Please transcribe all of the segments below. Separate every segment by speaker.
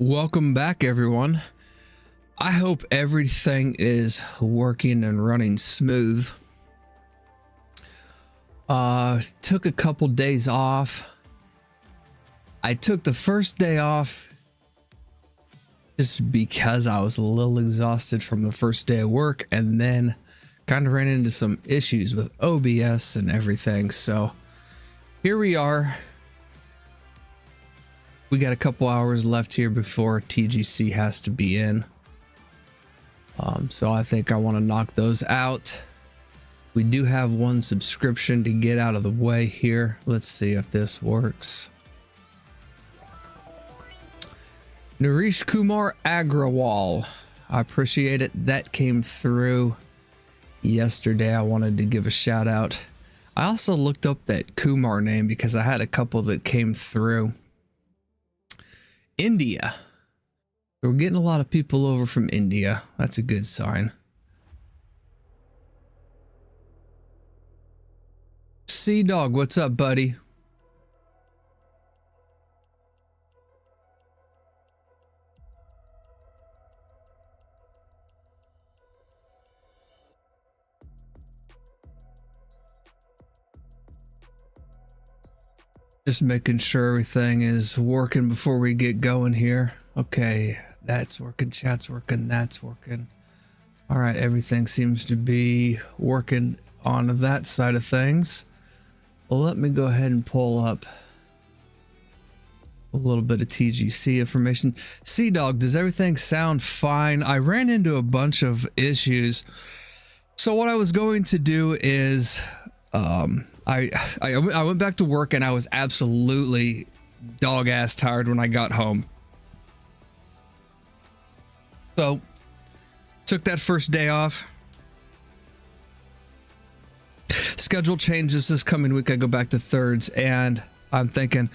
Speaker 1: Welcome back, everyone. I hope everything is working and running smooth. Took a couple days off. I took the first day off just because I was a little exhausted from the first day of work, and then kind of ran into some issues with OBS and everything. So here we are. We got a couple hours left here before TGC has to be in. So I think I want to knock those out. We do have one subscription to get out of the way here. Let's see if this works. Naresh Kumar Agrawal. I appreciate it. That came through yesterday. I wanted to give a shout out. I also looked up that Kumar name because I had a couple that came through. India. We're getting a lot of people over from India. That's a good sign. Sea Dog, what's up, buddy? Just making sure everything is working before we get going here. Okay, that's working, chat's working, that's working. All right, everything seems to be working on that side of things. Well, let me go ahead and pull up a little bit of TGC information. Sea Dog, does everything sound fine? I ran into a bunch of issues. So what I was going to do is I went back to work and I was absolutely dog ass tired when I got home. So took that first day off. Schedule changes this coming week. I go back to thirds, and I'm thinking,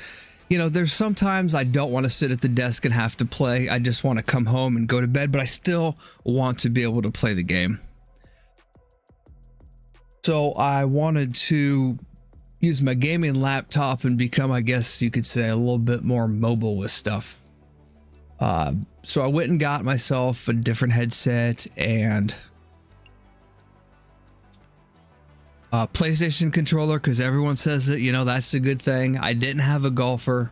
Speaker 1: you know, there's sometimes I don't want to sit at the desk and have to play. I just want to come home and go to bed, but I still want to be able to play the game. So I wanted to use my gaming laptop and become, I guess you could say, a little bit more mobile with stuff. So I went and got myself a different headset and a PlayStation controller, because everyone says that, you know, that's a good thing. I didn't have a golfer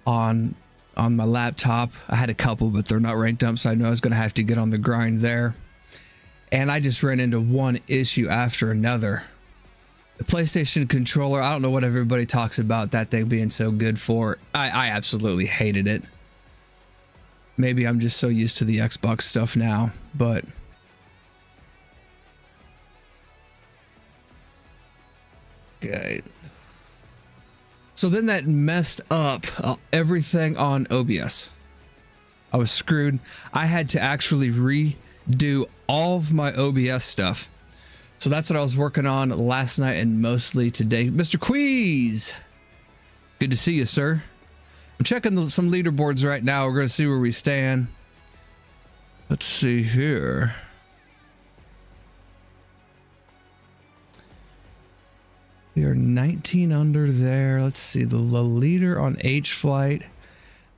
Speaker 1: on my laptop. I had a couple, but they're not ranked up, so I knew I was going to have to get on the grind there. And I just ran into one issue after another. The PlayStation controller, I don't know what everybody talks about that thing being so good for. I absolutely hated it. Maybe I'm just so used to the Xbox stuff now, but okay. So then that messed up everything on OBS. I was screwed. I had to actually redo all of my OBS stuff. So that's what I was working on last night and mostly today. Mr. Queez, good to see you, sir. I'm checking some leaderboards right now. We're going to see where we stand. Let's see here. We are 19 under there. Let's see the leader on H-Flight.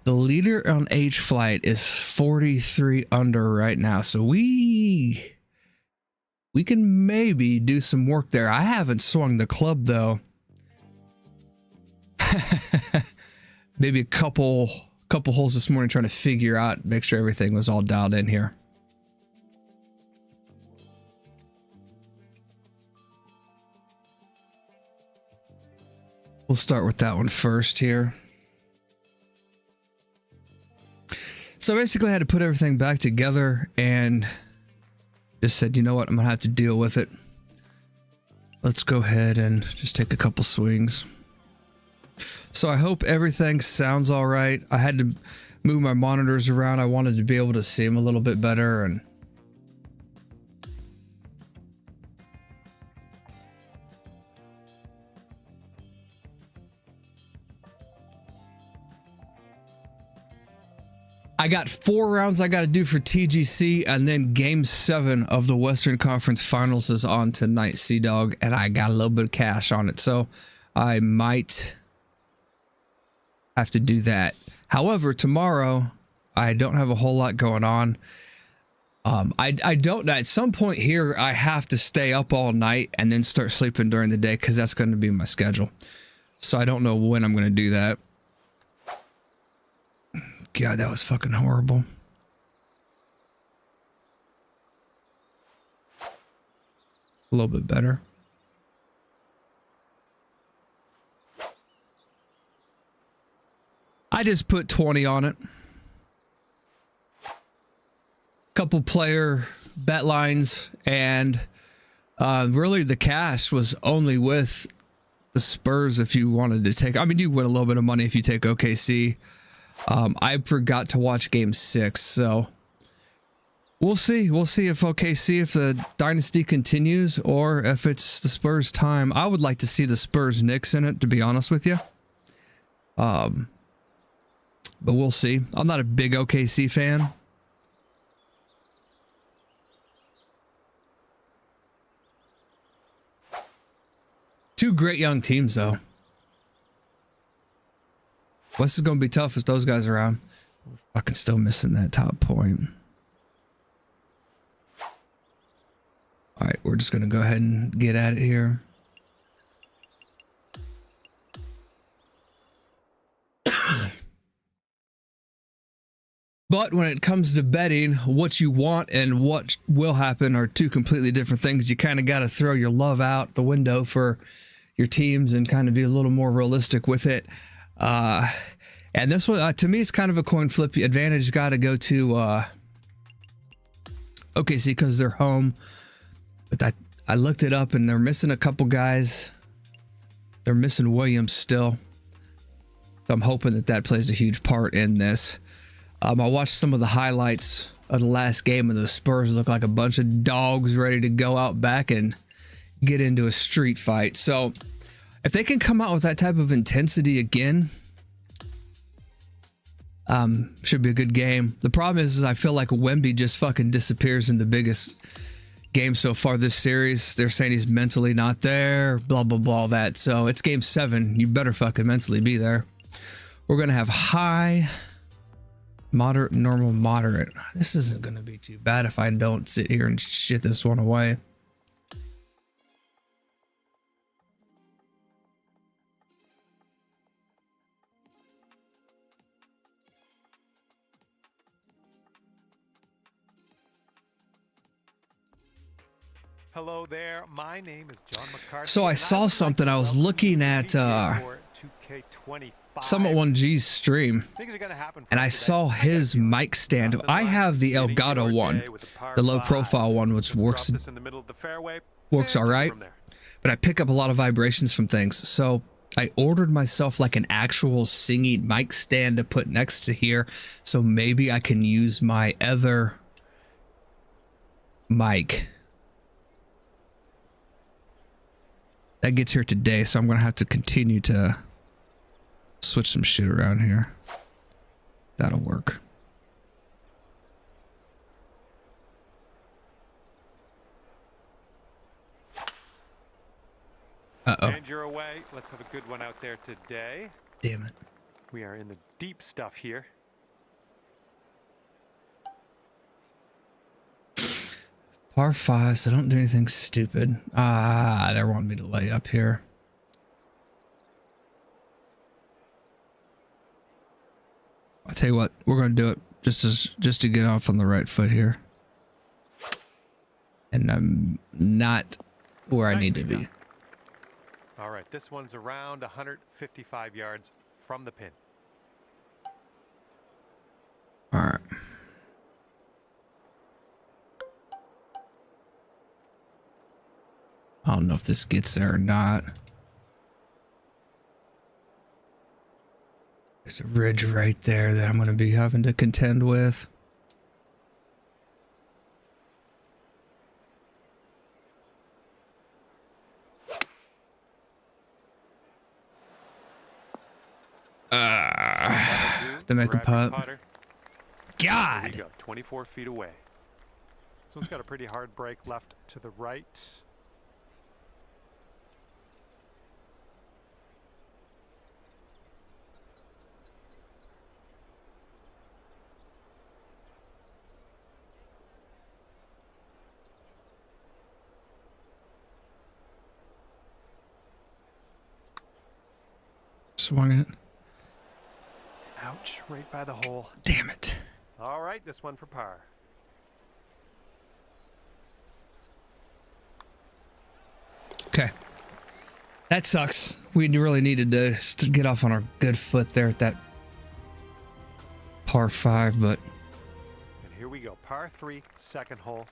Speaker 1: The leader on H-Flight is 43 under right now. So we can maybe do some work there. I haven't swung the club though. Maybe a couple holes this morning trying to figure out, make sure everything was all dialed in here. We'll start with that one first here. So basically I had to put everything back together and just said, you know what, I'm gonna have to deal with it. Let's go ahead and just take a couple swings. So I hope everything sounds all right. I had to move my monitors around. I wanted to be able to see them a little bit better, and I got 4 rounds I got to do for TGC, and then game 7 of the Western Conference Finals is on tonight, Sea Dog, and I got a little bit of cash on it, so I might have to do that. However, tomorrow I don't have a whole lot going on. I don't, at some point here, I have to stay up all night and then start sleeping during the day because that's going to be my schedule. So I don't know when I'm going to do that. God, that was fucking horrible. A little bit better. I just put 20 on it. Couple player bet lines, and really the cash was only with the Spurs if you wanted to take. I mean, you win a little bit of money if you take OKC. I forgot to watch game 6, so we'll see. We'll see if OKC, if the dynasty continues, or if it's the Spurs time. I would like to see the Spurs Knicks in it, to be honest with you. But we'll see. I'm not a big OKC fan. Two great young teams, though. West is going to be tough with those guys around. We're fucking still missing that top point. All right, we're just going to go ahead and get at it here. But when it comes to betting, what you want and what will happen are two completely different things. You kind of got to throw your love out the window for your teams and kind of be a little more realistic with it. And this one, to me, it's kind of a coin flip. The advantage got to go to OKC because they're home. But I looked it up and they're missing a couple guys. They're missing Williams still. So I'm hoping that plays a huge part in this. I watched some of the highlights of the last game, and the Spurs look like a bunch of dogs ready to go out back and get into a street fight. So if they can come out with that type of intensity again, should be a good game. The problem is I feel like Wemby just fucking disappears in the biggest game so far this series. They're saying he's mentally not there, blah, blah, blah, all that. So it's game 7. You better fucking mentally be there. We're going to have high, moderate, normal, moderate. This isn't going to be too bad if I don't sit here and shit this one away.
Speaker 2: Hello there. My name is John McCarthy.
Speaker 1: So I saw something. I was looking at Summit 1G's stream, and I saw his mic stand. I have the Elgato one, the low profile one, which works all right, but I pick up a lot of vibrations from things. So I ordered myself like an actual singing mic stand to put next to here, so maybe I can use my other mic. That gets here today, so I'm gonna have to continue to switch some shit around here. That'll work. Uh-oh.
Speaker 2: And you're away. Let's have a good one out there today.
Speaker 1: Damn it.
Speaker 2: We are in the deep stuff here.
Speaker 1: Par 5, so don't do anything stupid. They want me to lay up here. I'll tell you what, we're gonna do it just to get off on the right foot here. And I'm not where I need to be.
Speaker 2: All right, this one's around 155 yards from the pin.
Speaker 1: All right. I don't know if this gets there or not. There's a ridge right there that I'm going to be having to contend with. To make a putt. God!
Speaker 2: There you go, 24 feet away. This one's got a pretty hard break left to the right.
Speaker 1: swung it.
Speaker 2: Ouch, right by the hole.
Speaker 1: Damn it.
Speaker 2: All right, this one for par.
Speaker 1: Okay. That sucks. We really needed to get off on a good foot there at that par 5, but
Speaker 2: And here we go. Par 3, second hole.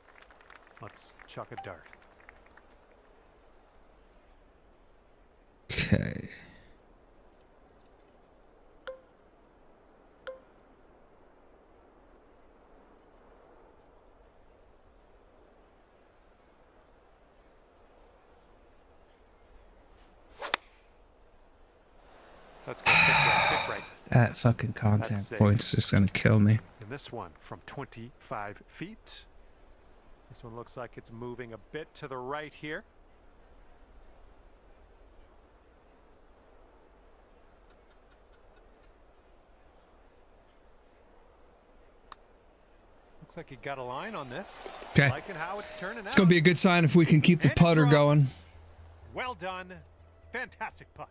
Speaker 2: Let's chuck a dart.
Speaker 1: okay.
Speaker 2: Let's go. Kick right.
Speaker 1: That fucking contact
Speaker 2: That's safe.
Speaker 1: point's just gonna kill me.
Speaker 2: And this one from 25 feet. This one looks like it's moving a bit to the right here. Looks like you got a line on this.
Speaker 1: Okay.
Speaker 2: Liking how it's turning out.
Speaker 1: It's gonna be a good sign if we can keep the
Speaker 2: And it
Speaker 1: putter
Speaker 2: drops.
Speaker 1: going.
Speaker 2: Well done. Fantastic putt.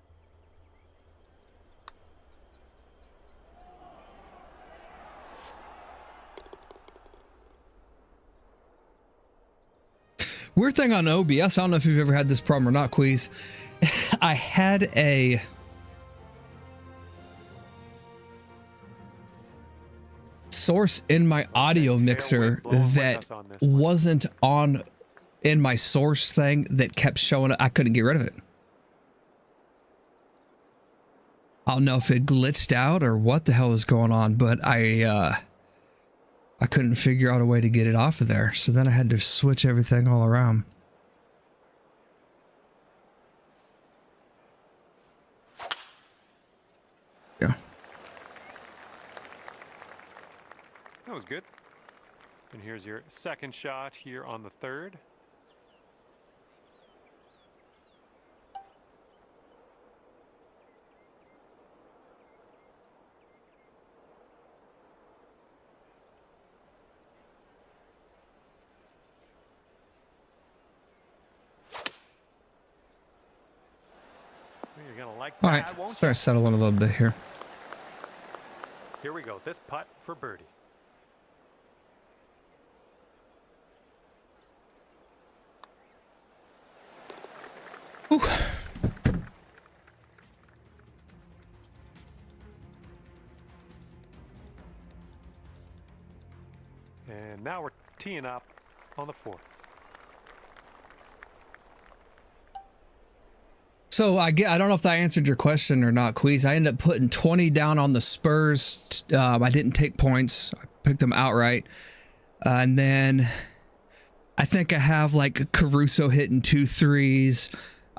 Speaker 1: Weird thing on OBS, I don't know if you've ever had this problem or not, Queez. I had a source in my audio mixer that wasn't on in my source thing that kept showing up. I couldn't get rid of it. I don't know if it glitched out or what the hell was going on, but I couldn't figure out a way to get it off of there. So then I had to switch everything all around. Yeah.
Speaker 2: That was good. And here's your second shot here on the third. You're gonna like
Speaker 1: All
Speaker 2: that,
Speaker 1: right,
Speaker 2: won't
Speaker 1: start settling a little bit here.
Speaker 2: you? Here we go. This putt for birdie.
Speaker 1: Ooh.
Speaker 2: And now we're teeing up on the fourth.
Speaker 1: So I don't know if that answered your question or not, Queez. I ended up putting 20 down on the Spurs. I didn't take points. I picked them outright. And then I think I have like Caruso hitting 2 threes.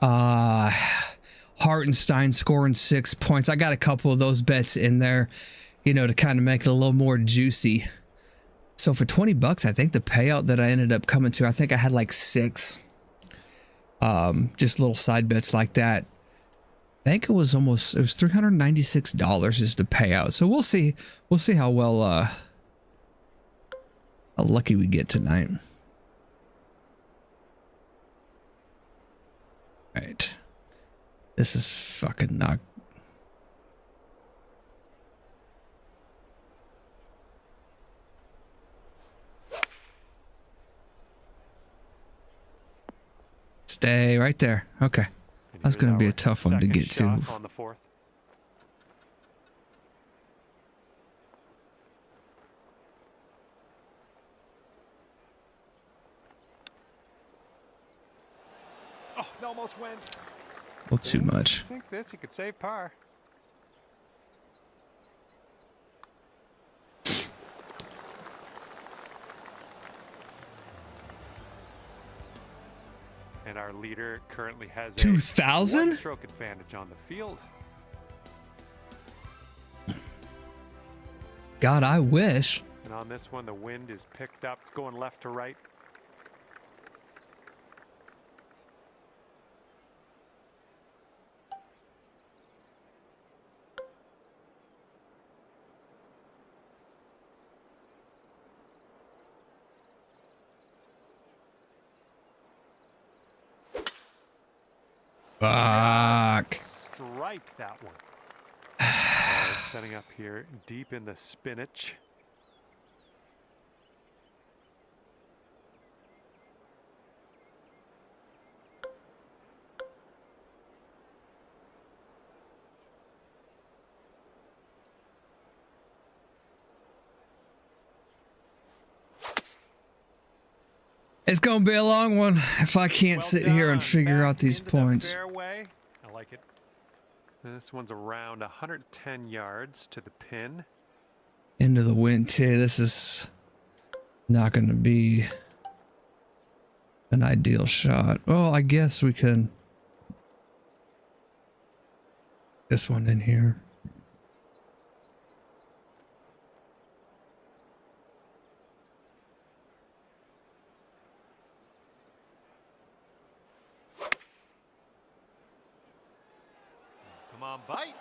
Speaker 1: Hartenstein scoring 6 points. I got a couple of those bets in there, you know, to kind of make it a little more juicy. So for $20, I think the payout that I ended up coming to, I think I had like 6. Just little side bets like that. I think it was $396 is the payout. So we'll see how well how lucky we get tonight. All right. This is fucking not. Stay right there. Okay. That's going to be a tough one to get to.
Speaker 2: On the fourth. Oh, it almost went.
Speaker 1: Well, too much.
Speaker 2: I think this, you could save par. And our leader currently has
Speaker 1: 2,000?
Speaker 2: a stroke advantage on the field.
Speaker 1: God, I wish.
Speaker 2: And on this one, the wind is picked up. It's going left to right.
Speaker 1: Fuck.
Speaker 2: Strike that one. setting up here deep in the spinach.
Speaker 1: It's gonna be a long one if I can't
Speaker 2: Well
Speaker 1: sit here and
Speaker 2: done.
Speaker 1: figure
Speaker 2: Back
Speaker 1: out these
Speaker 2: into the
Speaker 1: points.
Speaker 2: fairway. I like it. This one's around 110 yards to the pin.
Speaker 1: Into the wind too. This is not gonna be an ideal shot. Well, I guess we can. This one in here.
Speaker 2: Come on, bite.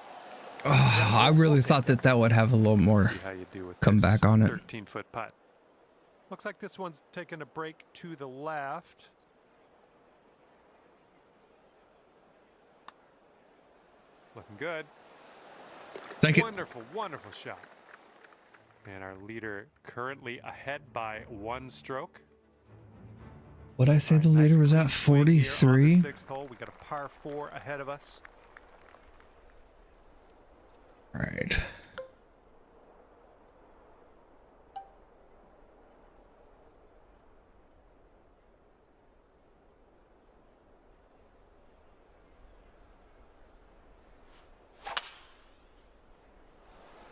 Speaker 1: Oh, I really thought that that would have a little more
Speaker 2: See how you do with
Speaker 1: come
Speaker 2: this
Speaker 1: back on it.
Speaker 2: 13-foot putt. Looks like this one's taking a break to the left. Looking good.
Speaker 1: Take it.
Speaker 2: Wonderful, wonderful shot. And our leader currently ahead by 1 stroke.
Speaker 1: What I say the
Speaker 2: Nice
Speaker 1: leader was
Speaker 2: clean
Speaker 1: at
Speaker 2: swing here on the
Speaker 1: 43.
Speaker 2: 6th hole. We got a par 4 ahead of us.
Speaker 1: Right.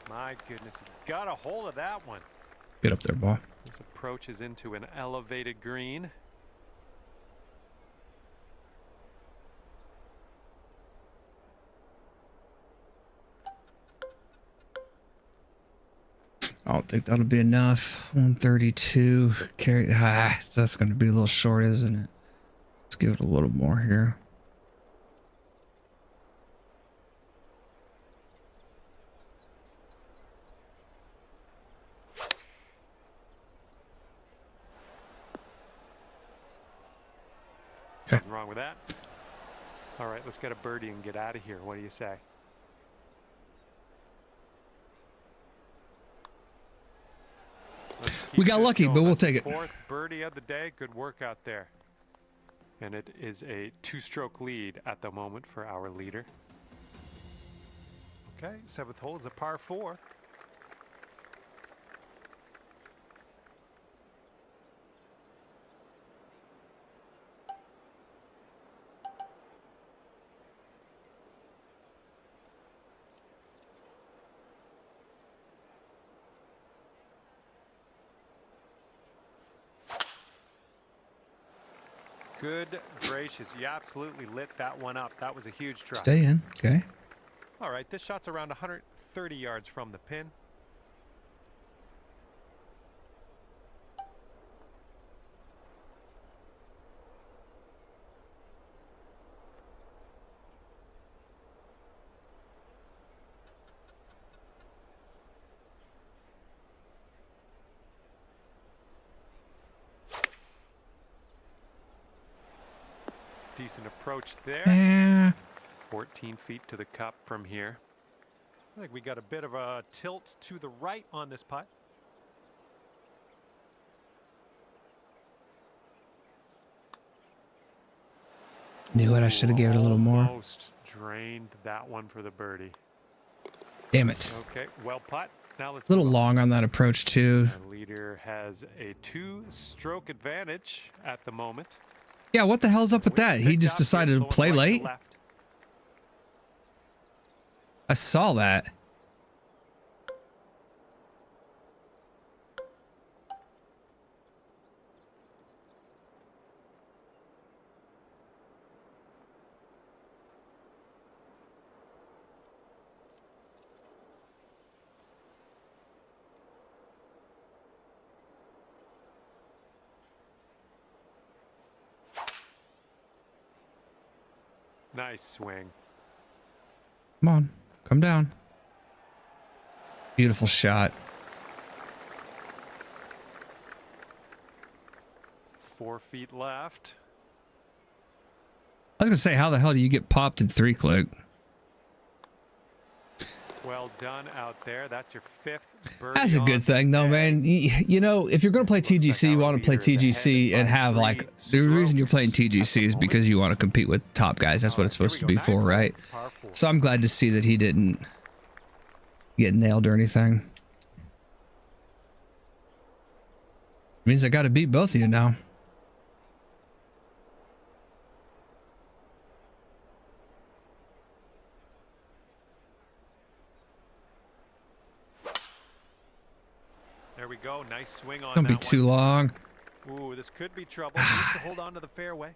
Speaker 2: My goodness, you got a hold of that one.
Speaker 1: Get up there, ball.
Speaker 2: This approaches into an elevated green.
Speaker 1: I don't think that'll be enough. 132. Carry. That's going to be a little short, isn't it? Let's give it a little more here. Okay.
Speaker 2: Nothing wrong with that. All right, let's get a birdie and get out of here. What do you say? Let's
Speaker 1: We
Speaker 2: keep
Speaker 1: got
Speaker 2: this
Speaker 1: lucky,
Speaker 2: going.
Speaker 1: but we'll
Speaker 2: That's the
Speaker 1: take it.
Speaker 2: 4th birdie of the day. Good work out there. And it is a 2-stroke lead at the moment for our leader. Okay, 7th hole is a par 4. Good gracious, you absolutely lit that one up. That was a huge try.
Speaker 1: Stay in. Okay.
Speaker 2: All right, this shot's around 130 yards from the pin. Decent approach there.
Speaker 1: Yeah.
Speaker 2: 14 feet to the cup from here. I think we got a bit of a tilt to the right on this putt.
Speaker 1: Knew it. I should have gave it a little more.
Speaker 2: Almost drained that one for the birdie.
Speaker 1: Damn it.
Speaker 2: Okay, well putt. Now let's
Speaker 1: A little
Speaker 2: move on.
Speaker 1: long on that approach too.
Speaker 2: Our leader has a 2-stroke advantage at the moment.
Speaker 1: Yeah, what the hell's up with that? He
Speaker 2: Picked
Speaker 1: just
Speaker 2: up here,
Speaker 1: decided to
Speaker 2: going
Speaker 1: play
Speaker 2: right to
Speaker 1: late.
Speaker 2: left.
Speaker 1: I saw that.
Speaker 2: Nice swing.
Speaker 1: Come on, come down. Beautiful shot.
Speaker 2: 4 feet left.
Speaker 1: I was gonna say, how the hell do you get popped in 3-click?
Speaker 2: Well done out there. That's your 5th birdie.
Speaker 1: That's a
Speaker 2: on
Speaker 1: good thing, though,
Speaker 2: the day.
Speaker 1: man. You know, if you're going to play TGC, you want to play TGC and have, like, the reason you're playing TGC is because you want to compete with top guys. That's what it's supposed to be for, right? So I'm glad to see that he didn't get nailed or anything. Means I got to beat both of you now.
Speaker 2: There we go. Nice swing on
Speaker 1: Don't be
Speaker 2: that
Speaker 1: too long.
Speaker 2: Ooh, this could be trouble. Needs to hold on to the fairway.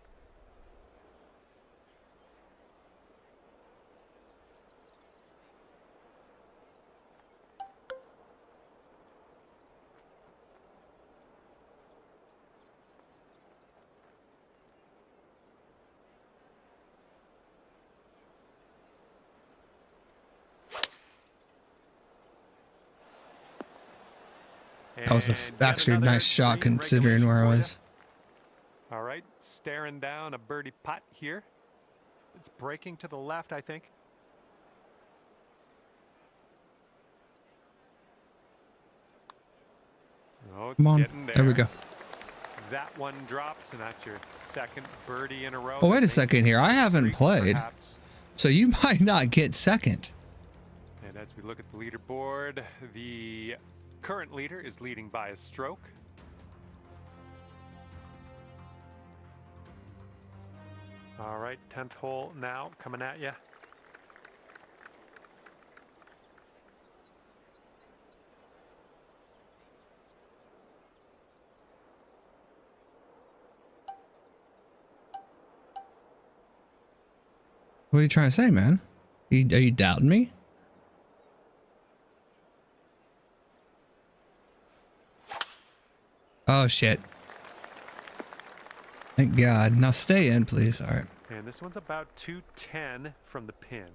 Speaker 1: That was actually a nice shot considering where I was.
Speaker 2: All right, staring down a birdie putt here. It's breaking to the left, I think. Oh, it's
Speaker 1: Come on.
Speaker 2: getting
Speaker 1: There we go.
Speaker 2: That one drops, and that's your 2nd birdie in a row.
Speaker 1: Oh, wait a second here. I haven't played.
Speaker 2: Perhaps.
Speaker 1: So you might not get second.
Speaker 2: And as we look at the leaderboard, the current leader is leading by a stroke. All right, 10th hole now coming at you.
Speaker 1: What are you trying to say, man? Are you doubting me? Oh, shit. Thank God. Now stay in, please. All right.
Speaker 2: And this one's about 210 from the pin.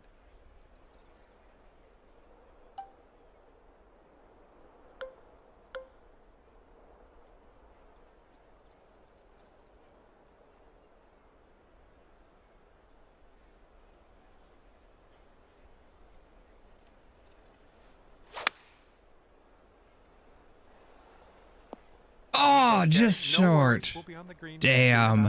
Speaker 1: Oh, just
Speaker 2: No worries,
Speaker 1: short.
Speaker 2: we'll be on the green.
Speaker 1: Damn.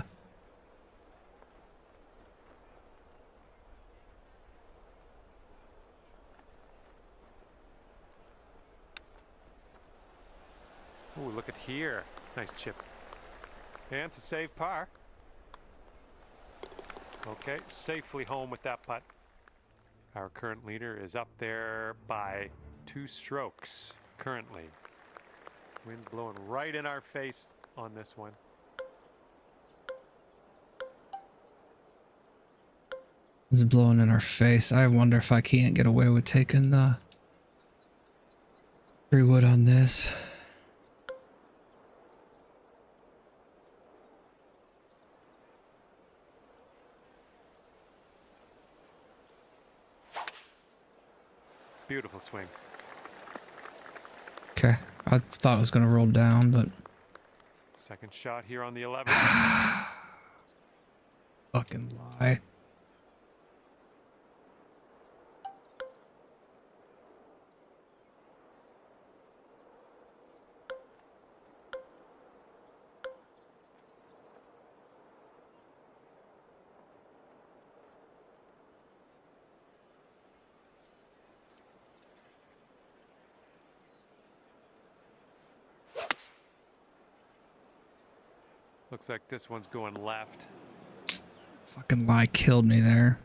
Speaker 2: Ooh, look at here. Nice chip. And to save par. Okay, safely home with that putt. Our current leader is up there by 2 strokes currently. Wind's blowing right in our face on this one.
Speaker 1: It's blowing in our face. I wonder if I can't get away with taking the 3 wood on this.
Speaker 2: Beautiful swing.
Speaker 1: Okay. I thought it was going to roll down, but...
Speaker 2: Second shot here on the 11th.
Speaker 1: Fucking lie.
Speaker 2: Looks like this one's going left.
Speaker 1: Fucking lie killed me there.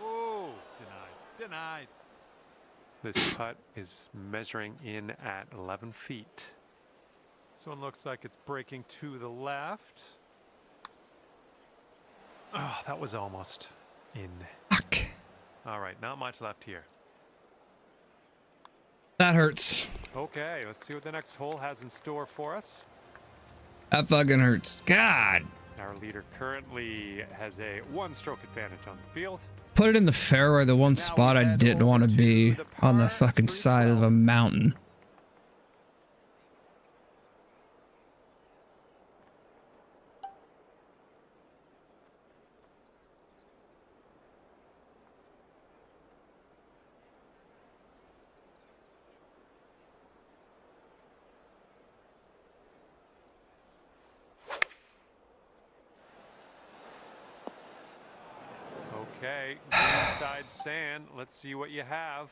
Speaker 2: Oh, denied. This putt is measuring in at 11 feet. This one looks like it's breaking to the left. Oh, that was almost in.
Speaker 1: Fuck.
Speaker 2: All right, not much left here.
Speaker 1: That hurts.
Speaker 2: Okay, let's see what the next hole has in store for us.
Speaker 1: That fucking hurts. God.
Speaker 2: Our leader currently has a 1-stroke advantage on the field.
Speaker 1: Put it in the fairway, the one spot I didn't want to be on the fucking side of a mountain.
Speaker 2: Okay, inside sand. Let's see what you have.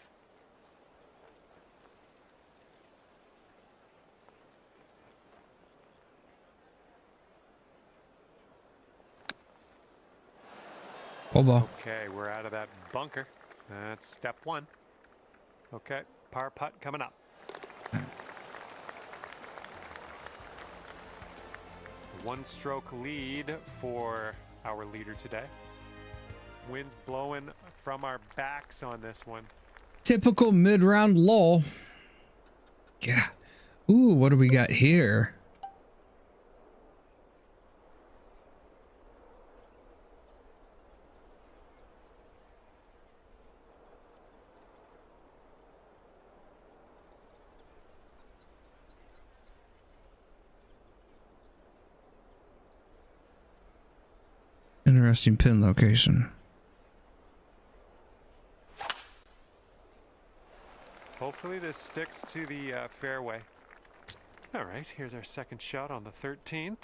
Speaker 1: Oh, ball.
Speaker 2: Okay, we're out of that bunker. That's step one. Okay, par putt coming up. One stroke lead for our leader today. Winds blowing from our backs on this one.
Speaker 1: Typical mid-round lull. Yeah. Ooh, what do we got here? Interesting pin location.
Speaker 2: Hopefully this sticks to the fairway. All right, here's our second shot on the 13th.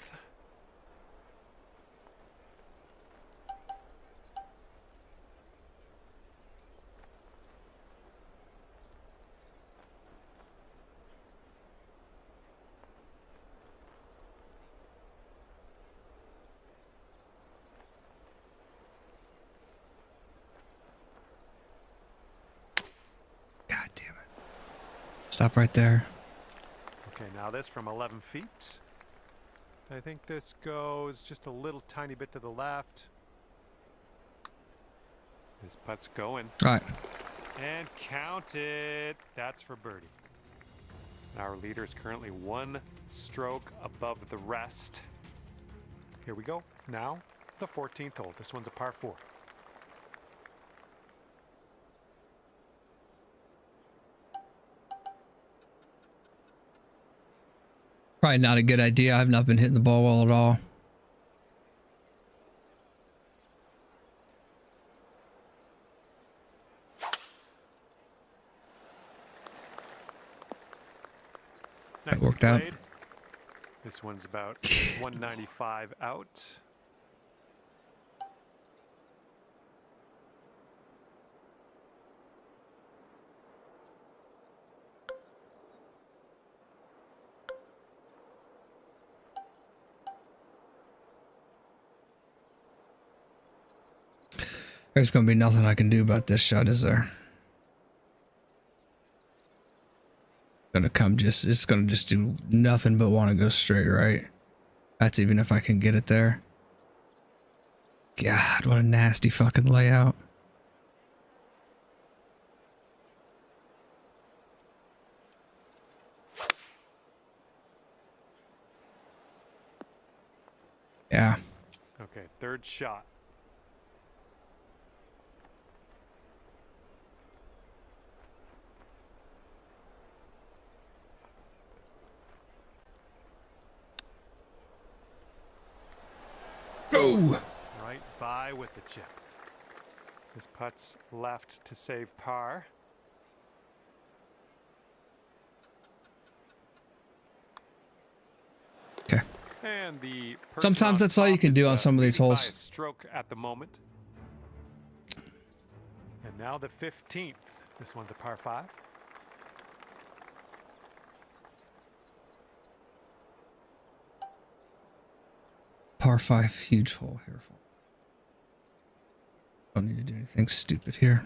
Speaker 1: God damn it. Stop right there.
Speaker 2: Okay, now this from 11 feet. I think this goes just a little tiny bit to the left. This putt's going.
Speaker 1: All right.
Speaker 2: And count it. That's for birdie. Our leader is currently one stroke above the rest. Here we go. Now, the 14th hole. This one's a par 4.
Speaker 1: Probably not a good idea. I've not been hitting the ball well at all. That worked out.
Speaker 2: This one's about 195 out.
Speaker 1: There's going to be nothing I can do about this shot, is there? Gonna come just, it's gonna just do nothing but want to go straight, right? That's even if I can get it there. God, what a nasty fucking layout. Yeah.
Speaker 2: Okay, third shot.
Speaker 1: Oh!
Speaker 2: Right by with the chip. This putt's left to save par.
Speaker 1: Okay.
Speaker 2: And the
Speaker 1: sometimes that's all you can do on some of these holes.
Speaker 2: Stroke at the moment. And now the 15th. This one's a par 5.
Speaker 1: Par 5, huge hole here. Don't need to do anything stupid here.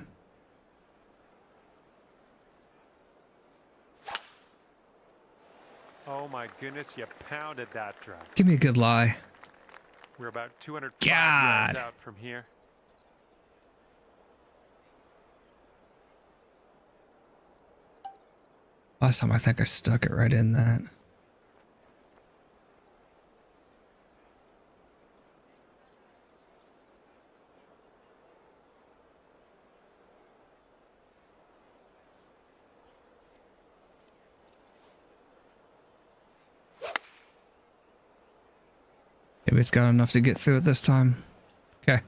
Speaker 2: Oh my goodness, you pounded that drive.
Speaker 1: Give me a good lie.
Speaker 2: We're about 205
Speaker 1: God.
Speaker 2: yards out from here.
Speaker 1: Last time I think I stuck it right in that. Maybe it's got enough to get through it this time. Okay.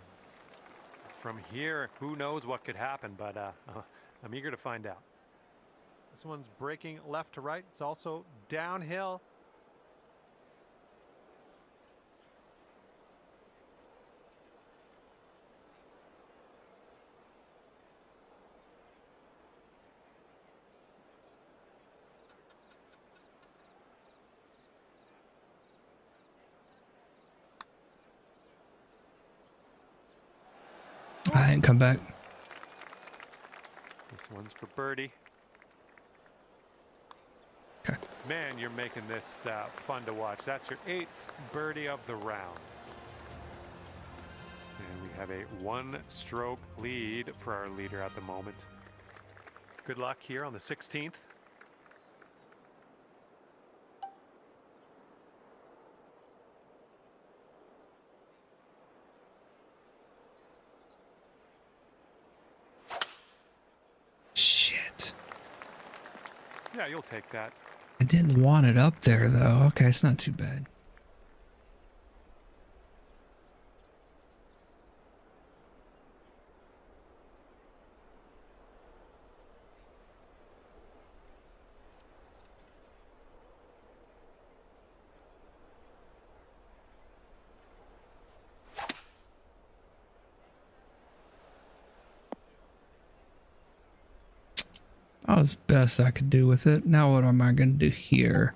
Speaker 2: From here, who knows what could happen, but I'm eager to find out. This one's breaking left to right. It's also downhill.
Speaker 1: and come back.
Speaker 2: This one's for birdie.
Speaker 1: Okay.
Speaker 2: Man, you're making this fun to watch. That's your 8th birdie of the round. And we have a 1-stroke lead for our leader at the moment. Good luck here on the 16th.
Speaker 1: Shit.
Speaker 2: Yeah, you'll take that.
Speaker 1: I didn't want it up there though. Okay, it's not too bad. That was the best I could do with it. Now what am I going to do here?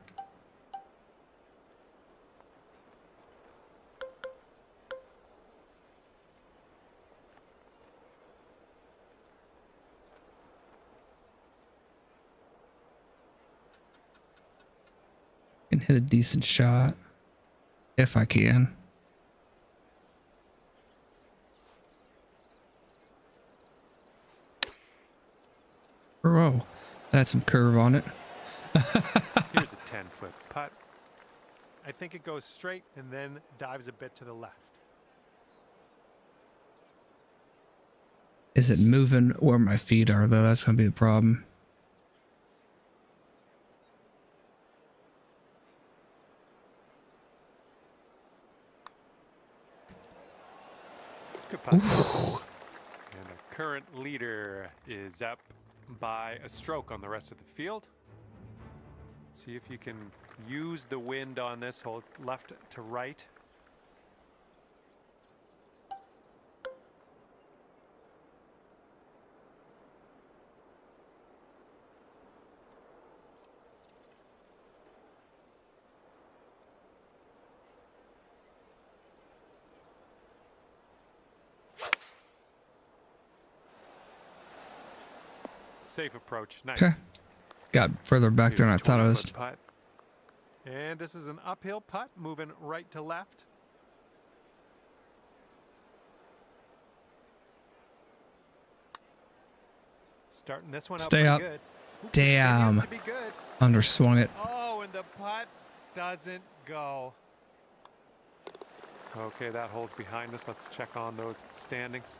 Speaker 1: Can hit a decent shot if I can. Whoa, that had some curve on it.
Speaker 2: Here's a 10-foot putt. I think it goes straight and then dives a bit to the left.
Speaker 1: Is it moving where my feet are though? That's going to be the problem.
Speaker 2: Good putt. And the current leader is up by a stroke on the rest of the field. See if you can use the wind on this. Hold left to right. Safe approach. Nice.
Speaker 1: Okay. Got further back there than I thought I was.
Speaker 2: Putt. And this is an uphill putt, moving right to left. Starting this one
Speaker 1: Stay
Speaker 2: out
Speaker 1: up.
Speaker 2: pretty good. Ooh,
Speaker 1: Damn.
Speaker 2: continues to be good.
Speaker 1: Underswung it.
Speaker 2: Oh, and the putt doesn't go. Okay, that hole's behind us. Let's check on those standings.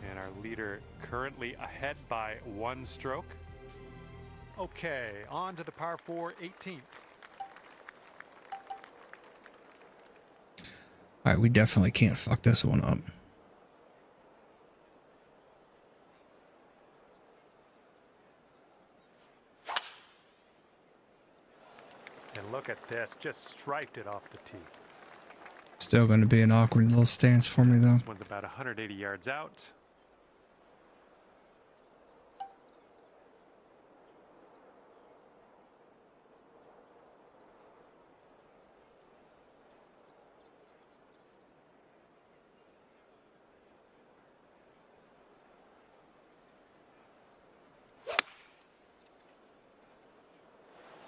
Speaker 2: And our leader currently ahead by 1 stroke. Okay, on to the par 4 18th.
Speaker 1: All right, we definitely can't fuck this one up.
Speaker 2: And look at this, just striped it off the tee.
Speaker 1: Still going to be an awkward little stance for me though.
Speaker 2: This one's about 180 yards out.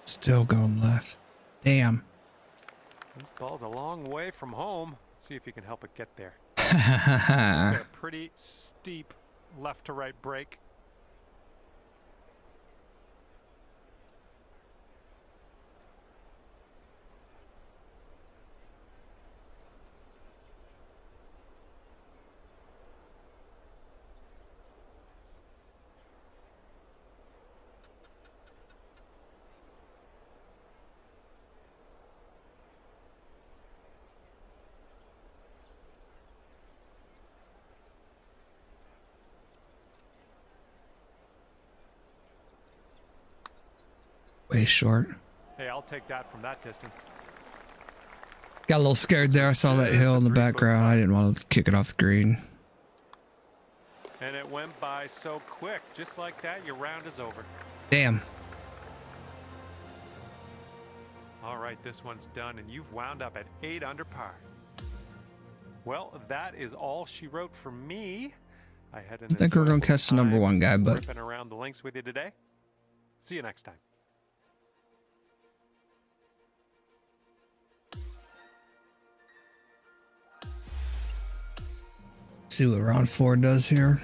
Speaker 1: Still going left. Damn.
Speaker 2: This ball's a long way from home. Let's see if you can help it get there. Got a pretty steep left to right break.
Speaker 1: Way short.
Speaker 2: Hey, I'll take that from that distance.
Speaker 1: Got a little scared there. I saw that hill in the background. I didn't want to kick it off the green.
Speaker 2: And it went by so quick. Just like that, your round is over.
Speaker 1: Damn.
Speaker 2: All right, this one's done, and you've wound up at 8 under par. Well, that is all she wrote for me. I had an
Speaker 1: I think we're gonna
Speaker 2: enjoyable
Speaker 1: catch the number
Speaker 2: time
Speaker 1: one guy, but
Speaker 2: ripping around the links with you today. See you next time.
Speaker 1: see what round 4 does here.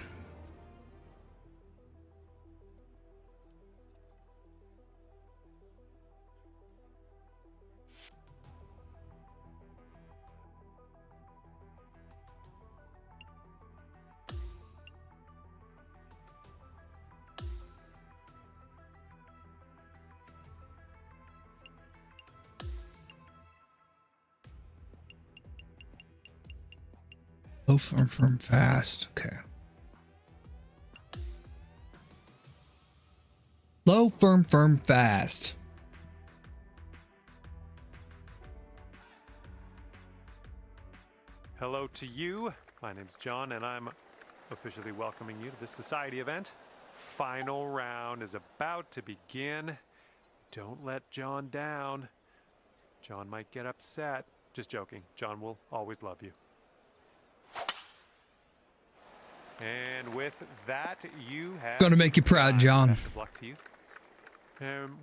Speaker 1: Low, firm, fast. Okay. Low, firm, fast.
Speaker 2: Hello to you. My name's John, and I'm officially welcoming you to this society event. Final round is about to begin. Don't let John down. John might get upset. Just joking. John will always love you. And with that, you have...
Speaker 1: Gonna make you proud, John.
Speaker 2: Best of luck to you.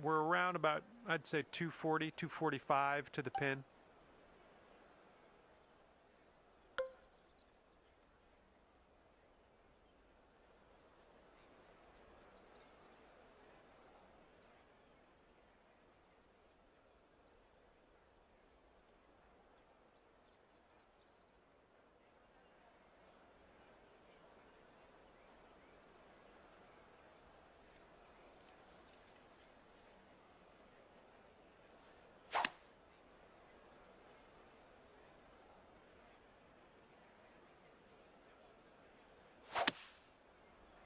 Speaker 2: We're around about, I'd say 240, 245 to the pin.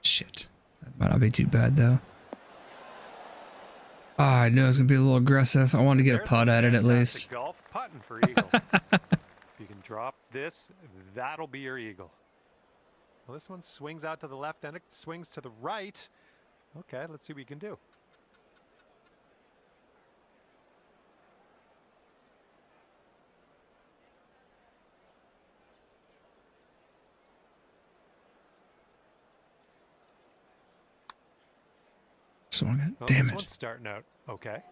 Speaker 1: Shit. That might not be too bad, though. Oh, I knew it was going to be a little aggressive. I wanted to get a putt at it at least.
Speaker 2: Golf putting for eagle. If you can drop this, that'll be your eagle. Well, this one swings out to the left and it swings to the right. Okay, let's see what you can do.
Speaker 1: Swung it.
Speaker 2: Well,
Speaker 1: Damn
Speaker 2: this
Speaker 1: it.
Speaker 2: one's starting out okay.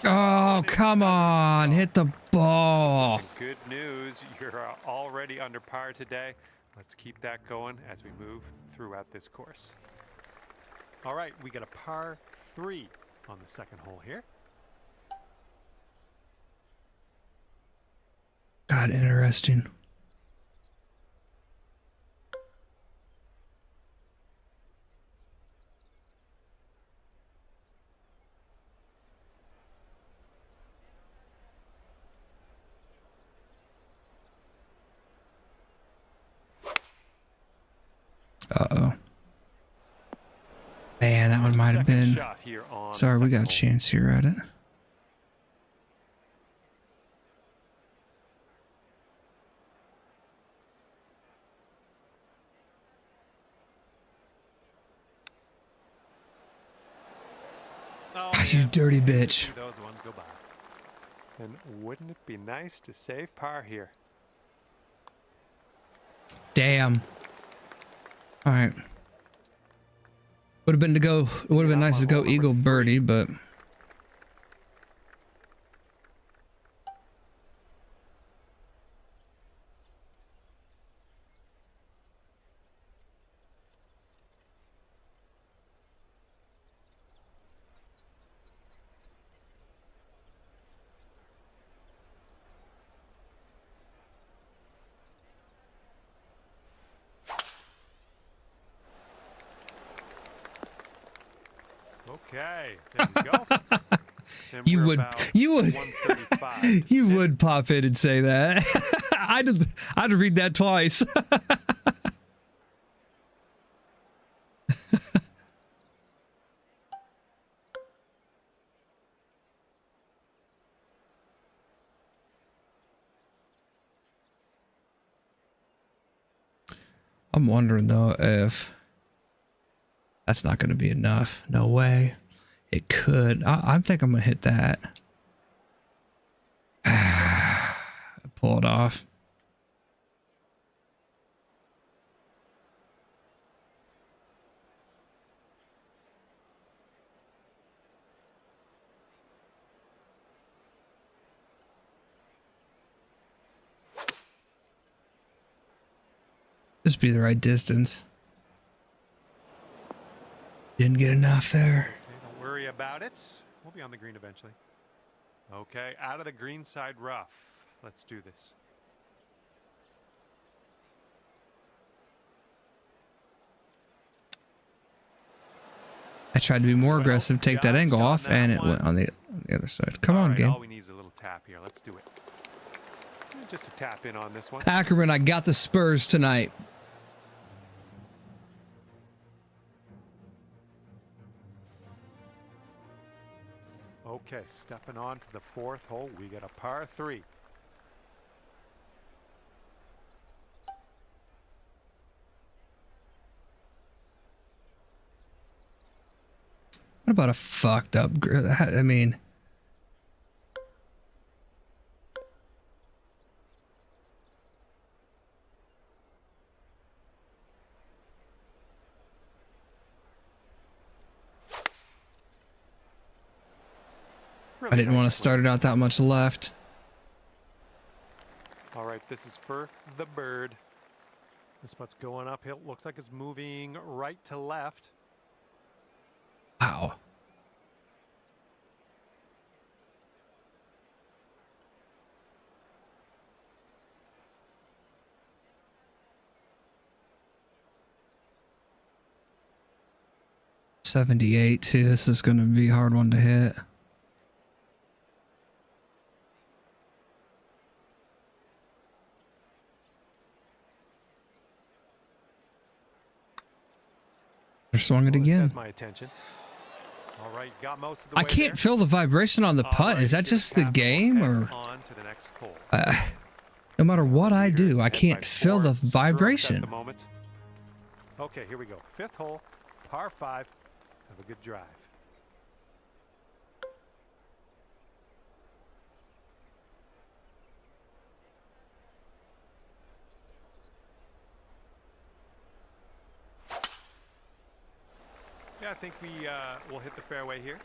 Speaker 1: Oh, come on. Hit the ball.
Speaker 2: Good news, you're already under par today. Let's keep that going as we move throughout this course. All right, we got a par 3 on the second hole here.
Speaker 1: God, interesting. Uh-oh. Man, that one might have
Speaker 2: Second
Speaker 1: been...
Speaker 2: shot here on the
Speaker 1: Sorry, we
Speaker 2: second
Speaker 1: got a
Speaker 2: hole.
Speaker 1: chance here at it.
Speaker 2: Oh,
Speaker 1: You
Speaker 2: man.
Speaker 1: dirty
Speaker 2: Hate to
Speaker 1: bitch.
Speaker 2: see those ones go by. And wouldn't it be nice to save par here?
Speaker 1: Damn. All right. Would have been to go. It would have been nice to go eagle birdie, but
Speaker 2: Okay, there we go. And
Speaker 1: you
Speaker 2: we're
Speaker 1: would,
Speaker 2: about
Speaker 1: you would,
Speaker 2: 135 to
Speaker 1: you
Speaker 2: the
Speaker 1: would pop in and say that. I'd read that twice. I'm wondering though if that's not going to be enough. No way. It could. I think I'm going to hit that. Pull it off. Just be the right distance. Didn't get enough there.
Speaker 2: Okay, don't worry about it. We'll be on the green eventually. Okay, out of the green side rough. Let's do this.
Speaker 1: I tried to be more
Speaker 2: Well,
Speaker 1: aggressive, take that
Speaker 2: just
Speaker 1: angle
Speaker 2: on
Speaker 1: off,
Speaker 2: that
Speaker 1: and it
Speaker 2: one.
Speaker 1: went on the other side. Come
Speaker 2: All
Speaker 1: on,
Speaker 2: right,
Speaker 1: game.
Speaker 2: all we need is a little tap here. Let's do it. Just a tap in on this one.
Speaker 1: Ackerman, I got the Spurs tonight.
Speaker 2: Okay, stepping on to the fourth hole, we get a par 3.
Speaker 1: What about a fucked up? I mean, I
Speaker 2: Really
Speaker 1: didn't want to
Speaker 2: nice
Speaker 1: start
Speaker 2: swing.
Speaker 1: it out that much left.
Speaker 2: All right, this is for the bird. This putt's going uphill. Looks like it's moving right to left.
Speaker 1: Wow. .78 too. This is going to be a hard one to hit. Swung it
Speaker 2: Well, this
Speaker 1: again.
Speaker 2: has my attention. All right, got most of the
Speaker 1: I
Speaker 2: way
Speaker 1: can't
Speaker 2: there.
Speaker 1: feel the vibration on the
Speaker 2: All
Speaker 1: putt.
Speaker 2: right,
Speaker 1: Is that
Speaker 2: here's
Speaker 1: just the
Speaker 2: tap,
Speaker 1: game,
Speaker 2: head
Speaker 1: or
Speaker 2: on to the next hole.
Speaker 1: no matter what I
Speaker 2: Leader
Speaker 1: do,
Speaker 2: is
Speaker 1: I
Speaker 2: hit
Speaker 1: can't
Speaker 2: by
Speaker 1: feel
Speaker 2: 4
Speaker 1: the
Speaker 2: strokes
Speaker 1: vibration.
Speaker 2: At the moment. Okay, here we go. Fifth hole, par 5. Have a good drive. Yeah, I think we will hit the fairway here.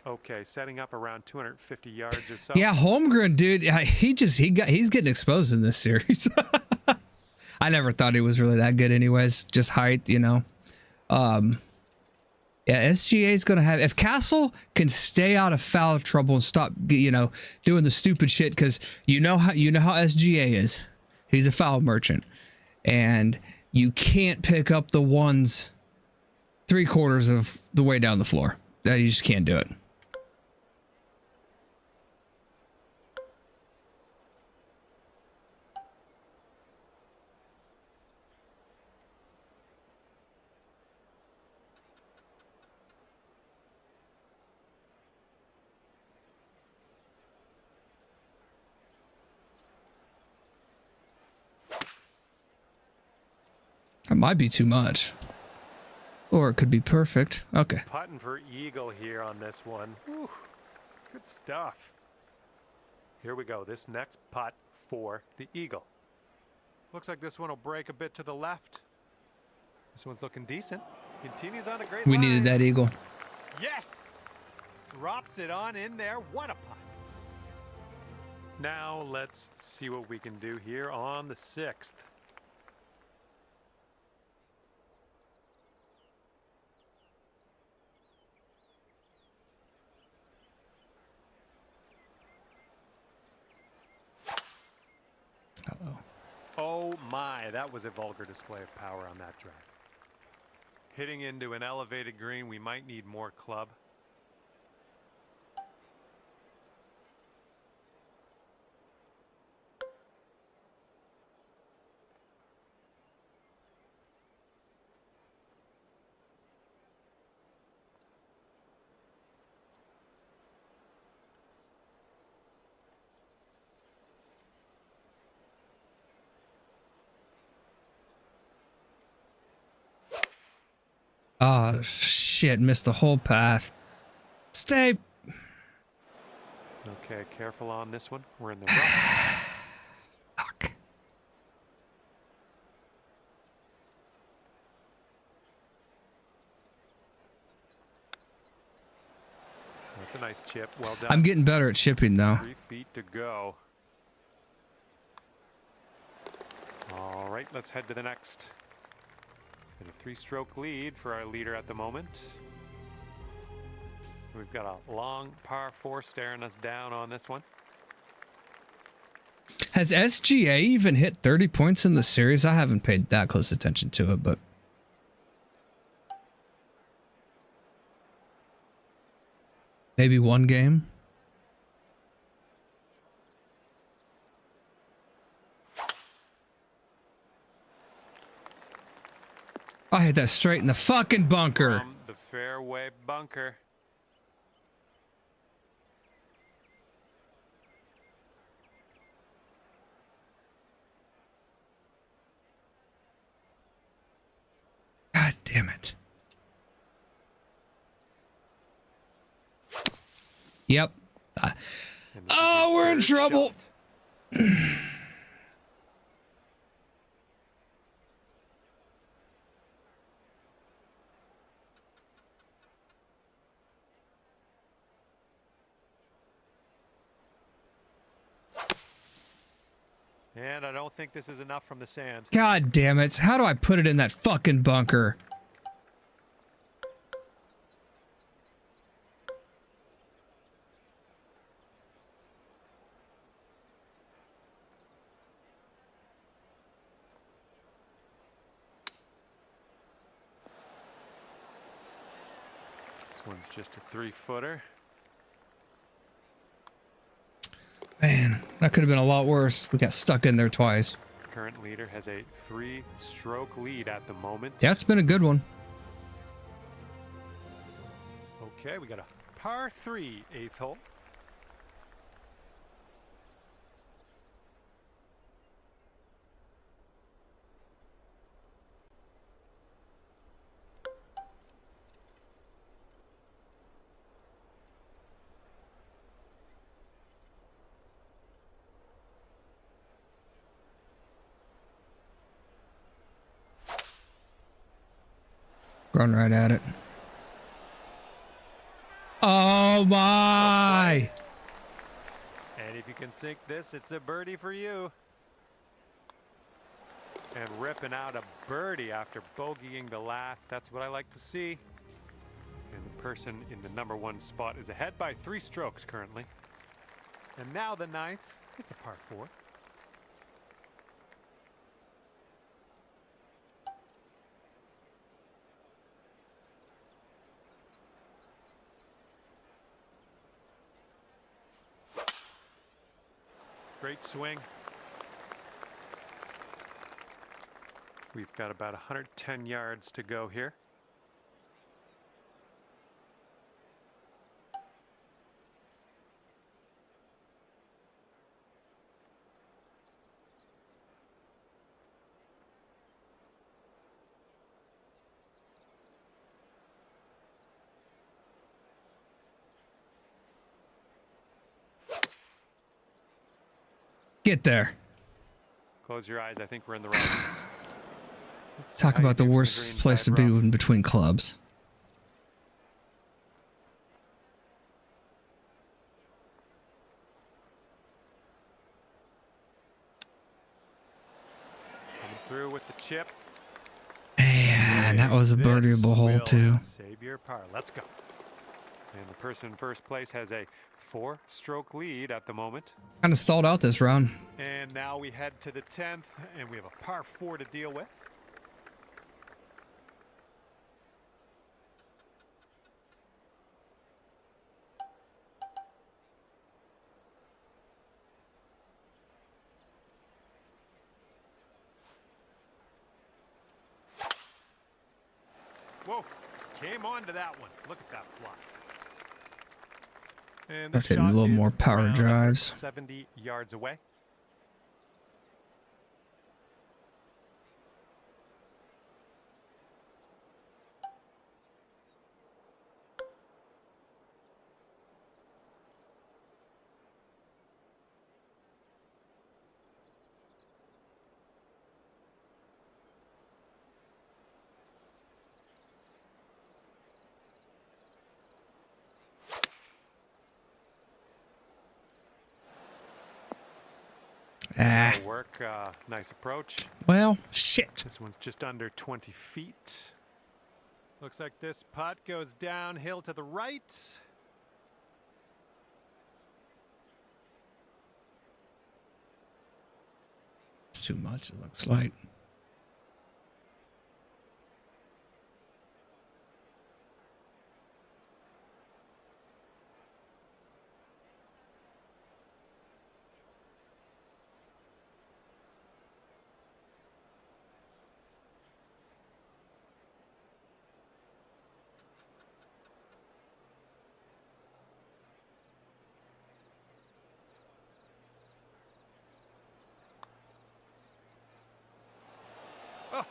Speaker 2: Okay, setting up around 250 yards or so.
Speaker 1: Yeah, Holmgren, dude, he's getting exposed in this series. I never thought he was really that good anyways, just height, you know. Yeah, SGA is going to have, if Castle can stay out of foul trouble and stop, you know, doing the stupid shit, cuz you know how SGA is. He's a foul merchant. And you can't pick up the ones 3/4 of the way down the floor. You just can't do it. That might be too much. Or it could be perfect. Okay.
Speaker 2: Putting for eagle here on this one. Whew, good stuff. Here we go. This next putt for the eagle. Looks like this one will break a bit to the left. This one's looking decent. Continues on a great
Speaker 1: We
Speaker 2: line.
Speaker 1: needed that eagle.
Speaker 2: Yes! Drops it on in there. What a putt. Now let's see what we can do here on the 6th.
Speaker 1: Uh-oh.
Speaker 2: Oh my, that was a vulgar display of power on that drive. Hitting into an elevated green, we might need more club.
Speaker 1: Oh, shit. Missed the whole path. Stay.
Speaker 2: Okay, careful on this one. We're in the rough.
Speaker 1: Fuck.
Speaker 2: That's a nice chip. Well done.
Speaker 1: I'm getting better at chipping, though.
Speaker 2: 3 feet to go. right, let's head to the next. And a 3-stroke lead for our leader at the moment. We've got a long par 4 staring us down on this one.
Speaker 1: Has SGA even hit 30 points in the series? I haven't paid that close attention to it, but maybe one game. I hit that straight in the fucking bunker.
Speaker 2: From the fairway bunker.
Speaker 1: God damn it. Yep. Oh, we're in trouble.
Speaker 2: And I don't think this is enough from the sand.
Speaker 1: God damn it. How do I put it in that fucking bunker?
Speaker 2: This one's just a 3-footer.
Speaker 1: Man, that could have been a lot worse. We got stuck in there twice.
Speaker 2: Current leader has a 3-stroke lead at the moment.
Speaker 1: Yeah, it's been a good one.
Speaker 2: Okay, we got a par 3 8th hole.
Speaker 1: Run right at it. Oh my!
Speaker 2: And if you can sink this, it's a birdie for you. And ripping out a birdie after bogeying the last. That's what I like to see. And the person in the #1 spot is ahead by 3 strokes currently. And now the 9th, it's a par 4. Great swing. We've got about 110 yards to go here.
Speaker 1: Get there.
Speaker 2: Close your eyes. I think we're in the right.
Speaker 1: Talk about the worst place to be in between clubs.
Speaker 2: Coming through with the chip.
Speaker 1: Man, that was a birdieable hole too.
Speaker 2: Save your par. Let's go. And the person in first place has a 4-stroke lead at the moment.
Speaker 1: Kind of stalled out this round.
Speaker 2: And now we head to the 10th, and we have a par 4 to deal with. Whoa, came on to that one. Look at that fly. And the
Speaker 1: Hitting a
Speaker 2: shot
Speaker 1: little
Speaker 2: is
Speaker 1: more power
Speaker 2: around
Speaker 1: drives.
Speaker 2: 70 yards away. That'll work. Nice approach.
Speaker 1: Well, shit.
Speaker 2: This one's just under 20 feet. Looks like this putt goes downhill to the right.
Speaker 1: It's too much, it looks like.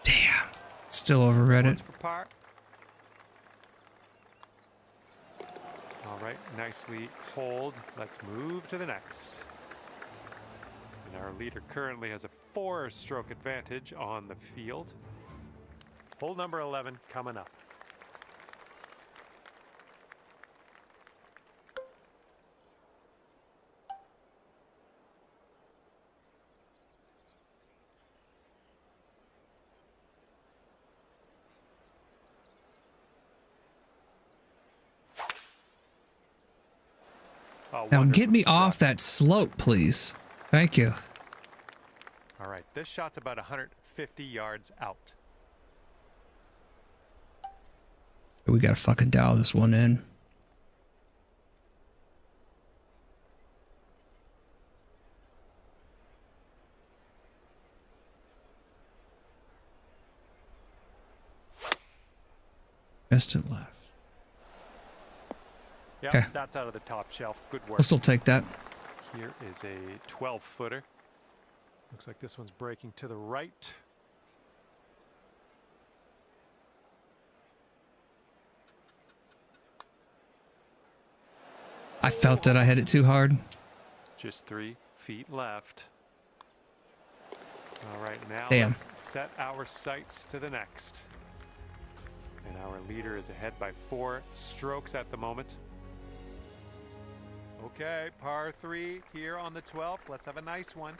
Speaker 1: Damn. Still overread it.
Speaker 2: For par. All right, nicely holed. Let's move to the next. And our leader currently has a 4-stroke advantage on the field. Hole number 11 coming up. Oh,
Speaker 1: Now get me
Speaker 2: wonderful
Speaker 1: off
Speaker 2: shot.
Speaker 1: that slope, please. Thank you.
Speaker 2: All right, this shot's about 150 yards out.
Speaker 1: We gotta fucking dial this one in. Instant left.
Speaker 2: Yep,
Speaker 1: Okay.
Speaker 2: that's out of the top shelf. Good work.
Speaker 1: I'll still take that.
Speaker 2: Here is a 12-footer. Looks like this one's breaking to the right.
Speaker 1: I felt that I hit it too hard.
Speaker 2: Just 3 feet left. All right, now
Speaker 1: Damn.
Speaker 2: let's set our sights to the next. And our leader is ahead by 4 strokes at the moment. Okay, par 3 here on the 12th. Let's have a nice one.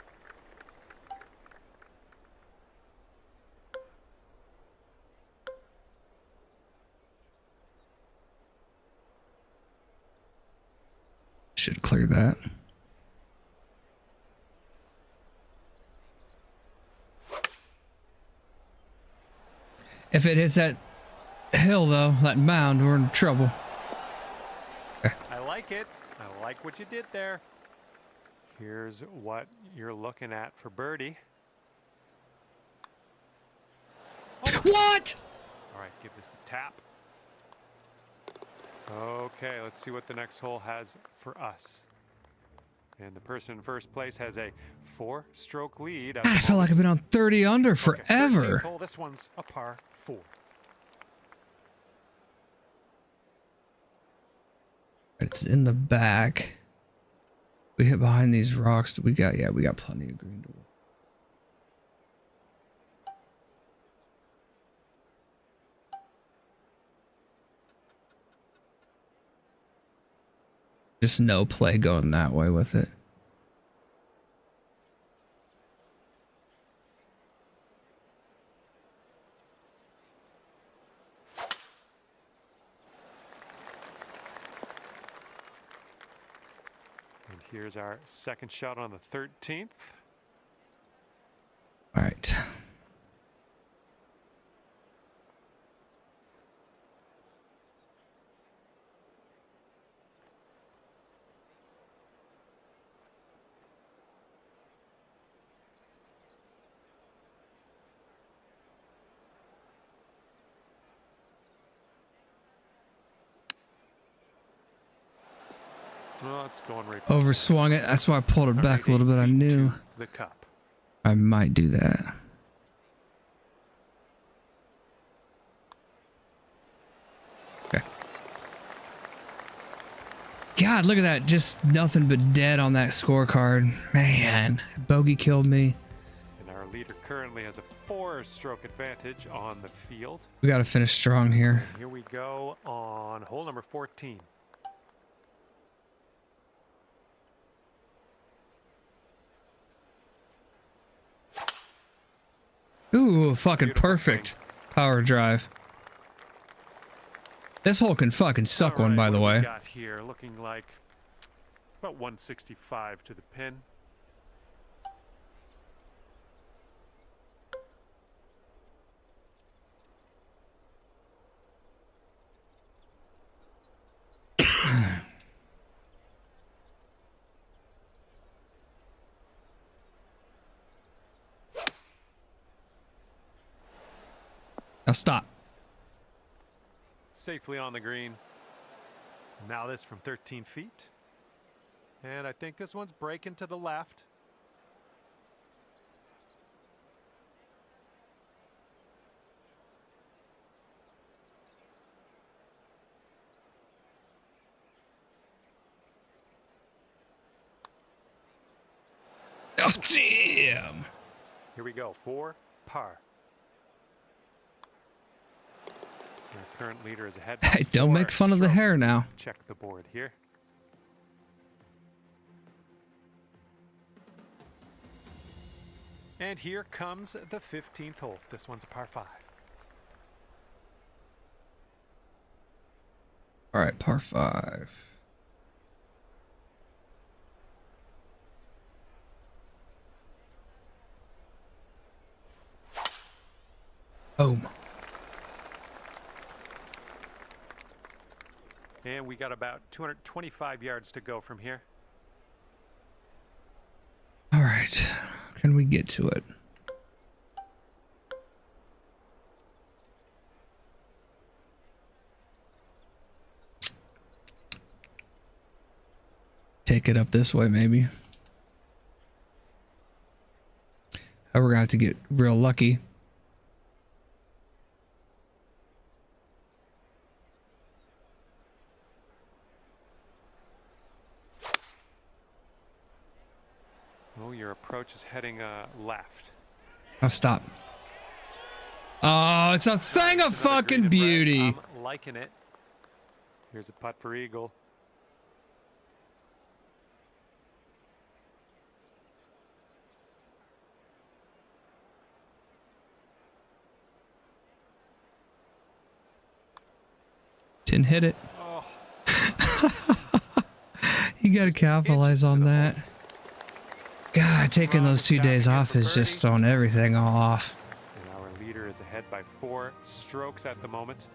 Speaker 1: Should clear that. If it hits that hill, though, that mound, we're in trouble.
Speaker 2: I like it. I like what you did there. Here's what you're looking at for birdie.
Speaker 1: What?
Speaker 2: All right, give this a tap. Okay, let's see what the next hole has for us. And the person in first place has a 4-stroke lead. At the
Speaker 1: I feel like
Speaker 2: moment.
Speaker 1: I've been on 30 under
Speaker 2: Okay,
Speaker 1: forever.
Speaker 2: 13th hole, this one's a par 4.
Speaker 1: It's in the back. We hit behind these rocks. We got plenty of green to work. Just no play going that way with it.
Speaker 2: And here's our second shot on the 13th.
Speaker 1: All right.
Speaker 2: Well, it's going right.
Speaker 1: Overswung it. That's why I pulled it back a little bit. I knew
Speaker 2: The cup.
Speaker 1: I might do that. Okay. God, look at that. Just nothing but dead on that scorecard. Man, bogey killed me.
Speaker 2: And our leader currently has a 4-stroke advantage on the field.
Speaker 1: We got to finish strong here.
Speaker 2: And here we go on hole number 14.
Speaker 1: Ooh, fucking
Speaker 2: Beautiful
Speaker 1: perfect power drive. This hole can fucking suck one, by the
Speaker 2: what do we
Speaker 1: way.
Speaker 2: got here? Looking like about 165 to the pin.
Speaker 1: Now stop.
Speaker 2: Safely on the green. Now this from 13 feet. And I think this one's breaking to the left.
Speaker 1: Oh, damn.
Speaker 2: Here we go, 4 par. Our current leader is ahead.
Speaker 1: Hey, don't
Speaker 2: 4
Speaker 1: make fun of the
Speaker 2: strokes.
Speaker 1: hair now.
Speaker 2: Check the board here. And here comes the 15th hole. This one's a par 5.
Speaker 1: All right, par 5. Boom.
Speaker 2: And we got about 225 yards to go from here.
Speaker 1: All right. Can we get to it? Take it up this way, maybe. Oh, we're gonna have to get real lucky.
Speaker 2: Oh, your approach is heading left.
Speaker 1: I'll stop. Oh, it's a thing of fucking beauty.
Speaker 2: I'm liking it. Here's a putt for eagle.
Speaker 1: Didn't hit it.
Speaker 2: Oh,
Speaker 1: You gotta capitalize on that. God, taking
Speaker 2: Ron
Speaker 1: those 2
Speaker 2: tapping
Speaker 1: days
Speaker 2: in
Speaker 1: off
Speaker 2: for
Speaker 1: is just
Speaker 2: birdie.
Speaker 1: throwing everything all off.
Speaker 2: and our leader is ahead by 4 strokes at the moment.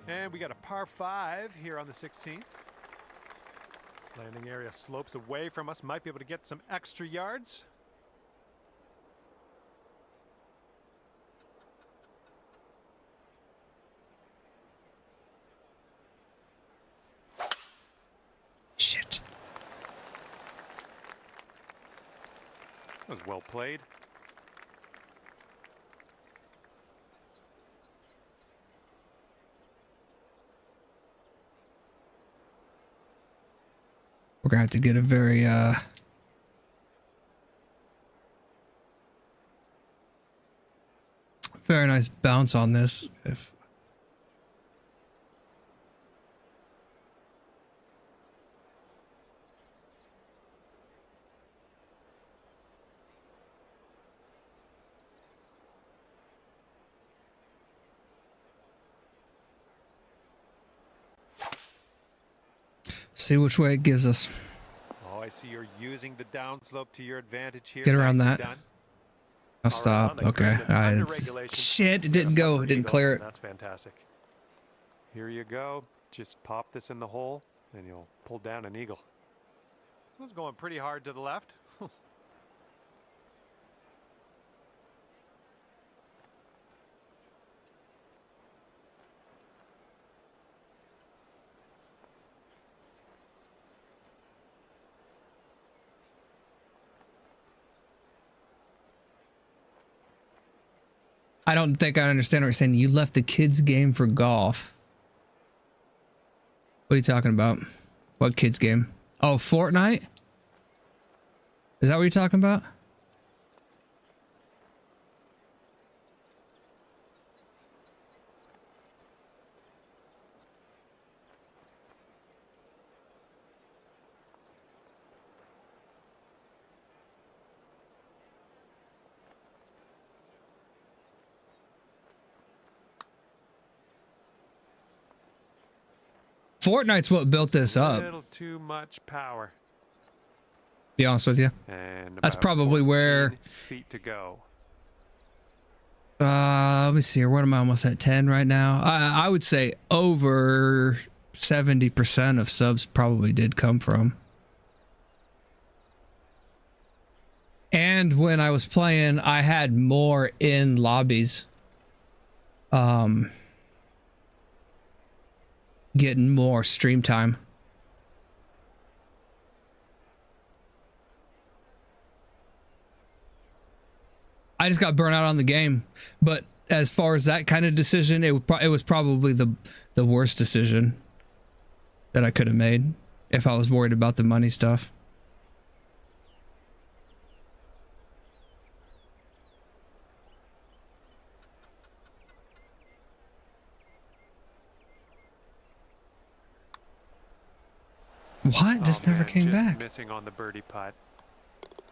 Speaker 2: And we got a par 5 here on the 16th. Landing area slopes away from us. Might be able to get some extra yards.
Speaker 1: Shit.
Speaker 2: That was well played.
Speaker 1: We're gonna have to get a very very nice bounce on this. If see which way it gives us.
Speaker 2: Oh, I see you're using the downslope to your advantage here.
Speaker 1: Get around
Speaker 2: Nicely
Speaker 1: that.
Speaker 2: done.
Speaker 1: I'll
Speaker 2: All right,
Speaker 1: stop.
Speaker 2: on the
Speaker 1: Okay.
Speaker 2: green and under
Speaker 1: It's-
Speaker 2: regulation.
Speaker 1: shit, it didn't
Speaker 2: Get a
Speaker 1: go.
Speaker 2: putt
Speaker 1: It
Speaker 2: for
Speaker 1: didn't
Speaker 2: eagle,
Speaker 1: clear
Speaker 2: and
Speaker 1: it.
Speaker 2: That's fantastic. Here you go. Just pop this in the hole, and you'll pull down an eagle. This one's going pretty hard to the left.
Speaker 1: I don't think I understand what you're saying. You left the kids game for golf. What are you talking about? What kids game? Oh, Fortnite? Is that what you're talking about? Fortnite's what built this
Speaker 2: A
Speaker 1: up.
Speaker 2: little too much power.
Speaker 1: Be honest with you.
Speaker 2: And
Speaker 1: That's
Speaker 2: about
Speaker 1: probably
Speaker 2: 14
Speaker 1: where.
Speaker 2: feet to go.
Speaker 1: Let me see here. What am I almost at 10 right now? I would say over 70% of subs probably did come from. And when I was playing, I had more in lobbies. Getting more stream time. I just got burnt out on the game, but as far as that kind of decision, it was probably the worst decision that I could have made if I was worried about the money stuff. What? Just never came back.
Speaker 2: Missing on the birdie putt.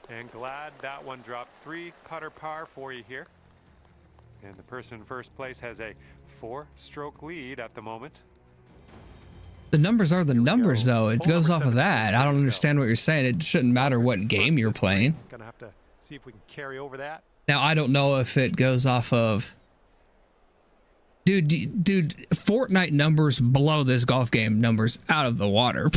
Speaker 2: And glad that one dropped. 3 putter par for you here. And the person in first place has a 4-stroke lead at the moment.
Speaker 1: The numbers are the numbers,
Speaker 2: go.
Speaker 1: though. It
Speaker 2: Hole
Speaker 1: goes
Speaker 2: number
Speaker 1: off of
Speaker 2: 17,
Speaker 1: that. I
Speaker 2: there
Speaker 1: don't
Speaker 2: you
Speaker 1: understand what you're saying. It shouldn't matter what game you're playing.
Speaker 2: Gonna have to see if we can carry over that.
Speaker 1: Now, I don't know if it goes off of... Dude, Fortnite numbers blow this golf game numbers out of the water.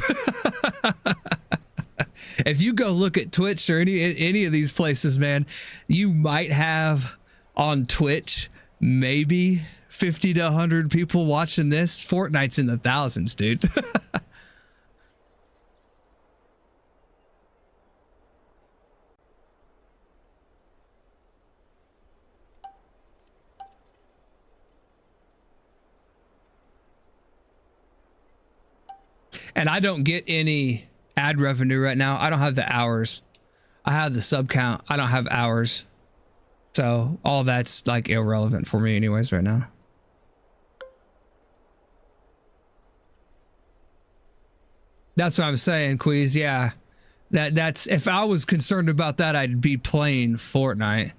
Speaker 1: If you go look at Twitch or any of these places, man, you might have on Twitch maybe 50 to 100 people watching this. Fortnite's in the thousands, dude. And I don't get any ad revenue right now. I don't have the hours. I have the sub count. I don't have hours. So all that's like irrelevant for me anyways right now. That's what I'm saying, Queez. Yeah. That's if I was concerned about that, I'd be playing Fortnite.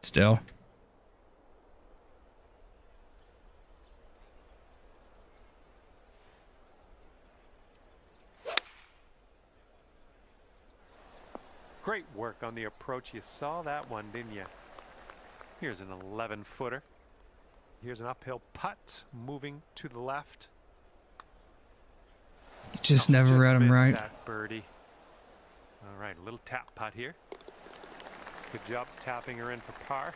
Speaker 1: Still.
Speaker 2: Great work on the approach. You saw that one, didn't you? Here's an 11-footer. Here's an uphill putt moving to the left.
Speaker 1: Just never read them
Speaker 2: missed
Speaker 1: right.
Speaker 2: That birdie. All right, a little tap putt here. Good job tapping her in for par.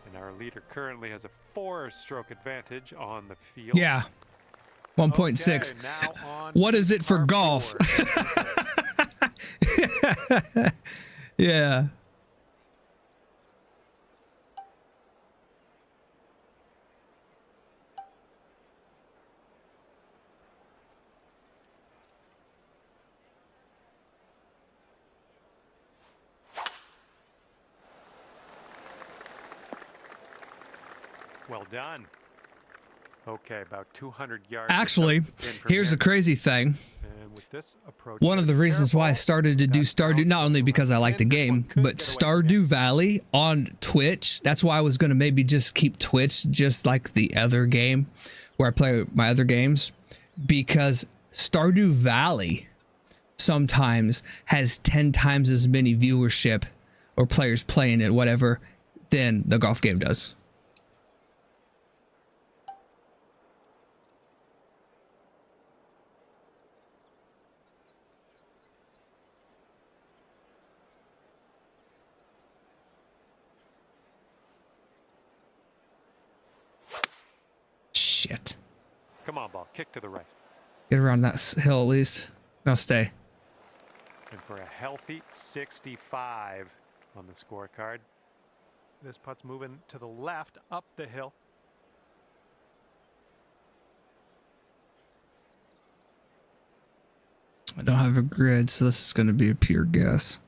Speaker 2: And our leader currently has a 4-stroke advantage on the field.
Speaker 1: Yeah. 1.6.
Speaker 2: Okay, now on
Speaker 1: What
Speaker 2: to
Speaker 1: is it for
Speaker 2: par
Speaker 1: golf?
Speaker 2: 4.
Speaker 1: Yeah.
Speaker 2: Well done. Okay, about 200 yards.
Speaker 1: Actually, here's the crazy thing.
Speaker 2: And with this approach,
Speaker 1: One of the reasons why I started to do Stardew, not only because I like the game, but Stardew Valley on Twitch. That's why I was going to maybe just keep Twitch just like the other game where I play my other games, because Stardew Valley sometimes has 10 times as many viewership or players playing it, whatever, than the golf game does. Shit.
Speaker 2: Come on, ball. Kick to the right.
Speaker 1: Get around that hill at least. No, stay.
Speaker 2: And for a healthy 65 on the scorecard. This putt's moving to the left up the hill.
Speaker 1: I don't have a grid, so this is going to be a pure guess.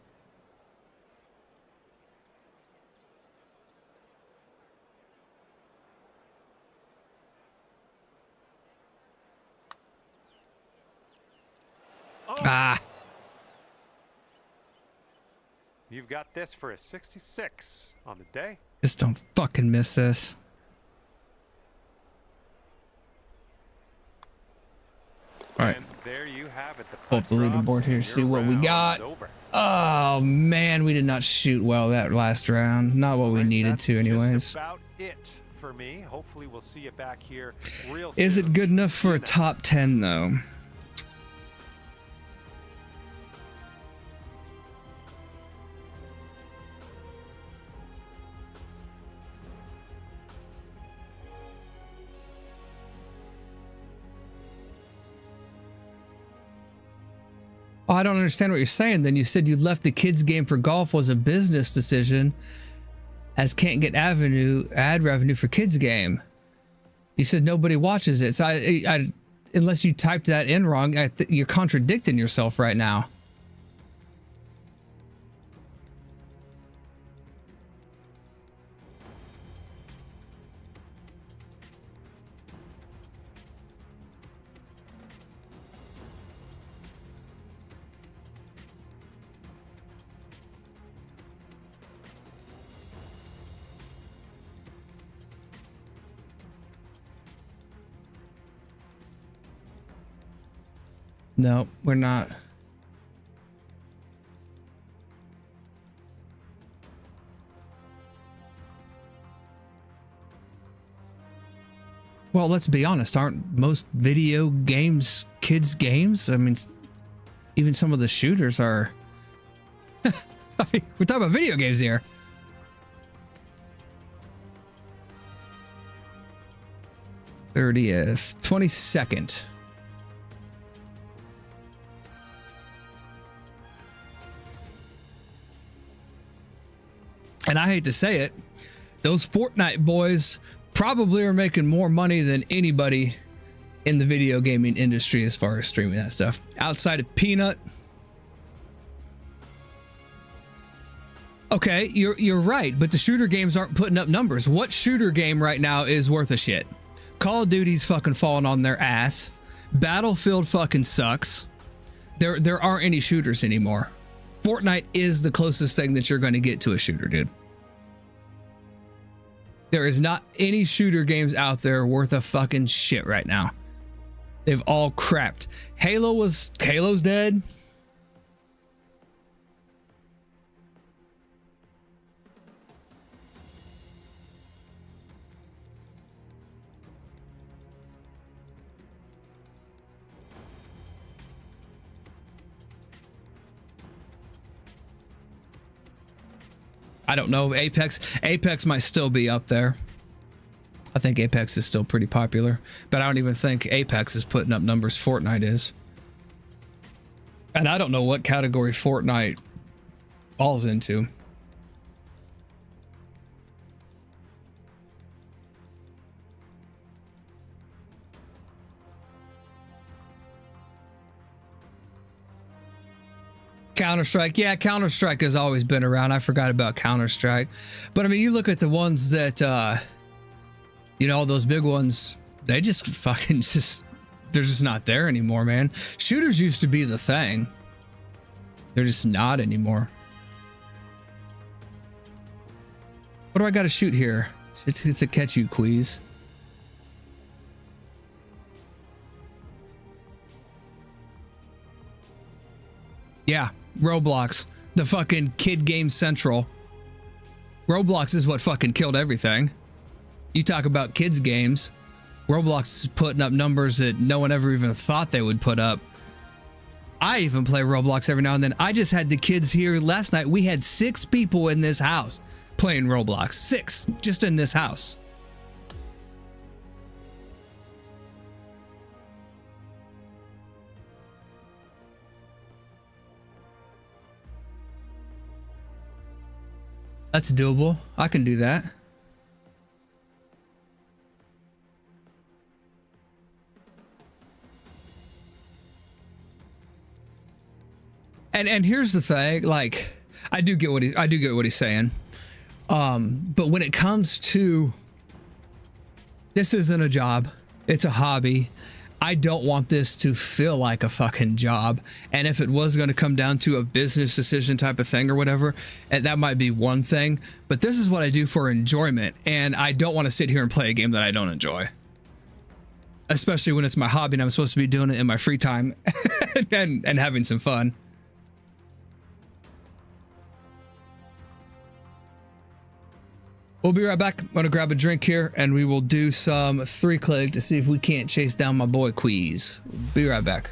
Speaker 2: Oh,
Speaker 1: Ah,
Speaker 2: you've got this for a 66 on the day.
Speaker 1: Just don't fucking miss this. All right.
Speaker 2: And there you have it.
Speaker 1: Pull up the leaderboard here, see what we got. Oh man, we did not shoot well that last round. Not what we needed to, anyways.
Speaker 2: About it for me. Hopefully, we'll see you back here real
Speaker 1: Is
Speaker 2: soon.
Speaker 1: it good enough for a top 10 though? Oh, I don't understand what you're saying. Then you said you left the kids game for golf was a business decision, as can't get ad revenue for kids game. You said nobody watches it. So I unless you typed that in wrong, you're contradicting yourself right now. No, we're not. Well, let's be honest. Aren't most video games kids games? I mean, even some of the shooters are. I mean, we're talking about video games here. '30th, 22nd. And I hate to say it, those Fortnite boys probably are making more money than anybody in the video gaming industry as far as streaming that stuff. Outside of Peanut. Okay, you're right, but the shooter games aren't putting up numbers. What shooter game right now is worth a shit? Call of Duty's fucking falling on their ass. Battlefield fucking sucks. There aren't any shooters anymore. Fortnite is the closest thing that you're going to get to a shooter, dude. There is not any shooter games out there worth a fucking shit right now. They've all crapped. Halo's dead. I don't know. Apex might still be up there. I think Apex is still pretty popular, but I don't even think Apex is putting up numbers Fortnite is. And I don't know what category Fortnite falls into. Counter-Strike. Yeah, Counter-Strike has always been around. I forgot about Counter-Strike. But I mean, you look at the ones that, you know, those big ones, they just fucking they're just not there anymore, man. Shooters used to be the thing. They're just not anymore. What do I got to shoot here? It's to catch you, Queeze. Yeah, Roblox, the fucking kid game central. Roblox is what fucking killed everything. You talk about kids games, Roblox is putting up numbers that no one ever even thought they would put up. I even play Roblox every now and then. I just had the kids here last night. We had 6 people in this house playing Roblox. 6 just in this house. That's doable. I can do that. And here's the thing, like, I do get what he's saying. But when it comes to, this isn't a job, it's a hobby. I don't want this to feel like a fucking job. And if it was going to come down to a business decision type of thing or whatever, that might be one thing. But this is what I do for enjoyment. And I don't want to sit here and play a game that I don't enjoy. Especially when it's my hobby and I'm supposed to be doing it in my free time and having some fun. We'll be right back. I'm going to grab a drink here and we will do some 3-click to see if we can't chase down my boy Queez. Be right back.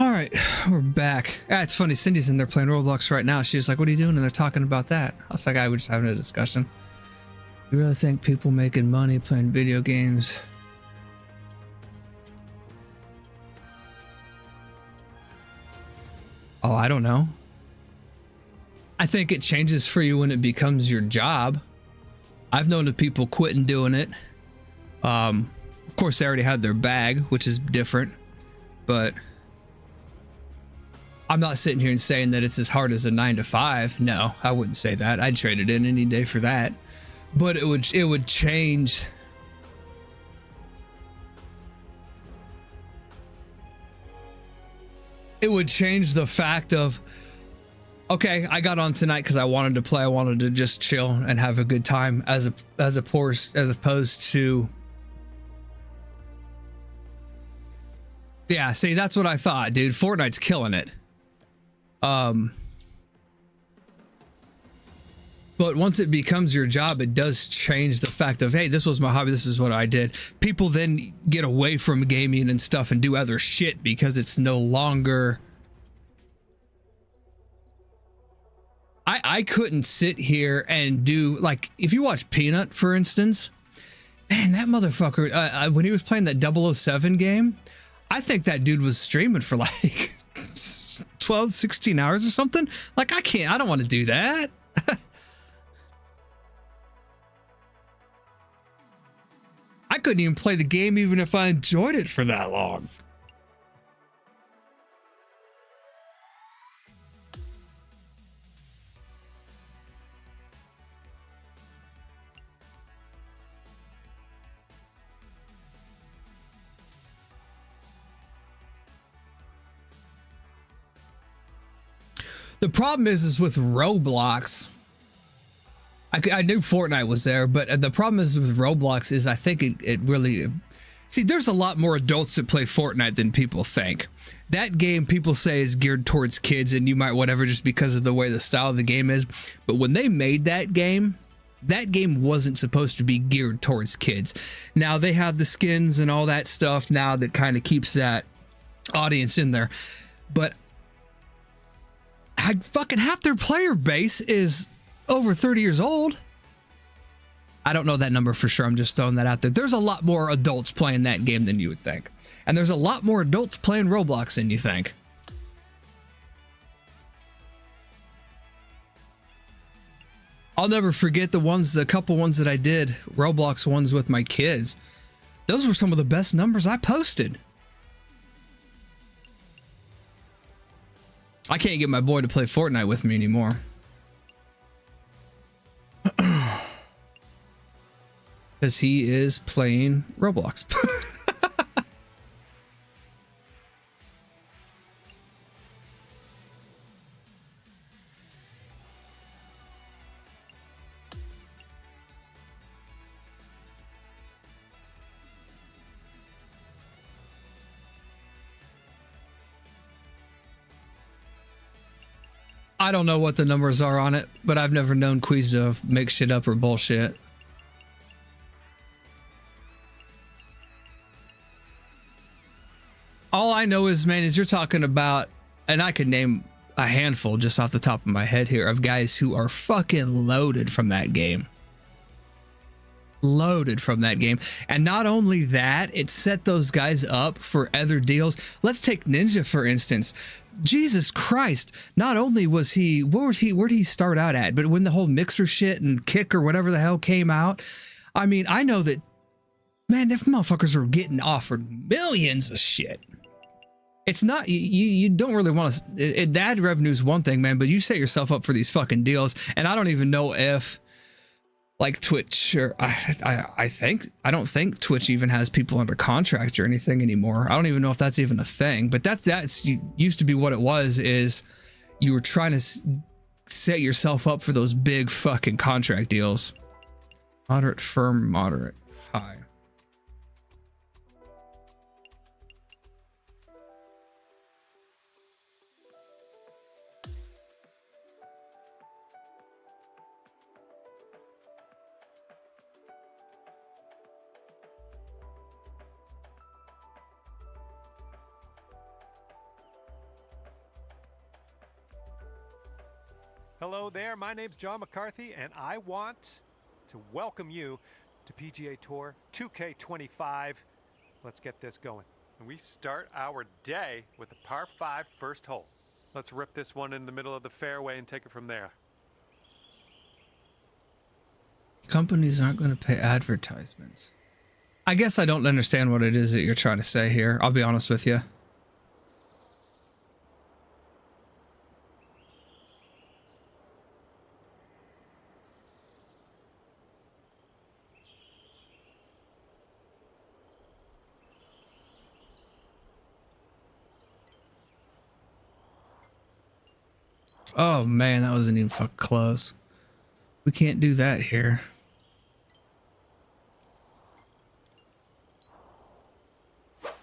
Speaker 1: All right, we're back. It's funny. Cindy's in there playing Roblox right now. She's like, "What are you doing?" And they're talking about that. I was like, "I was just having a discussion." You really think people making money playing video games? Oh, I don't know. I think it changes for you when it becomes your job. I've known of people quitting doing it. Of course, they already had their bag, which is different, but I'm not sitting here and saying that it's as hard as a 9-to-5. No, I wouldn't say that. I'd trade it in any day for that. But it would change. It would change the fact of, okay, I got on tonight because I wanted to play. I wanted to just chill and have a good time, as opposed to. Yeah, see, that's what I thought, dude. Fortnite's killing it. But once it becomes your job, it does change the fact of, hey, this was my hobby. This is what I did. People then get away from gaming and stuff and do other shit because it's no longer. I couldn't sit here and do, like, if you watch Peanut, for instance, man, that motherfucker, when he was playing that 007 game, I think that dude was streaming for like 12, 16 hours or something. Like, I don't want to do that. I couldn't even play the game even if I enjoyed it for that long. The problem is with Roblox. I knew Fortnite was there, but the problem is with Roblox is I think it really. See, there's a lot more adults that play Fortnite than people think. That game people say is geared towards kids, and you might whatever just because of the way the style of the game is. But when they made that game wasn't supposed to be geared towards kids. Now they have the skins and all that stuff now that kind of keeps that audience in there. But fucking half their player base is over 30 years old. I don't know that number for sure. I'm just throwing that out there. There's a lot more adults playing that game than you would think. And there's a lot more adults playing Roblox than you think. I'll never forget the couple ones that I did, Roblox ones with my kids. Those were some of the best numbers I posted. I can't get my boy to play Fortnite with me anymore. Because he is playing Roblox. I don't know what the numbers are on it, but I've never known Queez to make shit up or bullshit. All I know is, man, is you're talking about, and I could name a handful just off the top of my head here of guys who are fucking loaded from that game. Loaded from that game. And not only that, it set those guys up for other deals. Let's take Ninja, for instance. Jesus Christ. Not only was he, where did he start out at? But when the whole Mixer shit and Kick or whatever the hell came out, I mean, I know that, man, them motherfuckers are getting offered millions of shit. It's not, you don't really want to, ad revenue is one thing, man, but you set yourself up for these fucking deals. And I don't even know if, like Twitch, or I don't think Twitch even has people under contract or anything anymore. I don't even know if that's even a thing, but that's used to be what it was, is you were trying to set yourself up for those big fucking contract deals. Moderate, firm, moderate, high.
Speaker 2: Hello there, my name's John McCarthy, and I want to welcome you to PGA Tour 2K25. Let's get this going. And we start our day with a par 5 first hole. Let's rip this one in the middle of the fairway and take it from there.
Speaker 1: Companies aren't going to pay advertisements. I guess I don't understand what it is that you're trying to say here. I'll be honest with you. Oh man, that wasn't even fucking close. We can't do that here. Oh,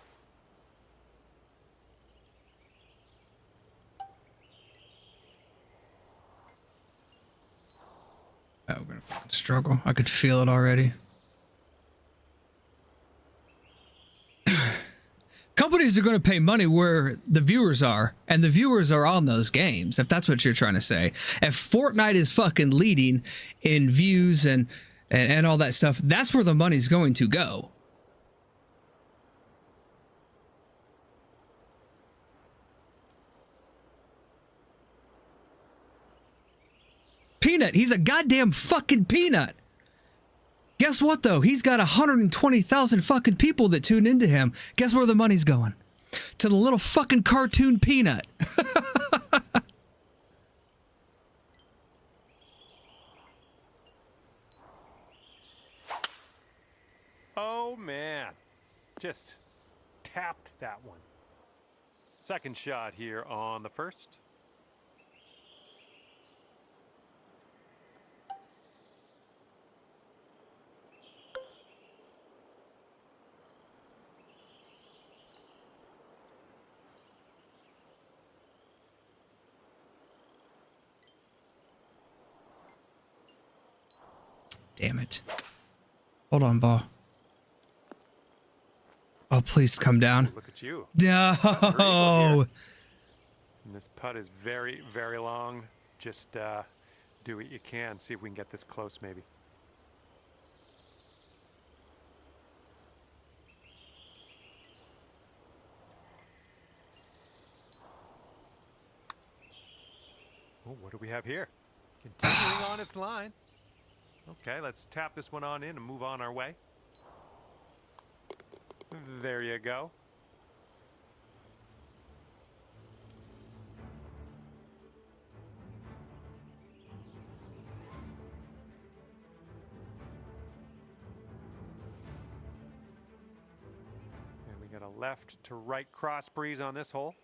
Speaker 1: we're gonna fucking struggle. I could feel it already. Companies are going to pay money where the viewers are, and the viewers are on those games, if that's what you're trying to say. If Fortnite is fucking leading in views and all that stuff, that's where the money's going to go. Peanut, he's a goddamn fucking peanut. Guess what, though? He's got 120,000 fucking people that tune into him. Guess where the money's going? To the little fucking cartoon Peanut.
Speaker 2: Oh, man. Just tapped that one. Second shot here on the first.
Speaker 1: Damn it. Hold on, ball. Oh, please come down.
Speaker 2: Look at you.
Speaker 1: No.
Speaker 2: And this putt is very, very long. Just do what you can. See if we can get this close, maybe. what do we have here? Continuing on its line. Okay, let's tap this one on in and move on our way. There you go. And we got a left to right cross breeze on this hole.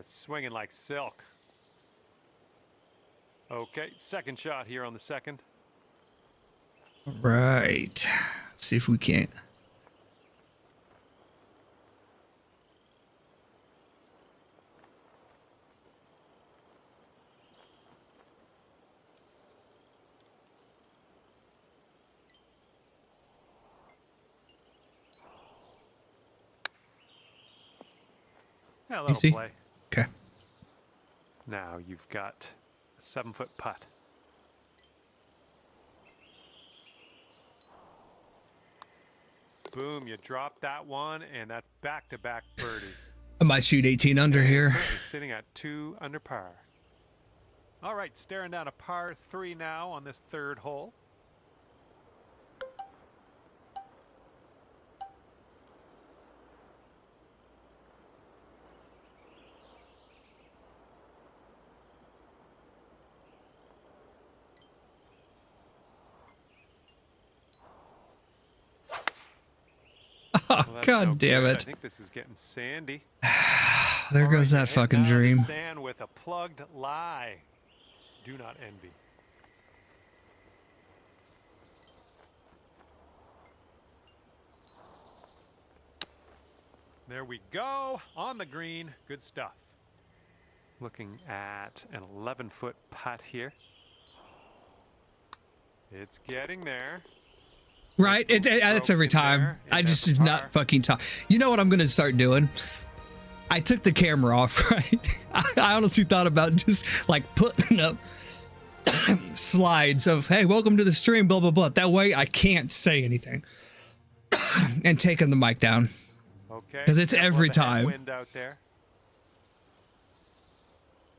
Speaker 2: Swinging like silk. Okay, second shot here on the second.
Speaker 1: Right. Let's see if we can't.
Speaker 2: Yeah, a little
Speaker 1: Easy.
Speaker 2: play.
Speaker 1: Okay.
Speaker 2: Now you've got a 7-foot putt. Boom, you drop that one, and that's back-to-back birdies.
Speaker 1: I might shoot 18 under here.
Speaker 2: Currently sitting at 2 under par. All right, staring down a par 3 now on this third hole.
Speaker 1: Oh,
Speaker 2: Well, that's
Speaker 1: God
Speaker 2: no
Speaker 1: damn
Speaker 2: good. I
Speaker 1: it.
Speaker 2: think this is getting sandy.
Speaker 1: There
Speaker 2: All
Speaker 1: goes
Speaker 2: right,
Speaker 1: that
Speaker 2: head
Speaker 1: fucking
Speaker 2: down in the
Speaker 1: dream.
Speaker 2: Sand with a plugged lie. Do not envy. There we go on the green. Good stuff. Looking at an 11-foot putt here. It's getting there.
Speaker 1: Right? That's every time. I just did not fucking talk. You know what I'm going to start doing? I took the camera off, right? I honestly thought about just like putting up slides of, hey, welcome to the stream, blah, blah, blah. That way I can't say anything. And taking the mic down.
Speaker 2: Okay.
Speaker 1: 'Cause it's
Speaker 2: careful of
Speaker 1: every
Speaker 2: the
Speaker 1: time.
Speaker 2: headwind out there.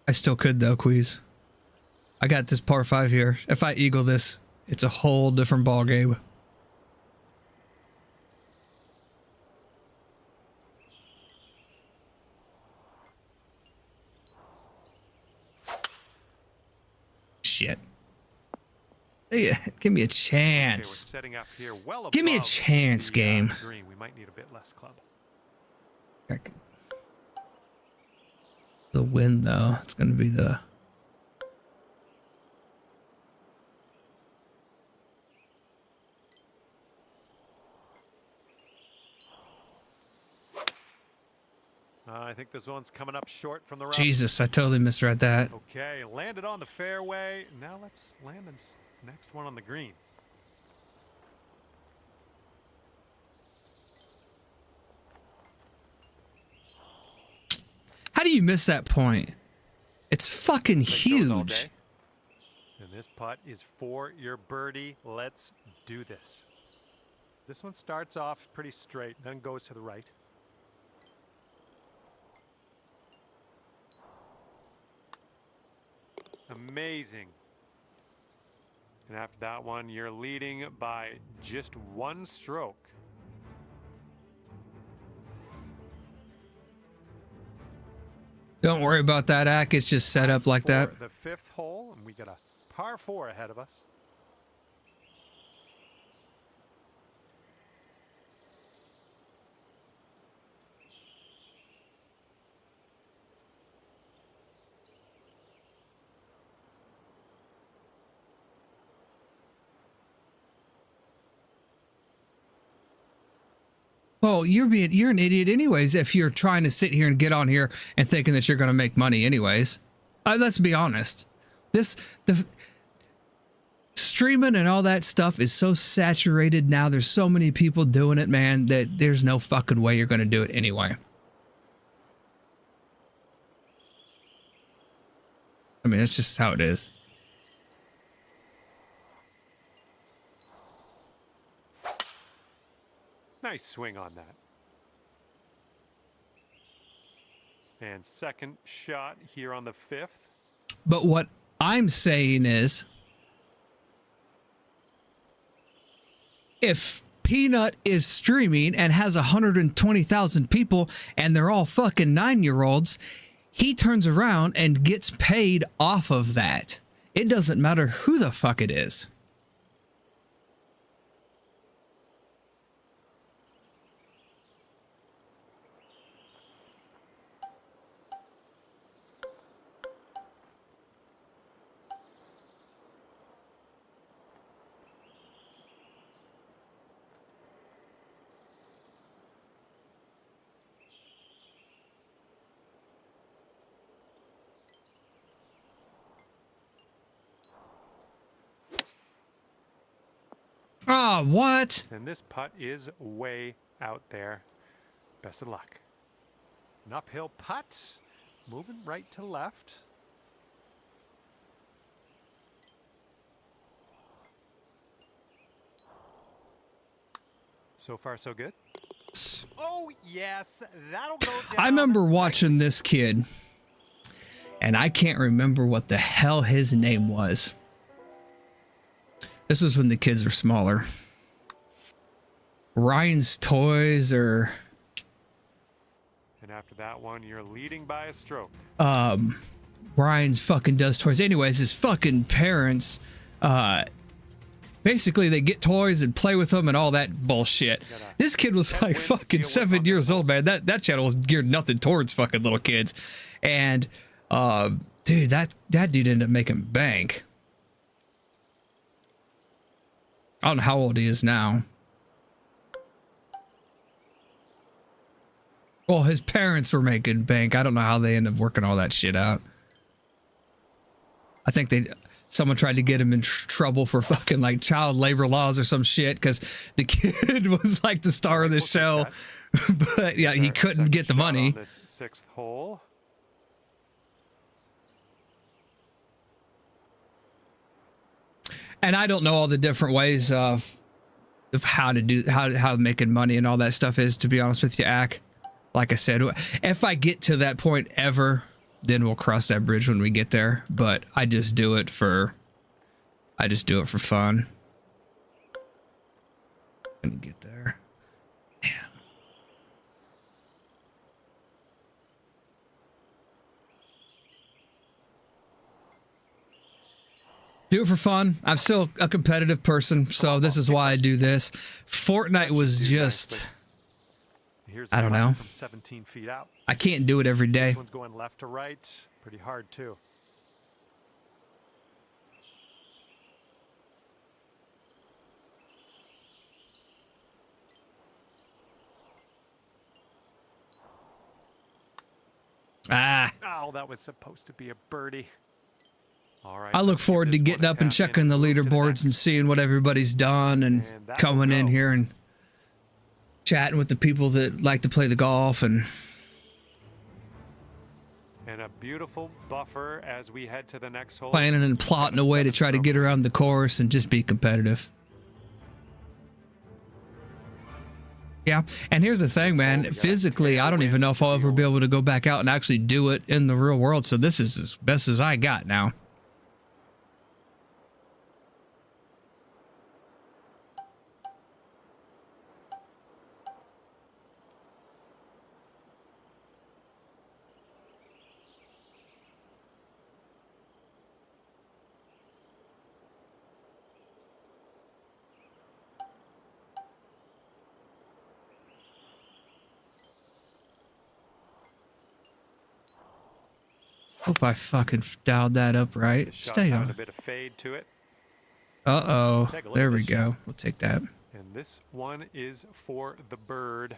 Speaker 1: I still could though, Queez. I got this par 5 here. If I eagle this, it's a whole different ball game. Shit. Hey, give me a
Speaker 2: Okay, we're
Speaker 1: chance.
Speaker 2: setting up here well
Speaker 1: Give me a
Speaker 2: above
Speaker 1: chance,
Speaker 2: the,
Speaker 1: game.
Speaker 2: green. We might need a bit less club.
Speaker 1: The wind, though, it's going to be the...
Speaker 2: I think this one's coming up short from the rough.
Speaker 1: Jesus, I totally misread that.
Speaker 2: Okay, landed on the fairway. Now let's land this next one on the green.
Speaker 1: How do you miss that point? It's fucking
Speaker 2: Like those all
Speaker 1: huge.
Speaker 2: day. And this putt is for your birdie. Let's do this. This one starts off pretty straight, then goes to the right. Amazing. And after that one, you're leading by just 1 stroke.
Speaker 1: Don't worry about that, Ack. It's just set up like that.
Speaker 2: For the 5th hole, and we got a par 4 ahead of us.
Speaker 1: Well, you're an idiot anyways if you're trying to sit here and get on here and thinking that you're going to make money anyways. Let's be honest. The streaming and all that stuff is so saturated now. There's so many people doing it, man, that there's no fucking way you're going to do it anyway. I mean, it's just how it is.
Speaker 2: Nice swing on that. And second shot here on the 5th.
Speaker 1: But what I'm saying is, if Peanut is streaming and has 120,000 people and they're all fucking 9-year-olds, he turns around and gets paid off of that. It doesn't matter who the fuck it is. Ah, what?
Speaker 2: And this putt is way out there. Best of luck. An uphill putt. Moving right to left. So far, so good. Oh, yes. That'll go down.
Speaker 1: I remember watching this kid, and I can't remember what the hell his name was. This was when the kids were smaller. Ryan's Toys or...
Speaker 2: And after that one, you're leading by a stroke.
Speaker 1: Ryan's fucking does toys. Anyways, his fucking parents, basically they get toys and play with them and all that bullshit. This kid was like fucking 7 years old, man. That channel was geared nothing towards fucking little kids. And, dude, that dude ended up making bank. I don't know how old he is now. Well, his parents were making bank. I don't know how they ended up working all that shit out. I think someone tried to get him in trouble for fucking like child labor laws or some shit because the kid was like the star of the show. But yeah, he couldn't get the money.
Speaker 2: On this 6th hole.
Speaker 1: And I don't know all the different ways of how to do how making money and all that stuff is, to be honest with you, Ack. Like I said, if I get to that point ever, then we'll cross that bridge when we get there. But I just do it for fun. Gonna get there. Man. Do it for fun. I'm still a competitive person, so this is why I do this. Fortnite was just, I don't know.
Speaker 2: 17 feet out.
Speaker 1: I can't do it every day.
Speaker 2: This one's going left to right. Pretty hard too.
Speaker 1: Ah.
Speaker 2: Oh, that was supposed to be a birdie. All right.
Speaker 1: I look forward to getting up and checking the leaderboards and seeing what everybody's done and coming in here and chatting with the people that like to play the golf and
Speaker 2: a beautiful buffer as we head to the next hole.
Speaker 1: planning and plotting a way to try to get around the course and just be competitive. Yeah, and here's the thing, man. Physically, I don't even know if I'll ever be able to go back out and actually do it in the real world. So this is as best as I got now. Hope I fucking dialed that up right. Stay on.
Speaker 2: A bit of fade to it.
Speaker 1: Uh-oh. There we go. We'll take that.
Speaker 2: And this one is for the bird.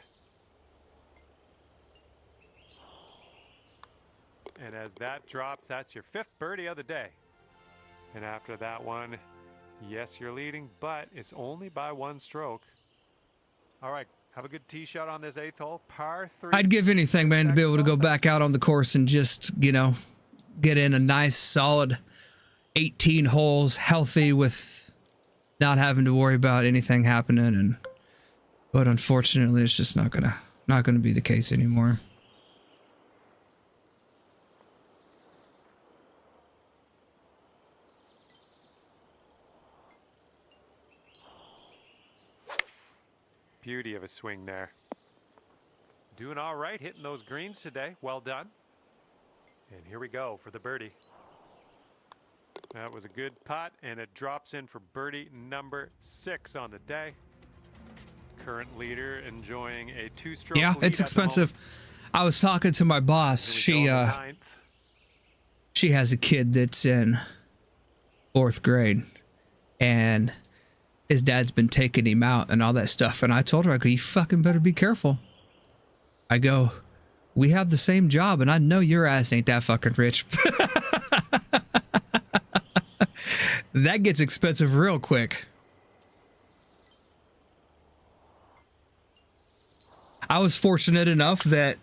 Speaker 2: And as that drops, that's your 5th birdie of the day. And after that one, yes, you're leading, but it's only by 1 stroke. All right. Have a good tee shot on this 8th hole. Par 3.
Speaker 1: I'd give anything, man, to be able to go back out on the course and just, you know, get in a nice solid 18 holes, healthy, with not having to worry about anything happening. But unfortunately, it's just not gonna be the case anymore.
Speaker 2: Beauty of a swing there. Doing all right, hitting those greens today. Well done. And here we go for the birdie. That was a good putt, and it drops in for birdie number 6 on the day. Current leader enjoying a 2-stroke
Speaker 1: Yeah,
Speaker 2: lead
Speaker 1: it's
Speaker 2: at the moment.
Speaker 1: expensive. I was talking to my boss.
Speaker 2: Here we go on the ninth.
Speaker 1: She has a kid that's in 4th grade, and his dad's been taking him out and all that stuff. And I told her, I go, you fucking better be careful. I go, we have the same job, and I know your ass ain't that fucking rich. That gets expensive real quick. I was fortunate enough that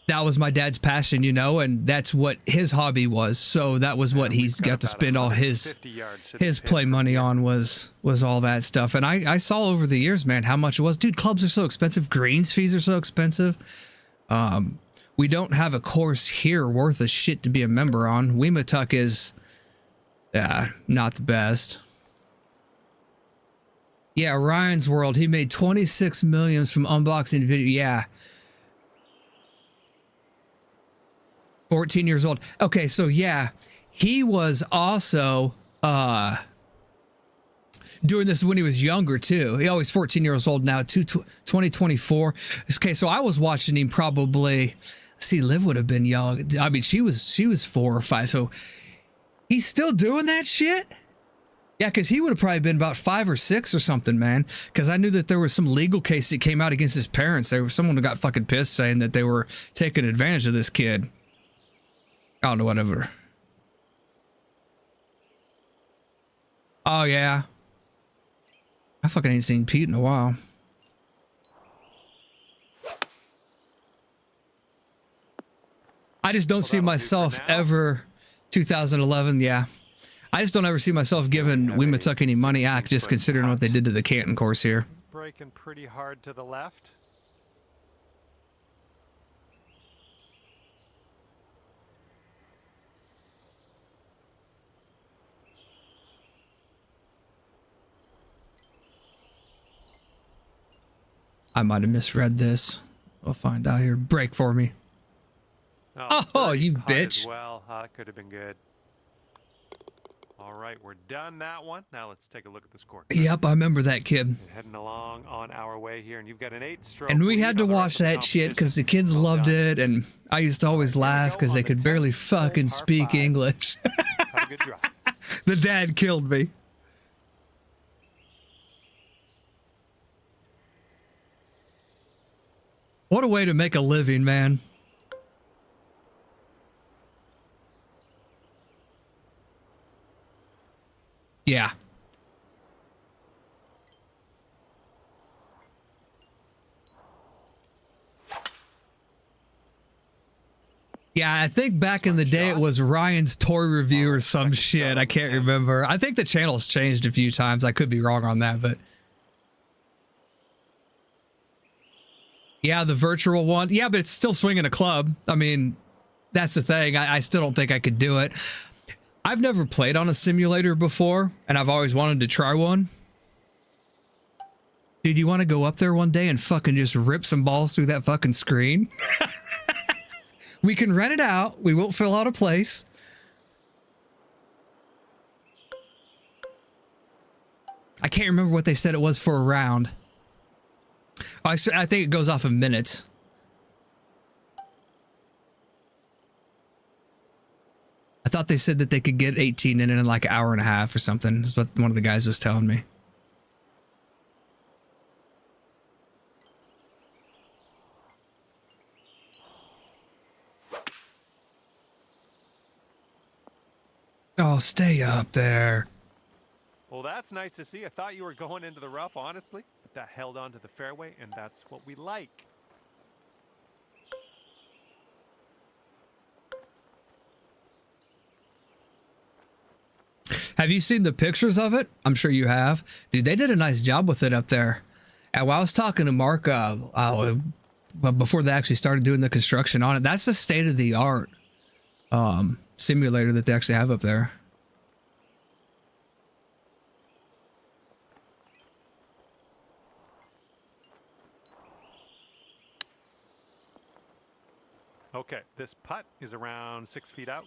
Speaker 1: was my dad's passion, you know, and that's what his hobby was. So that was what he's got to spend all his play money on was all that stuff. And I saw over the years, man, how much it was. Dude, clubs are so expensive. Greens fees are so expensive. We don't have a course here worth a shit to be a member on. Weematuck is not the best. Yeah, Ryan's World. He made 26 millions from unboxing video. Yeah. 14 years old. Okay, so yeah, he was also doing this when he was younger too. He always 14 years old now, 2024. Okay, so I was watching him probably. See, Liv would have been young. I mean, she was 4 or 5. So he's still doing that shit. Yeah, because he would have probably been about 5 or 6 or something, man. Because I knew that there was some legal case that came out against his parents. There was someone who got fucking pissed saying that they were taking advantage of this kid. I don't know, whatever. Oh, yeah. I fucking ain't seen Pete in a while. I just don't see myself ever... 2011, yeah. I just don't ever see myself giving Weematuck any money act, just considering what they did to the Canton course here.
Speaker 2: Breaking pretty hard to the left.
Speaker 1: I might have misread this. We'll find out here. Break for me. Oh, you bitch.
Speaker 2: Well, that could have been good. All right, we're done that one. Now let's take a look at the score.
Speaker 1: Yep, I remember that kid.
Speaker 2: We're heading along on our way here, and you've got an 8-stroke.
Speaker 1: And we had to watch that shit because the kids loved it, and I used to always laugh because they could barely fucking speak English.
Speaker 2: Have a good drive.
Speaker 1: The dad killed me. What a way to make a living, man. Yeah. Yeah, I think back in the day it was Ryan's toy review or some shit. I can't remember. I think the channel's changed a few times. I could be wrong on that, but... Yeah, the virtual one. Yeah, but it's still swinging a club. I mean, that's the thing. I still don't think I could do it. I've never played on a simulator before, and I've always wanted to try one. Dude, you want to go up there one day and fucking just rip some balls through that fucking screen? We can rent it out. We won't fill out a place. I can't remember what they said it was for a round. I think it goes off of minutes. I thought they said that they could get 18 in like an hour and a half or something. Is what one of the guys was telling me. Oh, stay up there.
Speaker 2: Well, that's nice to see. I thought you were going into the rough, honestly. But that held on to the fairway, and that's what we like.
Speaker 1: Have you seen the pictures of it? I'm sure you have. Dude, they did a nice job with it up there. And while I was talking to Mark, before they actually started doing the construction on it, that's a state-of-the-art simulator that they actually have up there.
Speaker 2: Okay, this putt is around 6 feet out.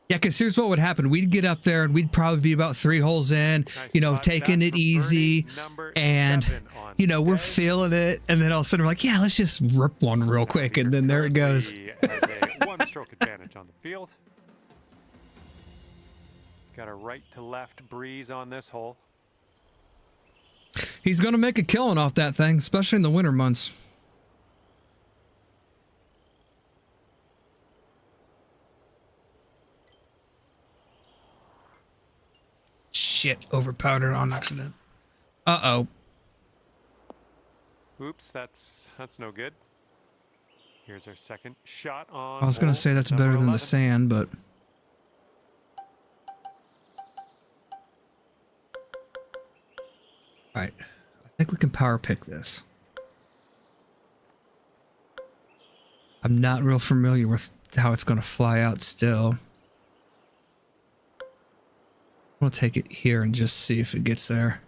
Speaker 1: Yeah, because here's what would happen. We'd get up there and we'd probably be about 3 holes in,
Speaker 2: Nice
Speaker 1: you know,
Speaker 2: putt.
Speaker 1: taking
Speaker 2: That's
Speaker 1: it
Speaker 2: for
Speaker 1: easy.
Speaker 2: birdie number
Speaker 1: And,
Speaker 2: 7 on
Speaker 1: you know, we're
Speaker 2: today.
Speaker 1: feeling it. And then all of a sudden we're like, yeah, let's just rip one real quick. And then there it goes.
Speaker 2: Currently has a 1-stroke advantage on the field. Got a right to left breeze on this hole.
Speaker 1: He's going to make a killing off that thing, especially in the winter months. Shit, overpowered it on accident. Uh-oh.
Speaker 2: Oops, that's no good. Here's our second shot on.
Speaker 1: I was going to
Speaker 2: hole
Speaker 1: say that's
Speaker 2: number
Speaker 1: better than
Speaker 2: 11.
Speaker 1: the sand, but... Alright, I think we can power pick this. I'm not real familiar with how it's going to fly out still. We'll take it here and just see if it gets there.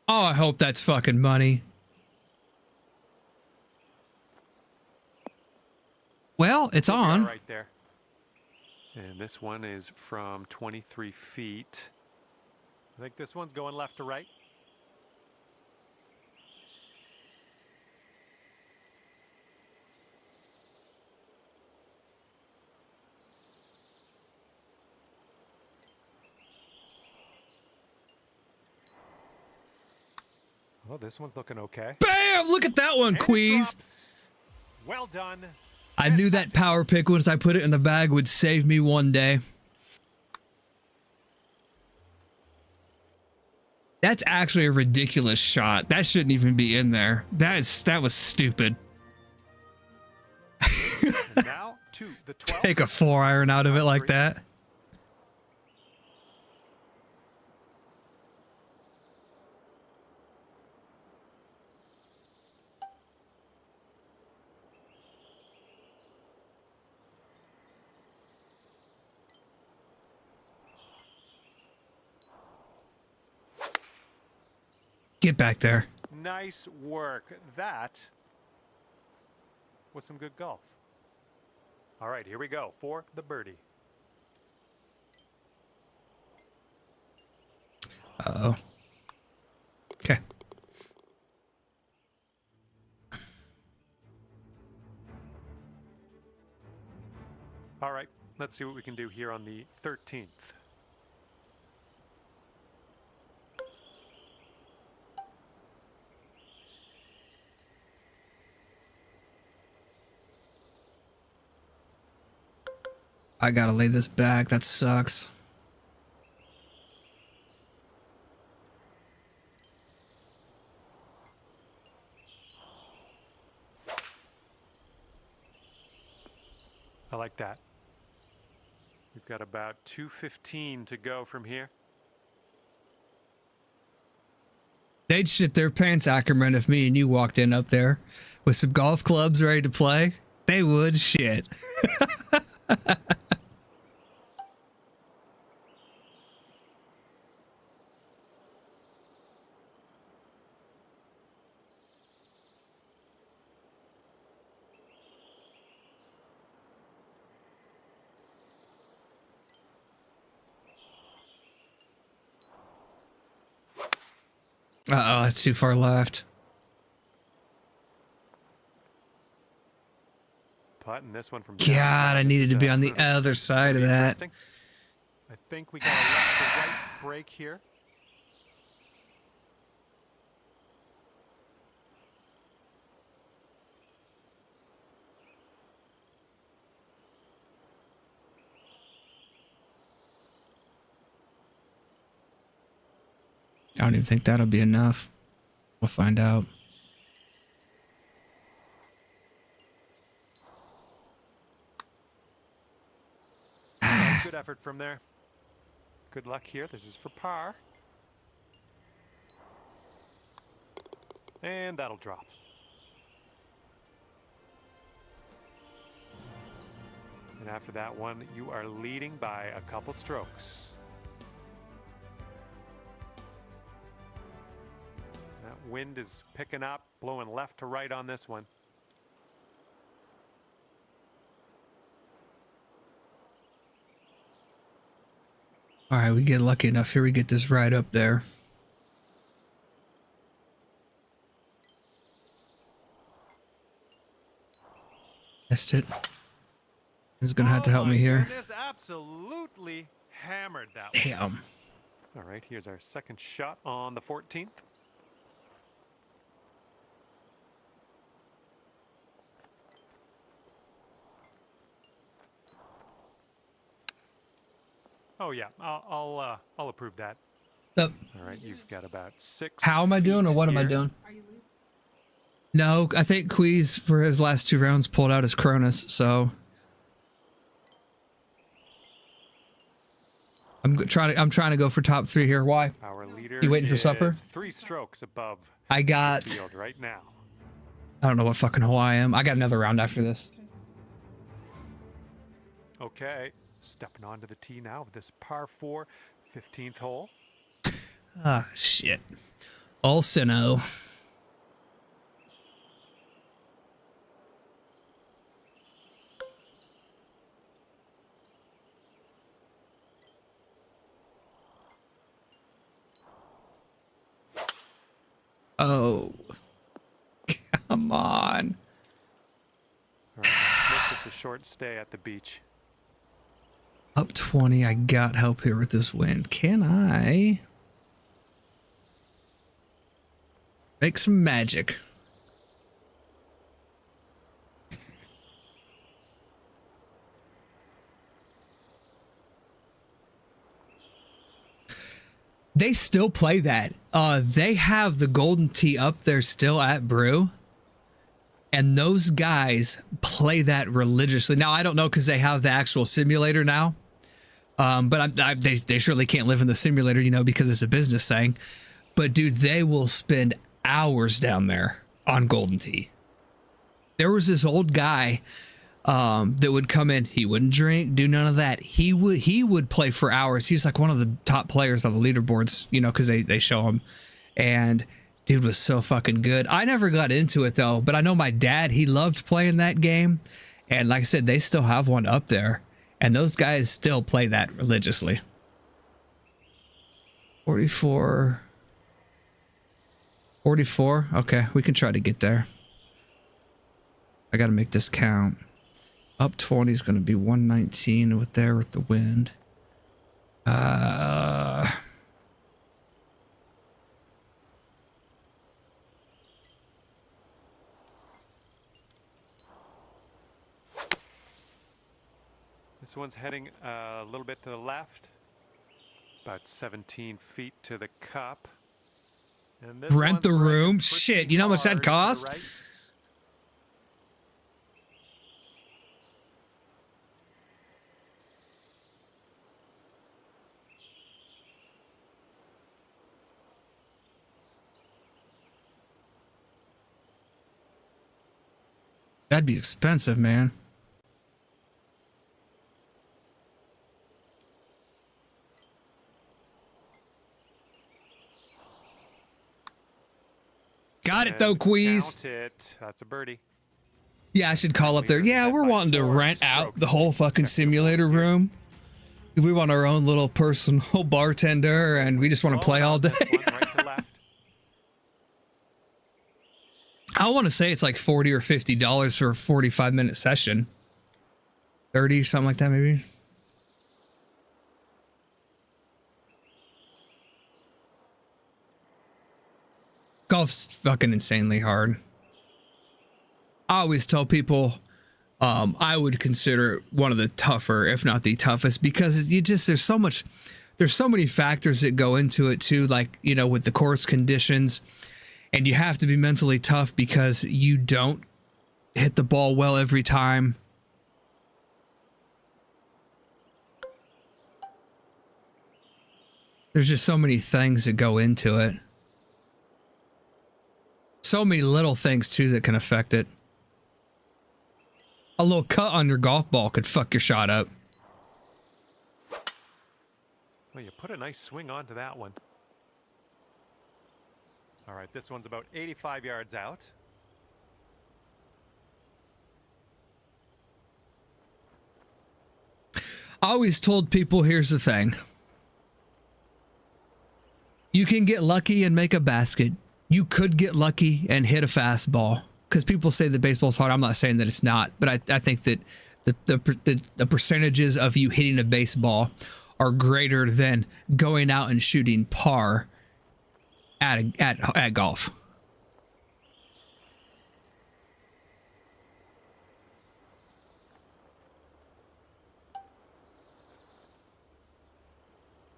Speaker 1: Oh, I hope that's fucking money. Well, it's
Speaker 2: We are
Speaker 1: on.
Speaker 2: right there. And this one is from 23 feet. I think this one's going left to right. Oh, this one's looking okay.
Speaker 1: Bam! Look at that one,
Speaker 2: And it
Speaker 1: Queez.
Speaker 2: drops. Well done.
Speaker 1: I knew that power pick, once I put it in the bag, would save me one day. That's actually a ridiculous shot. That shouldn't even be in there. That was stupid.
Speaker 2: And now to the 12th.
Speaker 1: Take a 4-iron out of it like that. Get back there.
Speaker 2: Nice work. That was some good golf. All right, here we go for the birdie.
Speaker 1: Uh-oh. Okay.
Speaker 2: All right, let's see what we can do here on the 13th.
Speaker 1: I gotta lay this back. That sucks.
Speaker 2: I like that. We've got about 2:15 to go from here.
Speaker 1: They'd shit their pants, Ackerman, if me and you walked in up there with some golf clubs ready to play. They would shit. Uh-oh, that's too far left.
Speaker 2: Putting this one from
Speaker 1: God,
Speaker 2: downtown.
Speaker 1: I
Speaker 2: This
Speaker 1: needed
Speaker 2: is,
Speaker 1: to be on the other side of
Speaker 2: pretty
Speaker 1: that.
Speaker 2: interesting. I think we got a left to right break here.
Speaker 1: I don't even think that'll be enough. We'll find out.
Speaker 2: Good effort from there. Good luck here. This is for par. And that'll drop. And after that one, you are leading by a couple strokes. That wind is picking up, blowing left to right on this one.
Speaker 1: All right, we get lucky enough here. We get this right up there. Missed it. He's gonna have to help me here.
Speaker 2: Goodness, absolutely hammered that one.
Speaker 1: Damn.
Speaker 2: All right, here's our second shot on the 14th. Oh yeah, I'll approve that.
Speaker 1: Yep.
Speaker 2: All right, you've got about 6.
Speaker 1: How am I doing, or what am I
Speaker 2: here.
Speaker 1: doing? No, I think Queez for his last 2 rounds pulled out his Cronus, so I'm trying to go for top 3 here. Why?
Speaker 2: Our leader
Speaker 1: You waiting for supper?
Speaker 2: is 3 strokes above
Speaker 1: I
Speaker 2: the
Speaker 1: got.
Speaker 2: field right now.
Speaker 1: I don't know what fucking hole I am. I got another round after this.
Speaker 2: Okay, stepping onto the tee now of this par 4, 15th hole.
Speaker 1: Ah, shit. Also. Oh, come on.
Speaker 2: All right, let's make this a short stay at the beach.
Speaker 1: Up 20. I got help here with this wind. Can I make some magic? They still play that. They have the Golden Tee up there still at Brew. And those guys play that religiously. Now, I don't know because they have the actual simulator now. But they surely can't live in the simulator, you know, because it's a business thing. But, dude, they will spend hours down there on Golden Tee. There was this old guy that would come in. He wouldn't drink, do none of that. He would play for hours. He's like one of the top players on the leaderboards, you know, because they show him. And dude was so fucking good. I never got into it though, but I know my dad, he loved playing that game. And like I said, they still have one up there. And those guys still play that religiously. 44. 44. Okay, we can try to get there. I got to make this count. Up 20 is going to be 119 with the wind.
Speaker 2: This one's heading a little bit to the left, about 17 feet to the cup. And this
Speaker 1: Rent
Speaker 2: one's
Speaker 1: the
Speaker 2: right
Speaker 1: room?
Speaker 2: pretty
Speaker 1: Shit, you know how much
Speaker 2: far
Speaker 1: that
Speaker 2: to the
Speaker 1: cost?
Speaker 2: right.
Speaker 1: That'd be expensive, man. Got it though,
Speaker 2: And
Speaker 1: Queez.
Speaker 2: count it. That's a birdie.
Speaker 1: Yeah, I should call up there. Yeah, we're
Speaker 2: By
Speaker 1: wanting to
Speaker 2: 4
Speaker 1: rent out
Speaker 2: strokes.
Speaker 1: the whole fucking
Speaker 2: Check your
Speaker 1: simulator
Speaker 2: phone here.
Speaker 1: room. We want our own little personal bartender, and we just want to play all day.
Speaker 2: This one right to left.
Speaker 1: I want to say it's like $40 or $50 for a 45-minute session. 30, something like that, maybe. Golf's fucking insanely hard. I always tell people I would consider it one of the tougher, if not the toughest, because there's so many factors that go into it too, like, you know, with the course conditions, and you have to be mentally tough because you don't hit the ball well every time. There's just so many things that go into it. So many little things too that can affect it. A little cut on your golf ball could fuck your shot up.
Speaker 2: Well, you put a nice swing onto that one. All right, this one's about 85 yards out.
Speaker 1: I always told people, here's the thing. You can get lucky and make a basket. You could get lucky and hit a fastball. Because people say that baseball's hard. I'm not saying that it's not, but I think that the percentages of you hitting a baseball are greater than going out and shooting par at golf.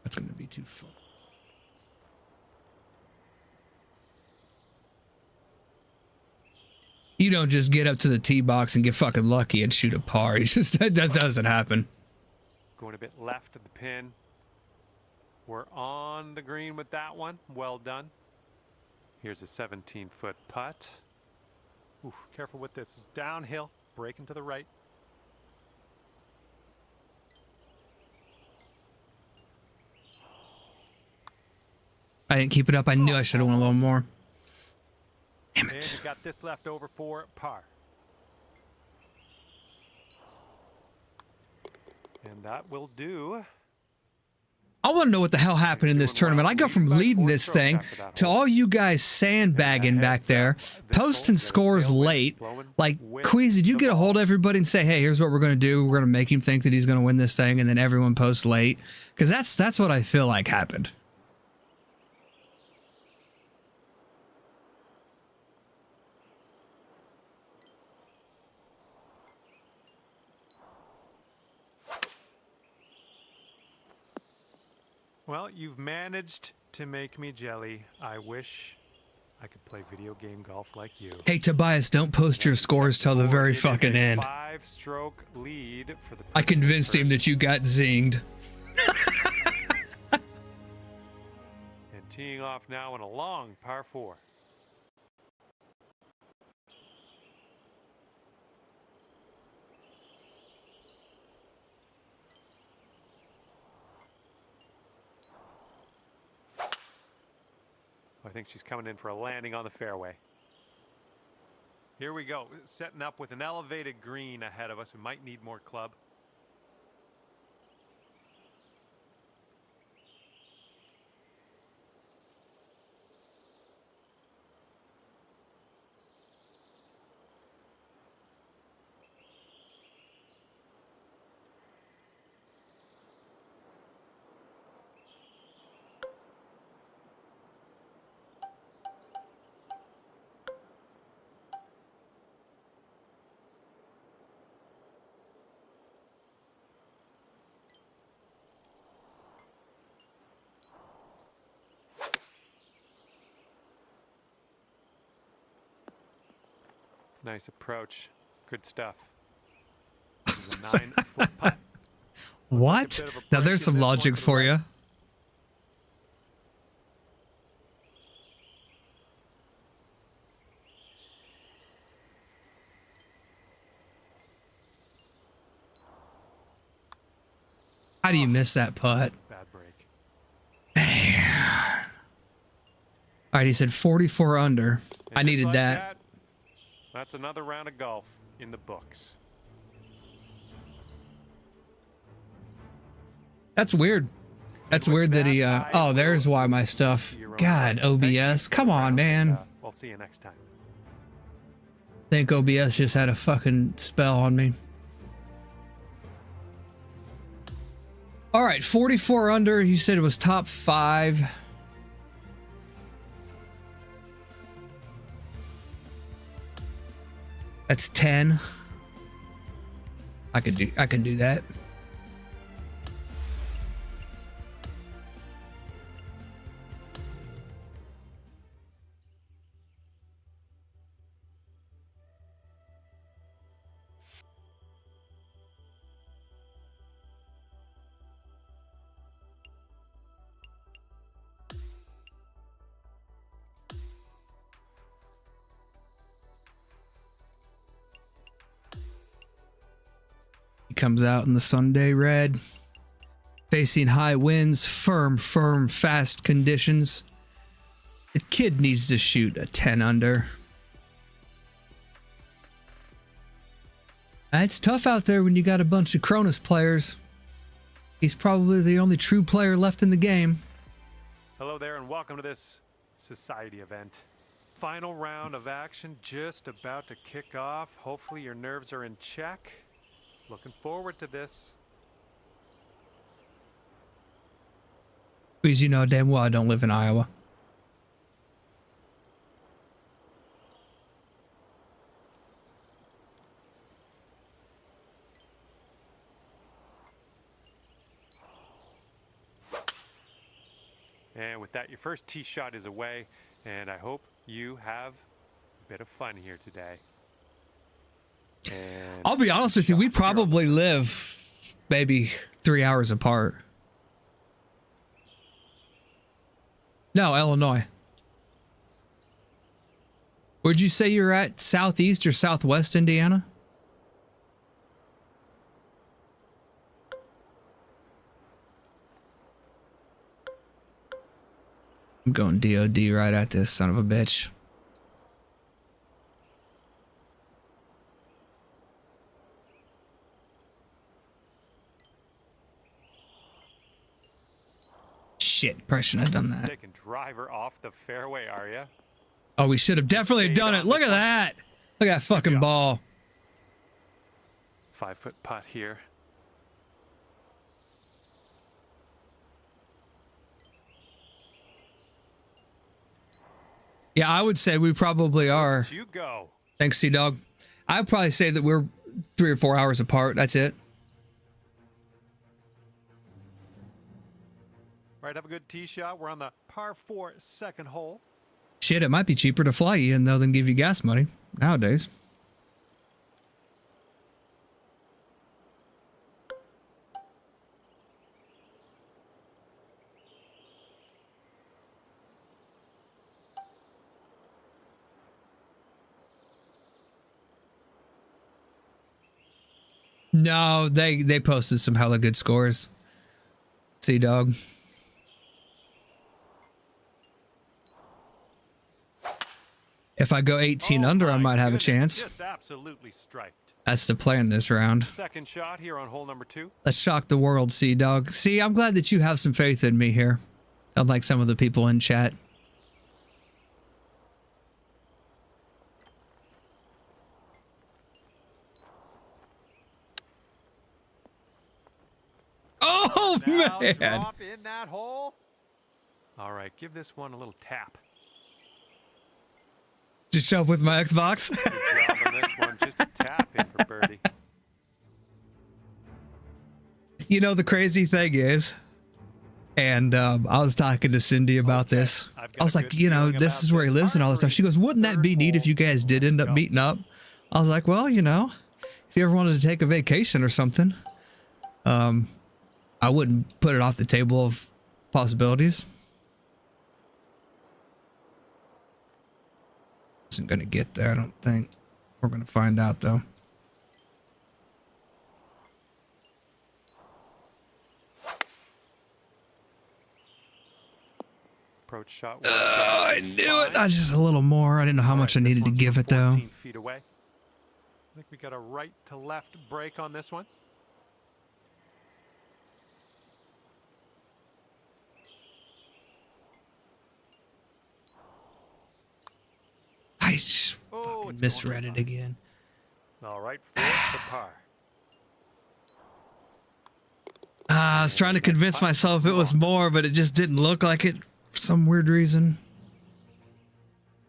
Speaker 1: That's going to be too far. You don't just get up to the tee box and get fucking lucky and shoot a par. You just, that doesn't happen.
Speaker 2: Going a bit left of the pin. We're on the green with that one. Well done. Here's a 17-foot putt. Ooh, careful with this. It's downhill. Breaking to the right.
Speaker 1: I didn't keep it up. I knew I should have went a little more. Damn it.
Speaker 2: And you got this left over for par. And that will do.
Speaker 1: I want to know what the hell happened in this tournament. I go from leading this thing to all you guys sandbagging back there, posting scores late. Like, Queez, did you get a hold of everybody and say, hey, here's what we're going to do. We're going to make him think that he's going to win this thing, and then everyone posts late? Because that's what I feel like happened.
Speaker 2: Well, you've managed to make me jelly. I wish I could play video game golf like you.
Speaker 1: Hey, Tobias, don't post your scores till the very fucking end.
Speaker 2: 5-stroke lead for the
Speaker 1: I convinced him that you got zinged.
Speaker 2: And teeing off now in a long par 4. I think she's coming in for a landing on the fairway. Here we go, setting up with an elevated green ahead of us. We might need more club. Nice approach. Good stuff. This is a 9-foot putt.
Speaker 1: What? Now there's some logic for you. How do you miss that putt?
Speaker 2: Bad break.
Speaker 1: Damn. All right, he said 44 under. I needed
Speaker 2: like
Speaker 1: that.
Speaker 2: That's another round of golf in the books.
Speaker 1: That's weird. That's weird that he, oh, there's why my stuff. God, OBS. Come on, man.
Speaker 2: We'll see you next time.
Speaker 1: I think OBS just had a fucking spell on me. All right, 44 under. You said it was top 5. That's 10. I can do that. comes out in the Sunday red. Facing high winds, firm, fast conditions. The kid needs to shoot a 10 under. It's tough out there when you got a bunch of Cronus players. He's probably the only true player left in the game.
Speaker 2: Hello there and welcome to this society event. Final round of action just about to kick off. Hopefully your nerves are in check. Looking forward to this.
Speaker 1: Because you know damn well I don't live in Iowa.
Speaker 2: And with that, your first tee shot is away, and I hope you have a bit of fun here today. And
Speaker 1: I'll be honest with you, we probably live maybe 3 hours apart. No, Illinois. Where'd you say you're at? Southeast or southwest Indiana? I'm going DOD right at this son of a bitch. Shit, probably shouldn't have done that.
Speaker 2: Taking driver off the fairway, are you?
Speaker 1: Oh, we should have definitely done it. Look at that. Look at that fucking ball.
Speaker 2: 5-foot putt here.
Speaker 1: Yeah, I would say we probably are.
Speaker 2: You go.
Speaker 1: Thanks, Sea-Dog. I'd probably say that we're 3 or 4 hours apart. That's it.
Speaker 2: Right, have a good tee shot. We're on the par 4 second hole.
Speaker 1: Shit, it might be cheaper to fly you in though than give you gas money nowadays. No, they posted some hella good scores. Sea-Dog. If I go 18 under, I might have a chance.
Speaker 2: Just absolutely striped.
Speaker 1: That's the play in this round.
Speaker 2: Second shot here on hole number 2.
Speaker 1: Let's shock the world, Sea-Dog. See, I'm glad that you have some faith in me here. Unlike some of the people in chat. Oh,
Speaker 2: Now
Speaker 1: man.
Speaker 2: drop in that hole. All right, give this one a little tap.
Speaker 1: Just show up with my Xbox.
Speaker 2: Good job on this one. Just a tap in for birdie.
Speaker 1: You know, the crazy thing is, and I was talking to Cindy about this. I was like, you know, this is where he lives and all this stuff. She goes, wouldn't that be neat if you guys did end up meeting up? I was like, well, you know, if you ever wanted to take a vacation or something, I wouldn't put it off the table of possibilities. Isn't gonna get there, I don't think. We're gonna find out though.
Speaker 2: Approach shot.
Speaker 1: I knew it. I just a little more. I didn't know how much I needed to give it though.
Speaker 2: 14 feet away. I think we got a right to left break on this one.
Speaker 1: I just fucking misread it again.
Speaker 2: All right, for the par.
Speaker 1: I was trying to convince myself it was more, but it just didn't look like it for some weird reason.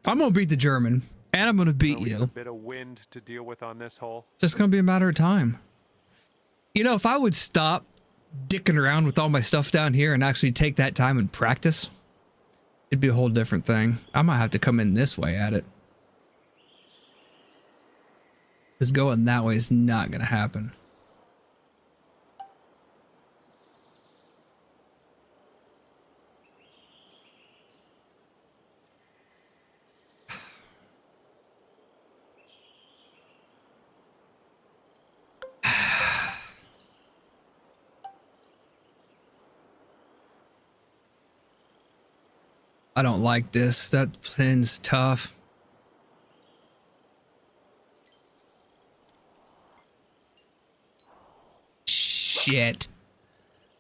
Speaker 1: I'm gonna beat the German, and I'm gonna beat
Speaker 2: We have a
Speaker 1: you.
Speaker 2: bit of wind to deal with on this hole.
Speaker 1: It's just gonna be a matter of time. You know, if I would stop dicking around with all my stuff down here and actually take that time and practice, it'd be a whole different thing. I might have to come in this way at it. Because going that way is not gonna happen. I don't like this. That pin's tough. Shit.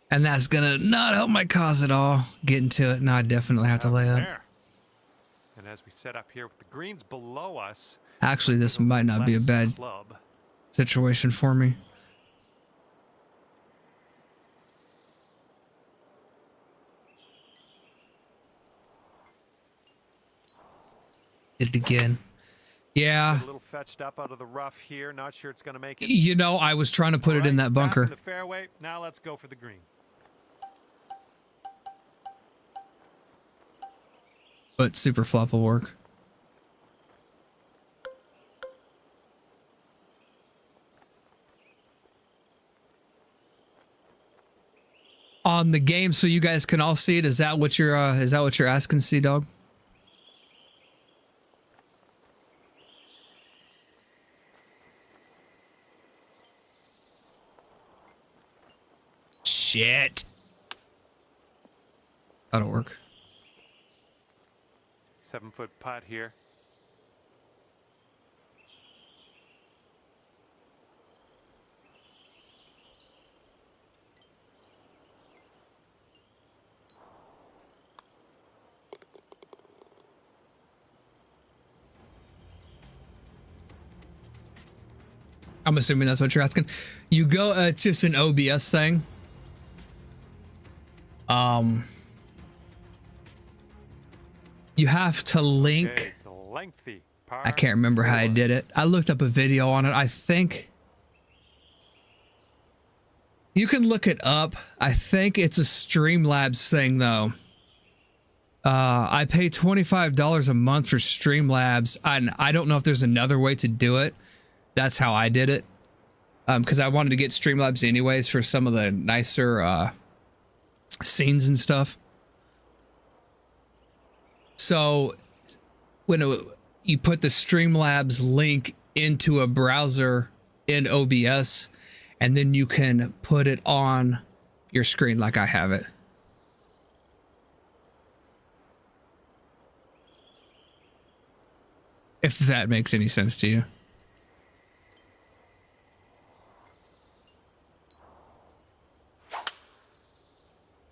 Speaker 1: And that's gonna not help my cause at all. Getting to it. No, I definitely have to lay up.
Speaker 2: There. And as we set up here with the greens below us,
Speaker 1: Actually, this might not be a
Speaker 2: less
Speaker 1: bad
Speaker 2: club.
Speaker 1: situation for me. Did it again. Yeah.
Speaker 2: A little fetched up out of the rough here. Not sure it's going to make it.
Speaker 1: You know, I was trying to put it in that bunker.
Speaker 2: In the fairway. Now let's go for the green.
Speaker 1: But super flop will work. On the game, so you guys can all see it. Is that what you're asking, Sea Dog? Shit. That'll work.
Speaker 2: 7-foot putt here.
Speaker 1: I'm assuming that's what you're asking. You go, it's just an OBS thing. You have to link.
Speaker 2: Okay, lengthy par.
Speaker 1: I can't remember how I did it. I looked up a video on it. I think you can look it up. I think it's a Streamlabs thing though. I pay $25 a month for Streamlabs, and I don't know if there's another way to do it. That's how I did it. Because I wanted to get Streamlabs anyways for some of the nicer scenes and stuff. So when you put the Streamlabs link into a browser in OBS, and then you can put it on your screen like I have it. If that makes any sense to you.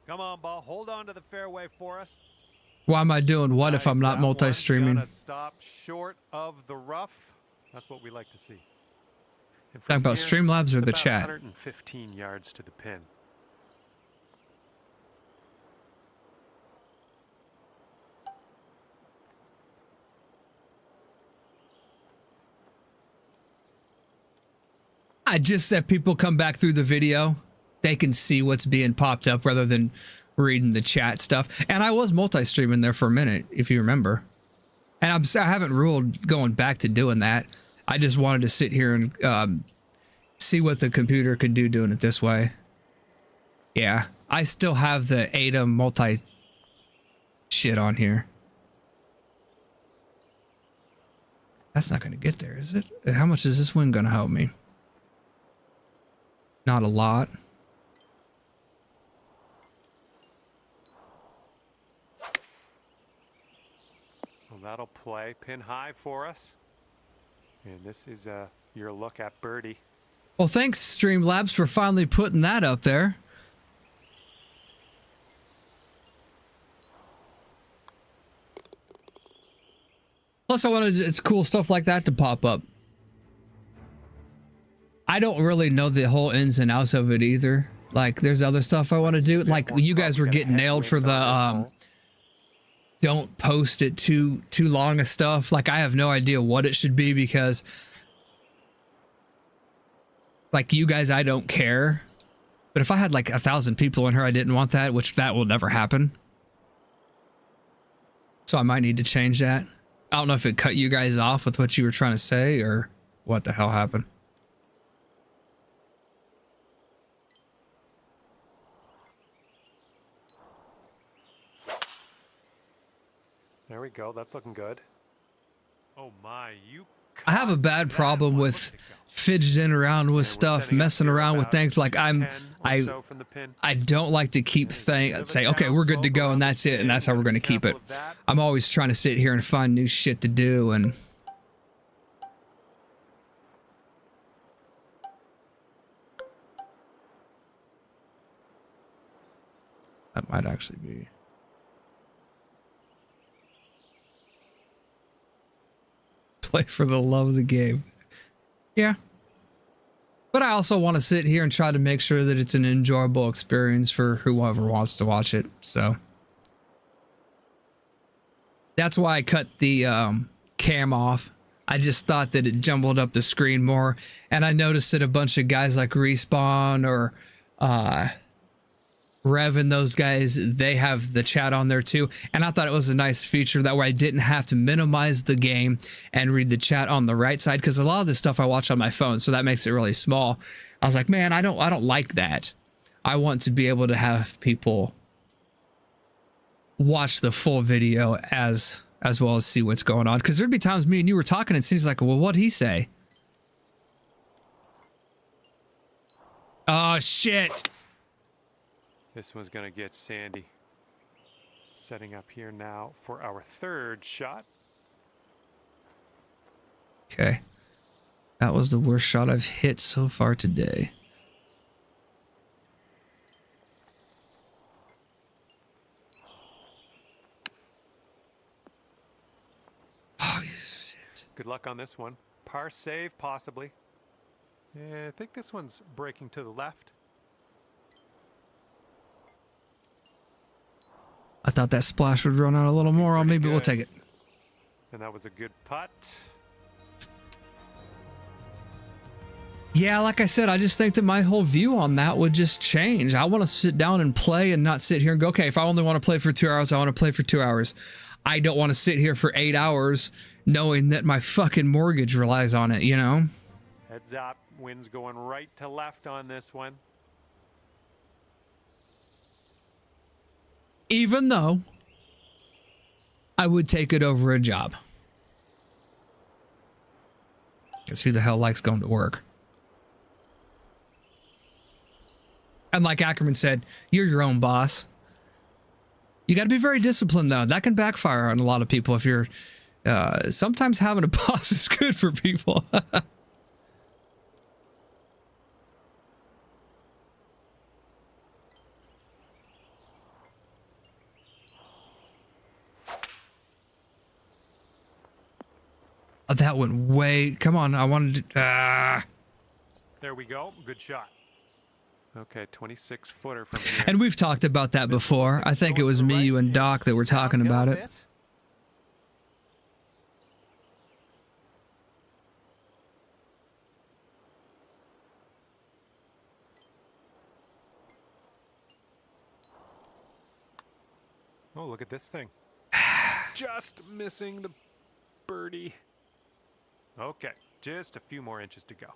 Speaker 2: Come on, ball. Hold on to the fairway for us.
Speaker 1: Why am I doing what if I'm not
Speaker 2: That one's
Speaker 1: multi-streaming?
Speaker 2: gonna stop short of the rough. That's what we like to see. And
Speaker 1: Talking
Speaker 2: from
Speaker 1: about
Speaker 2: here,
Speaker 1: Streamlabs or
Speaker 2: it's
Speaker 1: the
Speaker 2: about
Speaker 1: chat?
Speaker 2: 115 yards to the pin.
Speaker 1: I just have people come back through the video. They can see what's being popped up rather than reading the chat stuff. And I was multi-streaming there for a minute, if you remember. And I haven't ruled going back to doing that. I just wanted to sit here and see what the computer could do doing it this way. Yeah, I still have the ADAM multi shit on here. That's not going to get there, is it? How much is this win going to help me? Not a lot.
Speaker 2: Well, that'll play pin high for us. And this is your look at birdie.
Speaker 1: Well, thanks, Streamlabs, for finally putting that up there. Plus, I wanted it's cool stuff like that to pop up. I don't really know the whole ins and outs of it either. Like, there's other stuff I want to do. Like, you guys were getting nailed for the don't post it too long of stuff. Like, I have no idea what it should be because, like, you guys, I don't care. But if I had like 1,000 people in here, I didn't want that, which that will never happen. So I might need to change that. I don't know if it cut you guys off with what you were trying to say or what the hell happened.
Speaker 2: There we go. That's looking good. Oh my, you.
Speaker 1: I have a bad problem with fidgeting around with stuff, messing around with things. Like
Speaker 2: or so from the pin.
Speaker 1: I don't like to keep say, okay, we're good to go and that's it, and that's how we're going to keep it. I'm always trying to sit here and find new shit to do, and that might actually be. Play for the love of the game. Yeah. But I also want to sit here and try to make sure that it's an enjoyable experience for whoever wants to watch it. So that's why I cut the cam off. I just thought that it jumbled up the screen more. And I noticed that a bunch of guys like Respawn or Rev and those guys, they have the chat on there too. And I thought it was a nice feature. That way I didn't have to minimize the game and read the chat on the right side, because a lot of this stuff I watch on my phone, so that makes it really small. I was like, man, I don't like that. I want to be able to have people watch the full video as well as see what's going on. Because there'd be times me and you were talking and Cindy's like, well, what'd he say? Oh, shit.
Speaker 2: This one's going to get sandy. Setting up here now for our third shot.
Speaker 1: Okay. That was the worst shot I've hit so far today. Oh, shit.
Speaker 2: Good luck on this one. Par save, possibly. Yeah, I think this one's breaking to the left.
Speaker 1: I thought that splash would run out a little more on me, but we'll take it.
Speaker 2: And that was a good putt.
Speaker 1: Yeah, like I said, I just think that my whole view on that would just change. I want to sit down and play and not sit here and go, okay, if I only want to play for 2 hours, I want to play for 2 hours. I don't want to sit here for 8 hours knowing that my fucking mortgage relies on it, you know?
Speaker 2: Heads up. Wind's going right to left on this one.
Speaker 1: Even though I would take it over a job. Because who the hell likes going to work? And like Ackerman said, you're your own boss. You got to be very disciplined, though. That can backfire on a lot of people if you're... sometimes having a boss is good for people. Oh, that went way... Come on, I wanted to...
Speaker 2: There we go. Good shot. Okay, 26-footer from here.
Speaker 1: And we've talked about that before. I think it was me, you, and Doc that were talking about it.
Speaker 2: Oh, look at this thing. Just missing the birdie. Okay, just a few more inches to go.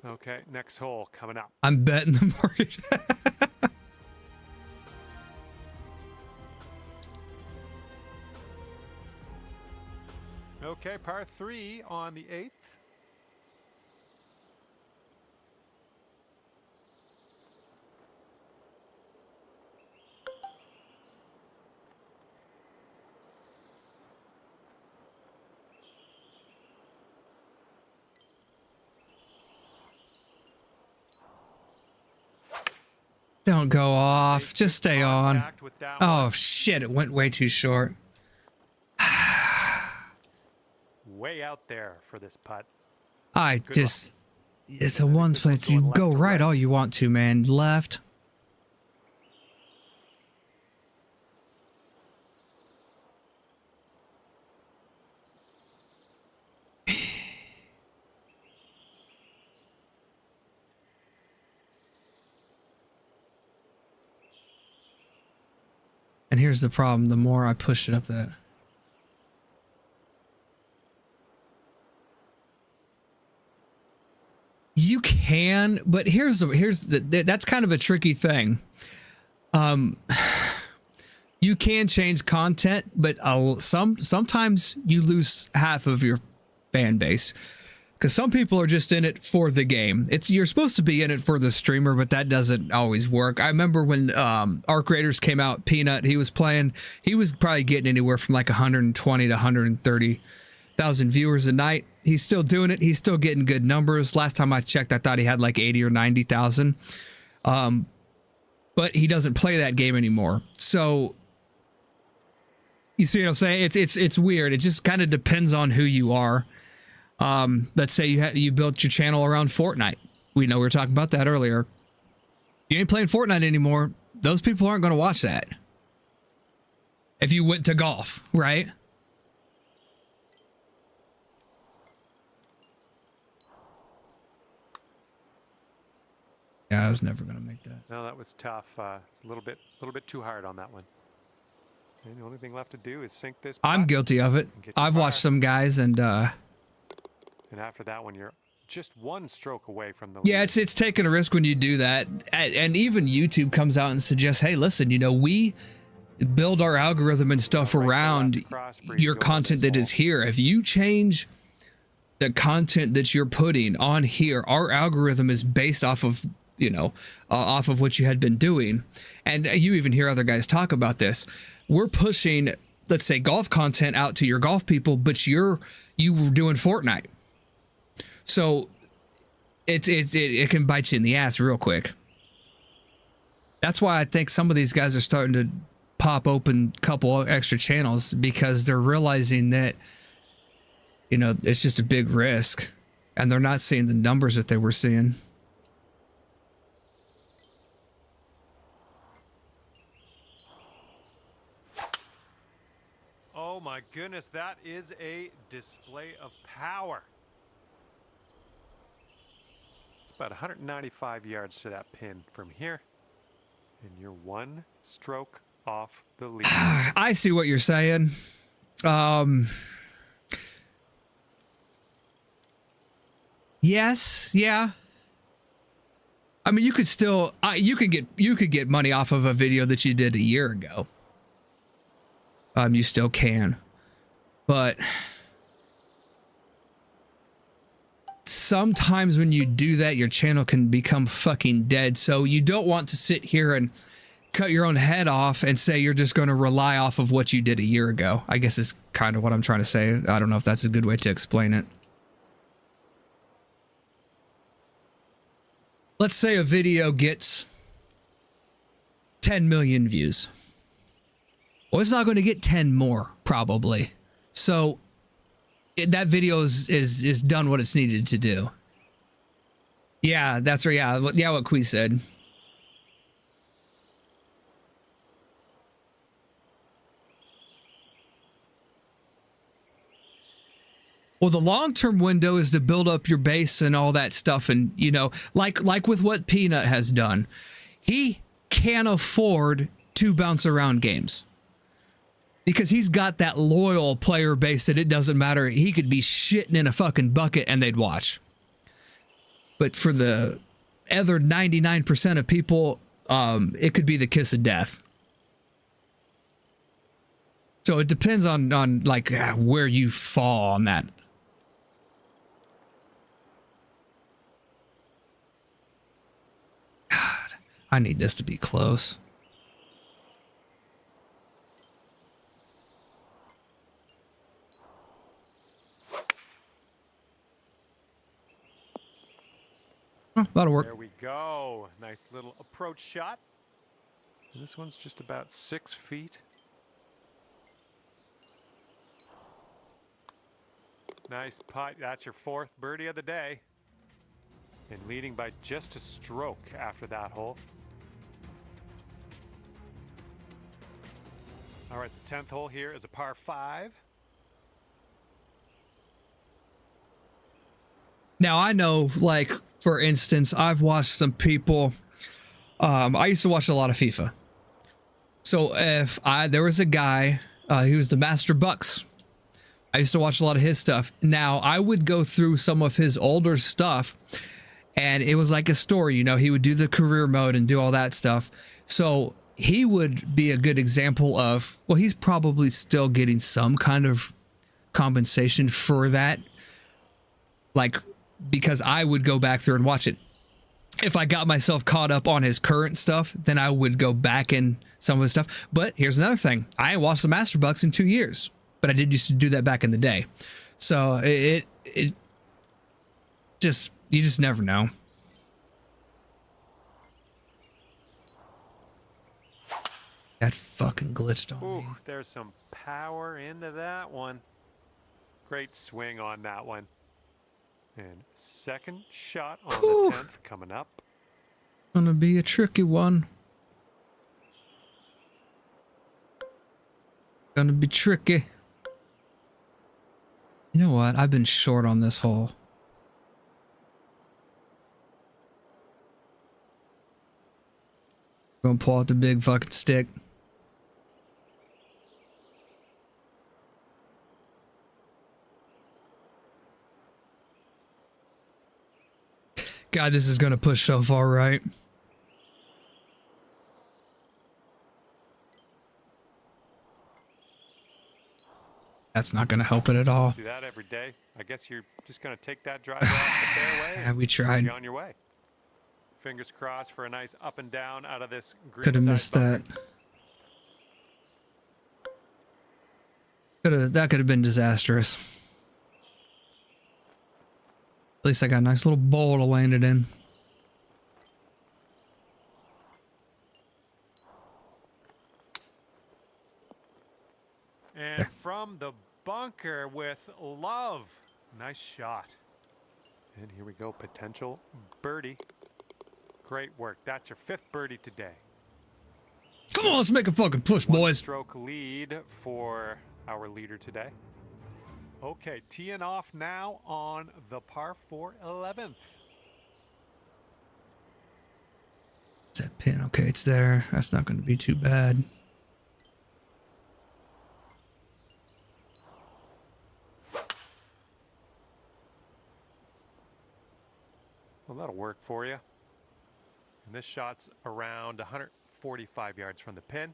Speaker 2: Okay, next hole coming up.
Speaker 1: I'm betting the mortgage.
Speaker 2: Okay, par 3 on the 8th.
Speaker 1: Don't go off. Just stay on. Oh, shit. It went way too short.
Speaker 2: Way out there for this putt.
Speaker 1: It's a one place. You go right all you want to, man. Left. And here's the problem. The more I push it up that. You can, but that's kind of a tricky thing. You can change content, but sometimes you lose half of your fan base. Because some people are just in it for the game. You're supposed to be in it for the streamer, but that doesn't always work. I remember when Arc Raiders came out, Peanut, he was playing, he was probably getting anywhere from like 120 to 130,000 viewers a night. He's still doing it. He's still getting good numbers. Last time I checked, I thought he had like 80 or 90,000. But he doesn't play that game anymore. So you see what I'm saying? It's weird. It just kind of depends on who you are. Let's say you built your channel around Fortnite. We were talking about that earlier. You ain't playing Fortnite anymore. Those people aren't going to watch that. If you went to golf, right? Yeah, I was never going to make that.
Speaker 2: No, that was tough. It's a little bit too hard on that one. And the only thing left to do is sink this.
Speaker 1: I'm guilty of it. I've watched some guys and
Speaker 2: after that one, you're just one stroke away from the
Speaker 1: yeah,
Speaker 2: lead.
Speaker 1: it's taking a risk when you do that. And even YouTube comes out and suggests, hey, listen, we build our algorithm and stuff around your content that is here. If you change the content that you're putting on here, our algorithm is based off of, off of what you had been doing. And you even hear other guys talk about this. We're pushing, let's say, golf content out to your golf people, but you were doing Fortnite. So it can bite you in the ass real quick. That's why I think some of these guys are starting to pop open a couple extra channels, because they're realizing that, it's just a big risk and they're not seeing the numbers that they were seeing.
Speaker 2: Oh my goodness, that is a display of power. It's about 195 yards to that pin from here, and you're one stroke off the lead.
Speaker 1: I see what you're saying. Yes, yeah. I mean, you could still you could get money off of a video that you did a year ago. You still can, but sometimes when you do that, your channel can become fucking dead. So you don't want to sit here and cut your own head off and say you're just going to rely off of what you did a year ago. I guess is kind of what I'm trying to say. I don't know if that's a good way to explain it. Let's say a video gets 10 million views. Well, it's not going to get 10 more, probably. So that video is done what it's needed to do. Yeah, that's right. Yeah, what Quee said. Well, the long-term window is to build up your base and all that stuff. And, like with what Peanut has done, he can't afford to bounce around games because he's got that loyal player base that it doesn't matter. He could be shitting in a fucking bucket and they'd watch. But for the other 99% of people, it could be the kiss of death. So it depends on like where you fall on that. God, I need this to be close. Oh, that'll work.
Speaker 2: There we go. Nice little approach shot. And this one's just about 6 feet. Nice putt. That's your 4th birdie of the day. And leading by just a stroke after that hole. All right, the 10th hole here is a par 5.
Speaker 1: Now, I know, like, for instance, I've watched some people. I used to watch a lot of FIFA. So there was a guy, he was the Master Bucks. I used to watch a lot of his stuff. Now, I would go through some of his older stuff, and it was like a story, he would do the career mode and do all that stuff. So he would be a good example of, well, he's probably still getting some kind of compensation for that. Like because I would go back through and watch it. If I got myself caught up on his current stuff, then I would go back in some of his stuff. But here's another thing. I ain't watched the Master Bucks in 2 years, but I did used to do that back in the day. So it just, you just never know. That fucking glitched on me.
Speaker 2: Ooh, there's some power into that one. Great swing on that one. And second shot on
Speaker 1: Whew.
Speaker 2: the 10th coming up.
Speaker 1: Gonna be a tricky one. Gonna be tricky. You know what? I've been short on this hole. Gonna pull out the big fucking stick. God, this is gonna push so far right. That's not gonna help it at all.
Speaker 2: See that every day? I guess you're just going to take that driver off the fairway.
Speaker 1: Yeah, we tried.
Speaker 2: Be on your way. Fingers crossed for a nice up and down out of this green
Speaker 1: Could have
Speaker 2: side
Speaker 1: missed
Speaker 2: bunker.
Speaker 1: that. That could have been disastrous. At least I got a nice little bowl to land it in.
Speaker 2: And from the bunker with love. Nice shot. And here we go, potential birdie. Great work. That's your 5th birdie today.
Speaker 1: Come on, let's make a fucking push,
Speaker 2: One
Speaker 1: boys.
Speaker 2: stroke lead for our leader today. Okay, teeing off now on the par 4 11th.
Speaker 1: Is that pin? Okay, it's there. That's not going to be too bad.
Speaker 2: Well, that'll work for you. And this shot's around 145 yards from the pin.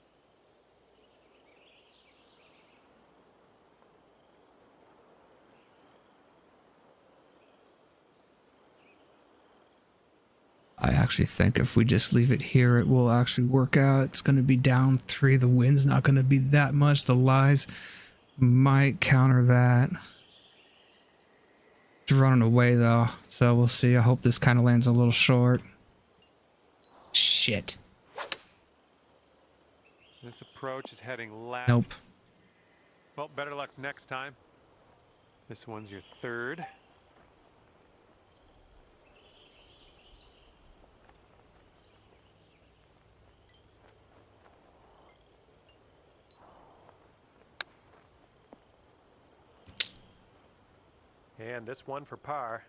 Speaker 1: I actually think if we just leave it here, it will actually work out. It's going to be down 3. The wind's not going to be that much. The lies might counter that. It's running away, though. So we'll see. I hope this kind of lands a little short. Shit.
Speaker 2: This approach is heading left.
Speaker 1: Nope.
Speaker 2: Well, better luck next time. This one's your 3rd. And this one for par.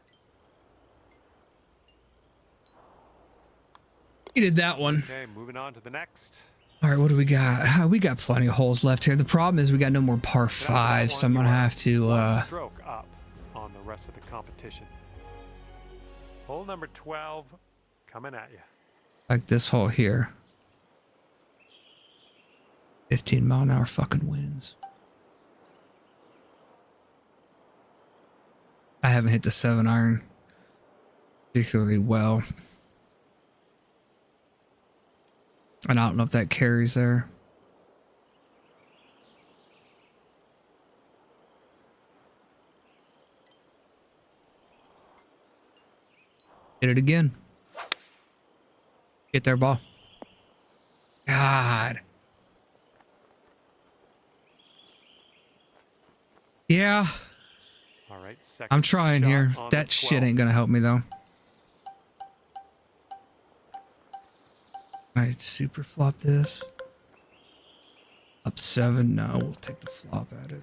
Speaker 1: He did that one.
Speaker 2: Okay, moving on to the next.
Speaker 1: All right, what do we got? We got plenty of holes left here. The problem is we got no more par 5, so I'm going to have to...
Speaker 2: One stroke up on the rest of the competition. Hole number 12 coming at you.
Speaker 1: like this hole here. 15-mile-an-hour fucking winds. I haven't hit the 7-iron particularly well. And I don't know if that carries there. Hit it again. Get there, ball. God. Yeah.
Speaker 2: All right,
Speaker 1: I'm trying here. That shit ain't gonna help me though. I super flop this. Up 7. No, we'll take the flop at it.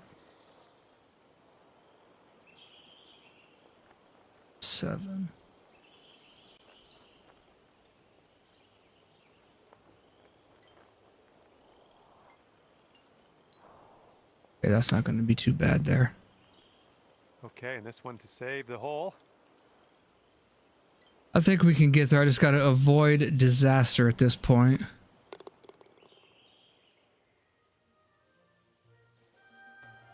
Speaker 1: 7. Okay, that's not going to be too bad there.
Speaker 2: Okay, and this one to save the hole.
Speaker 1: I think we can get there. I just got to avoid disaster at this point.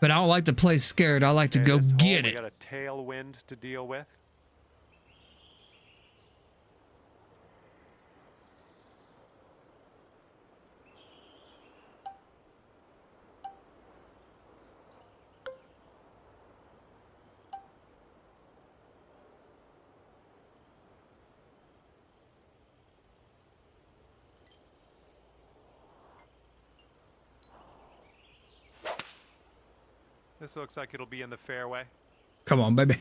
Speaker 1: But I don't like to play scared. I like to go
Speaker 2: This hole,
Speaker 1: get
Speaker 2: we
Speaker 1: it.
Speaker 2: got a tailwind to deal with. This looks like it'll be in the fairway.
Speaker 1: Come on, baby.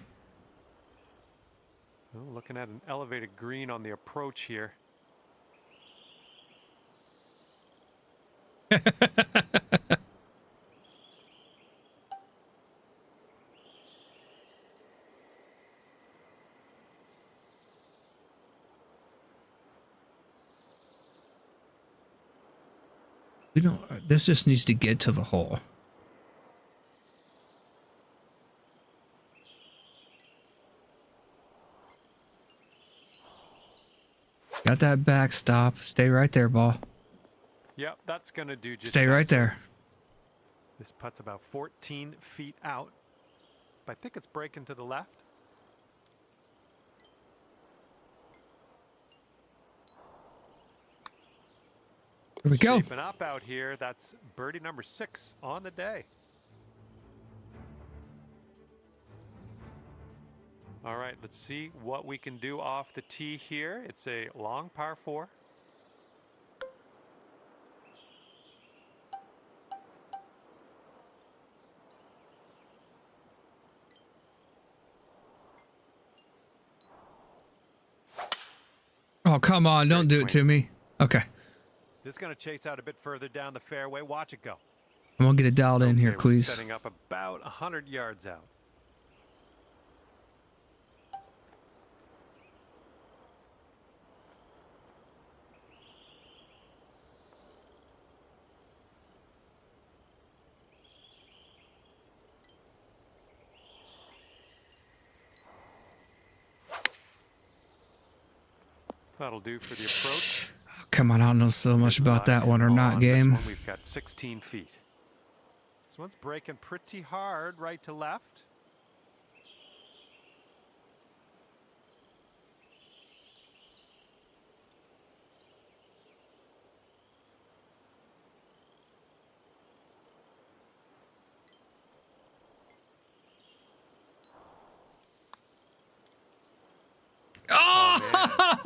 Speaker 2: Oh, looking at an elevated green on the approach here.
Speaker 1: We don't. This just needs to get to the hole. Got that backstop. Stay right there, ball.
Speaker 2: Yep, that's going to do just
Speaker 1: Stay right there.
Speaker 2: This putt's about 14 feet out. But I think it's breaking to the left.
Speaker 1: Here we go.
Speaker 2: Shaping up out here. That's birdie number 6 on the day. All right, let's see what we can do off the tee here. It's a long par 4.
Speaker 1: Oh, come on. Don't do it to me. Okay.
Speaker 2: This is going to chase out a bit further down the fairway. Watch it go.
Speaker 1: I'm going to get it dialed in here,
Speaker 2: Okay, we're
Speaker 1: please.
Speaker 2: setting up about 100 yards out. That'll do for the approach.
Speaker 1: Oh, come on. I don't know so much about that one or not,
Speaker 2: On
Speaker 1: game.
Speaker 2: This one, we've got 16 feet. This one's breaking pretty hard right to left.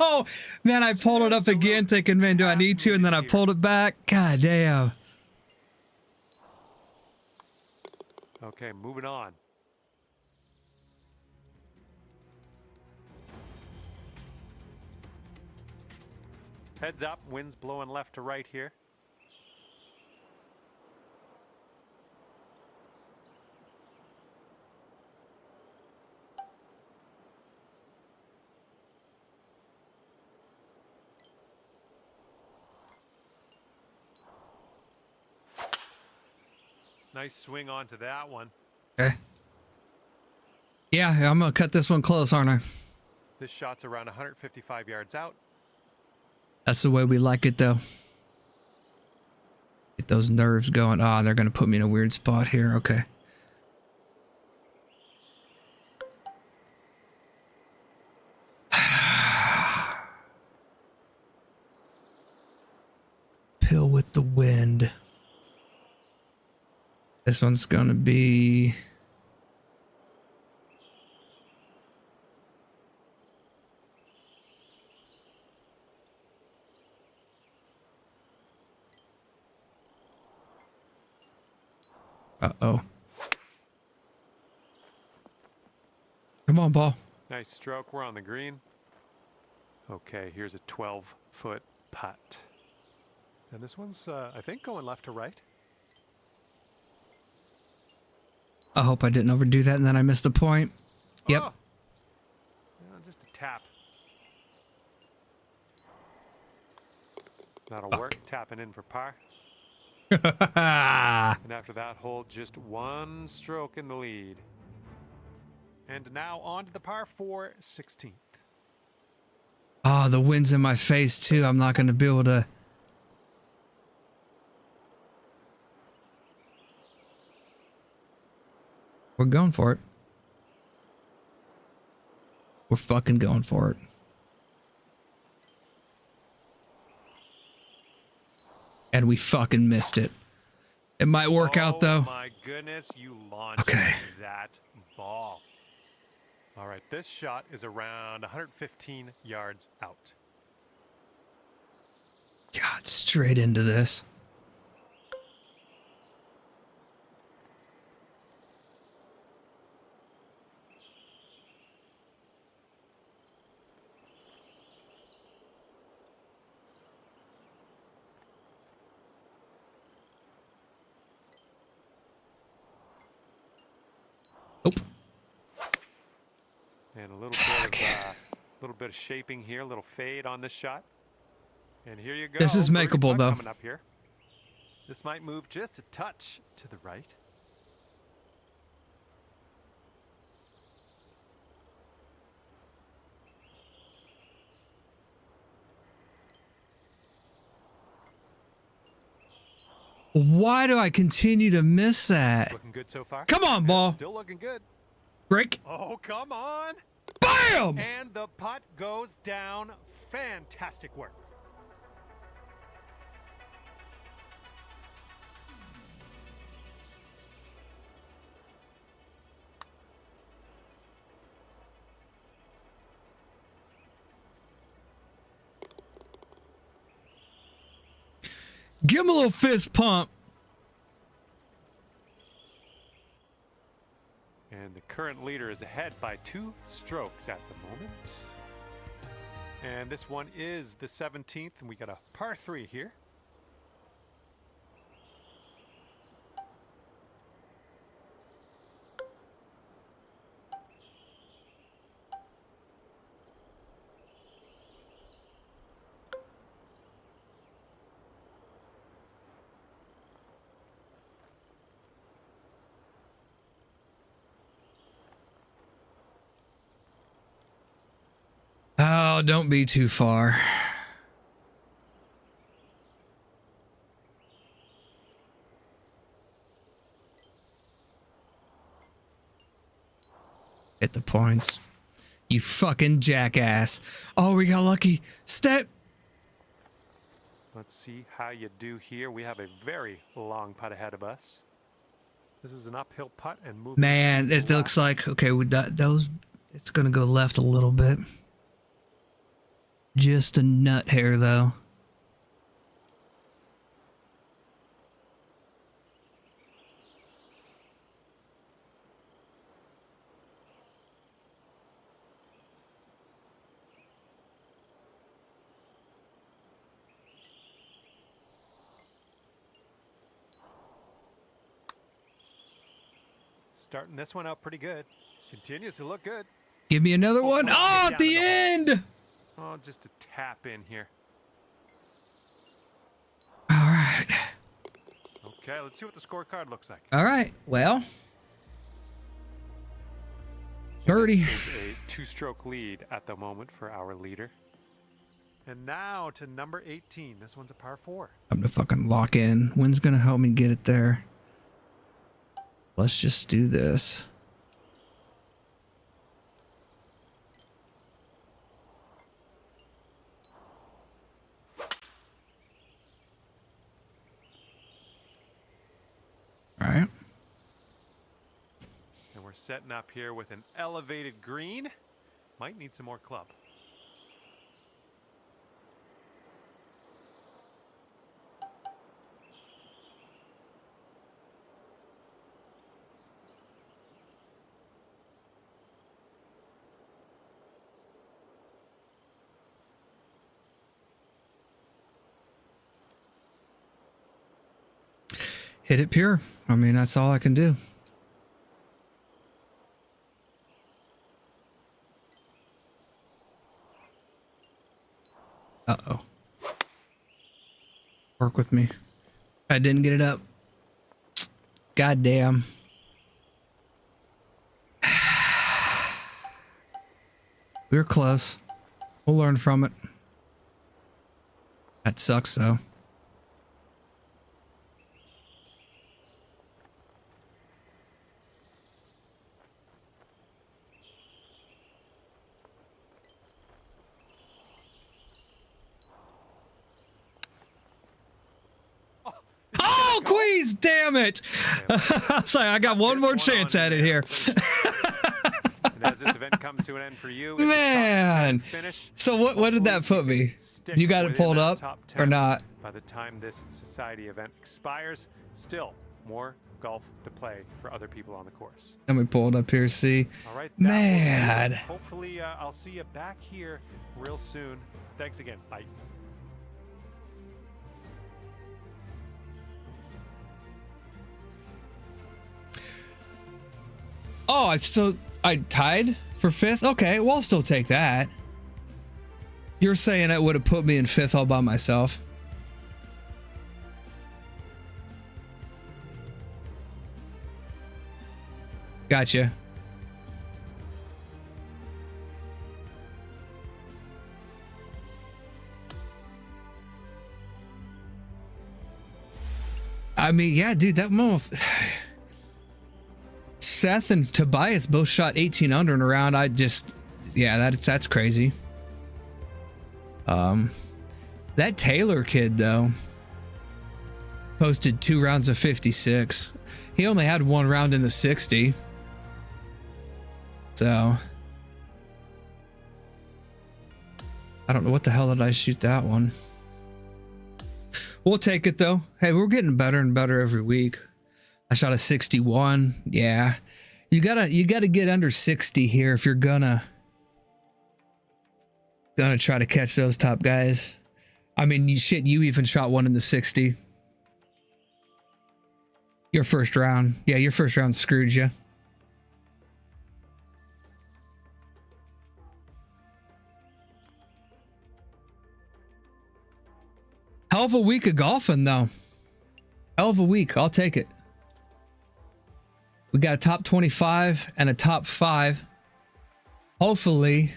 Speaker 1: Oh, man, I pulled it up again thinking, man, do I need to? And then I pulled it back. God damn.
Speaker 2: Okay, moving on. Heads up, wind's blowing left to right here. Nice swing onto that one.
Speaker 1: Okay. Yeah, I'm going to cut this one close, aren't I?
Speaker 2: This shot's around 155 yards out.
Speaker 1: That's the way we like it, though. Get those nerves going. Ah, they're going to put me in a weird spot here. Okay. Pill with the wind. This one's going to be... Uh-oh. Come on, ball.
Speaker 2: Nice stroke. We're on the green. Okay, here's a 12-foot putt. And this one's, I think, going left to right.
Speaker 1: I hope I didn't overdo that and then I missed the point. Yep.
Speaker 2: Oh! Yeah, just a tap. That'll work. Tapping in for par. And after that hole, just one stroke in the lead. And now on to the par 4 16th.
Speaker 1: Oh, the wind's in my face too. I'm not going to be able to... We're going for it. We're fucking going for it. And we fucking missed it. It might work out though.
Speaker 2: Oh my goodness, you launched
Speaker 1: Okay.
Speaker 2: that ball. All right, this shot is around 115 yards out.
Speaker 1: God, straight into this. Nope.
Speaker 2: And a little bit of shaping here, a little fade on this shot. And here you go.
Speaker 1: This is
Speaker 2: Birdie
Speaker 1: makeable,
Speaker 2: putt
Speaker 1: though.
Speaker 2: Coming up here. This might move just a touch to the right.
Speaker 1: Why do I continue to miss that?
Speaker 2: Looking good so far.
Speaker 1: Come on,
Speaker 2: Yeah,
Speaker 1: ball.
Speaker 2: Still looking good.
Speaker 1: Break.
Speaker 2: Oh, come on.
Speaker 1: Bam!
Speaker 2: And the putt goes down. Fantastic work.
Speaker 1: Give him a little fist pump.
Speaker 2: And the current leader is ahead by 2 strokes at the moment. And this one is the 17th, and we got a par 3 here.
Speaker 1: Oh, don't be too far. Hit the points. You fucking jackass. Oh, we got lucky. Step.
Speaker 2: Let's see how you do here. We have a very long putt ahead of us. This is an uphill putt and moving.
Speaker 1: Man,
Speaker 2: to
Speaker 1: it
Speaker 2: the
Speaker 1: looks
Speaker 2: left.
Speaker 1: like, okay, with those, it's going to go left a little bit. Just a nut hair, though.
Speaker 2: Starting this one out pretty good. Continues to look good.
Speaker 1: Give me another one.
Speaker 2: come on,
Speaker 1: Oh,
Speaker 2: get
Speaker 1: at
Speaker 2: down
Speaker 1: the
Speaker 2: in the
Speaker 1: end.
Speaker 2: Oh, just a tap in here.
Speaker 1: All right.
Speaker 2: Okay, let's see what the scorecard looks like.
Speaker 1: All right. Well,
Speaker 2: And
Speaker 1: birdie.
Speaker 2: it is a 2-stroke lead at the moment for our leader. And now to number 18. This one's a par 4.
Speaker 1: I'm gonna fucking lock in. Wind's gonna help me get it there. Let's just do this. All right.
Speaker 2: And we're setting up here with an elevated green. Might need some more club.
Speaker 1: Hit it pure. I mean, that's all I can do. Uh-oh. Work with me. I didn't get it up. God damn. We were close. We'll learn from it. That sucks, though. Oh, Queens, damn it. Sorry, I got one more chance at it here.
Speaker 2: And as this event comes to an end for you, it's a top
Speaker 1: Man.
Speaker 2: 10 finish.
Speaker 1: So what did that put me?
Speaker 2: Stick
Speaker 1: You got it
Speaker 2: within
Speaker 1: pulled
Speaker 2: that
Speaker 1: up
Speaker 2: top
Speaker 1: or
Speaker 2: 10
Speaker 1: not?
Speaker 2: By the time this society event expires, still more golf to play for other people on the course.
Speaker 1: Let me pull it up here, see.
Speaker 2: All right. that will do it.
Speaker 1: Man.
Speaker 2: Hopefully, I'll see you back here real soon. Thanks again. Bye.
Speaker 1: Oh, I tied for 5th? Okay, well, I'll still take that. You're saying it would have put me in 5th all by myself. Gotcha. I mean, yeah, dude, that moment. Seth and Tobias both shot 18 under in a round. Yeah, that's crazy. That Taylor kid though posted 2 rounds of 56. He only had 1 round in the 60. So I don't know what the hell did I shoot that one. We'll take it though. Hey, we're getting better and better every week. I shot a 61. Yeah. You gotta get under 60 here if you're gonna try to catch those top guys. I mean, you even shot one in the 60. Your first round. Yeah, your first round screwed you. Hell of a week of golfing, though. Hell of a week. I'll take it. We got a top 25 and a top 5. Hopefully,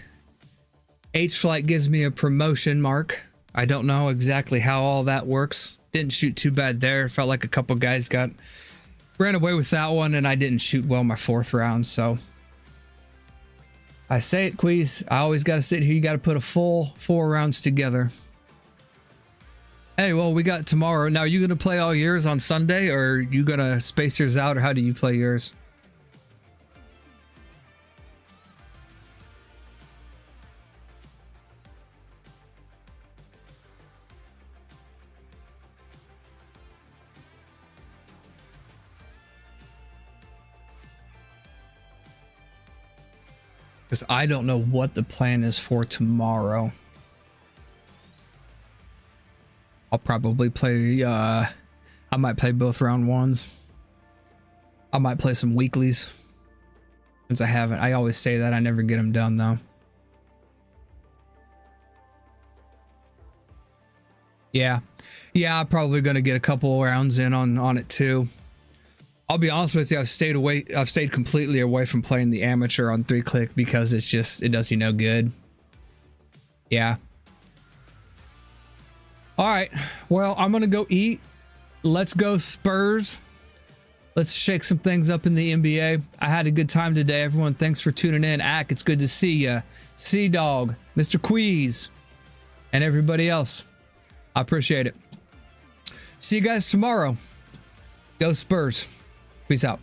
Speaker 1: H-Flight gives me a promotion mark. I don't know exactly how all that works. Didn't shoot too bad there. Felt like a couple guys ran away with that one, and I didn't shoot well my 4th round. So I say it, Queez. I always got to sit here. You got to put a full 4 rounds together. Hey, well, we got tomorrow. Now, are you going to play all yours on Sunday, or are you going to space yours out, or how do you play yours? Because I don't know what the plan is for tomorrow. I'll probably play, I might play both round 1s. I might play some weeklies. Since I haven't. I always say that. I never get them done, though. Yeah. Yeah, I'm probably going to get a couple rounds in on it, too. I'll be honest with you, I've stayed completely away from playing the amateur on 3-click because it does you no good. Yeah. All right. Well, I'm going to go eat. Let's go Spurs. Let's shake some things up in the NBA. I had a good time today. Everyone, thanks for tuning in. Ack, it's good to see you. Sea-Dog, Mr. Queez, and everybody else. I appreciate it. See you guys tomorrow. Go Spurs. Peace out.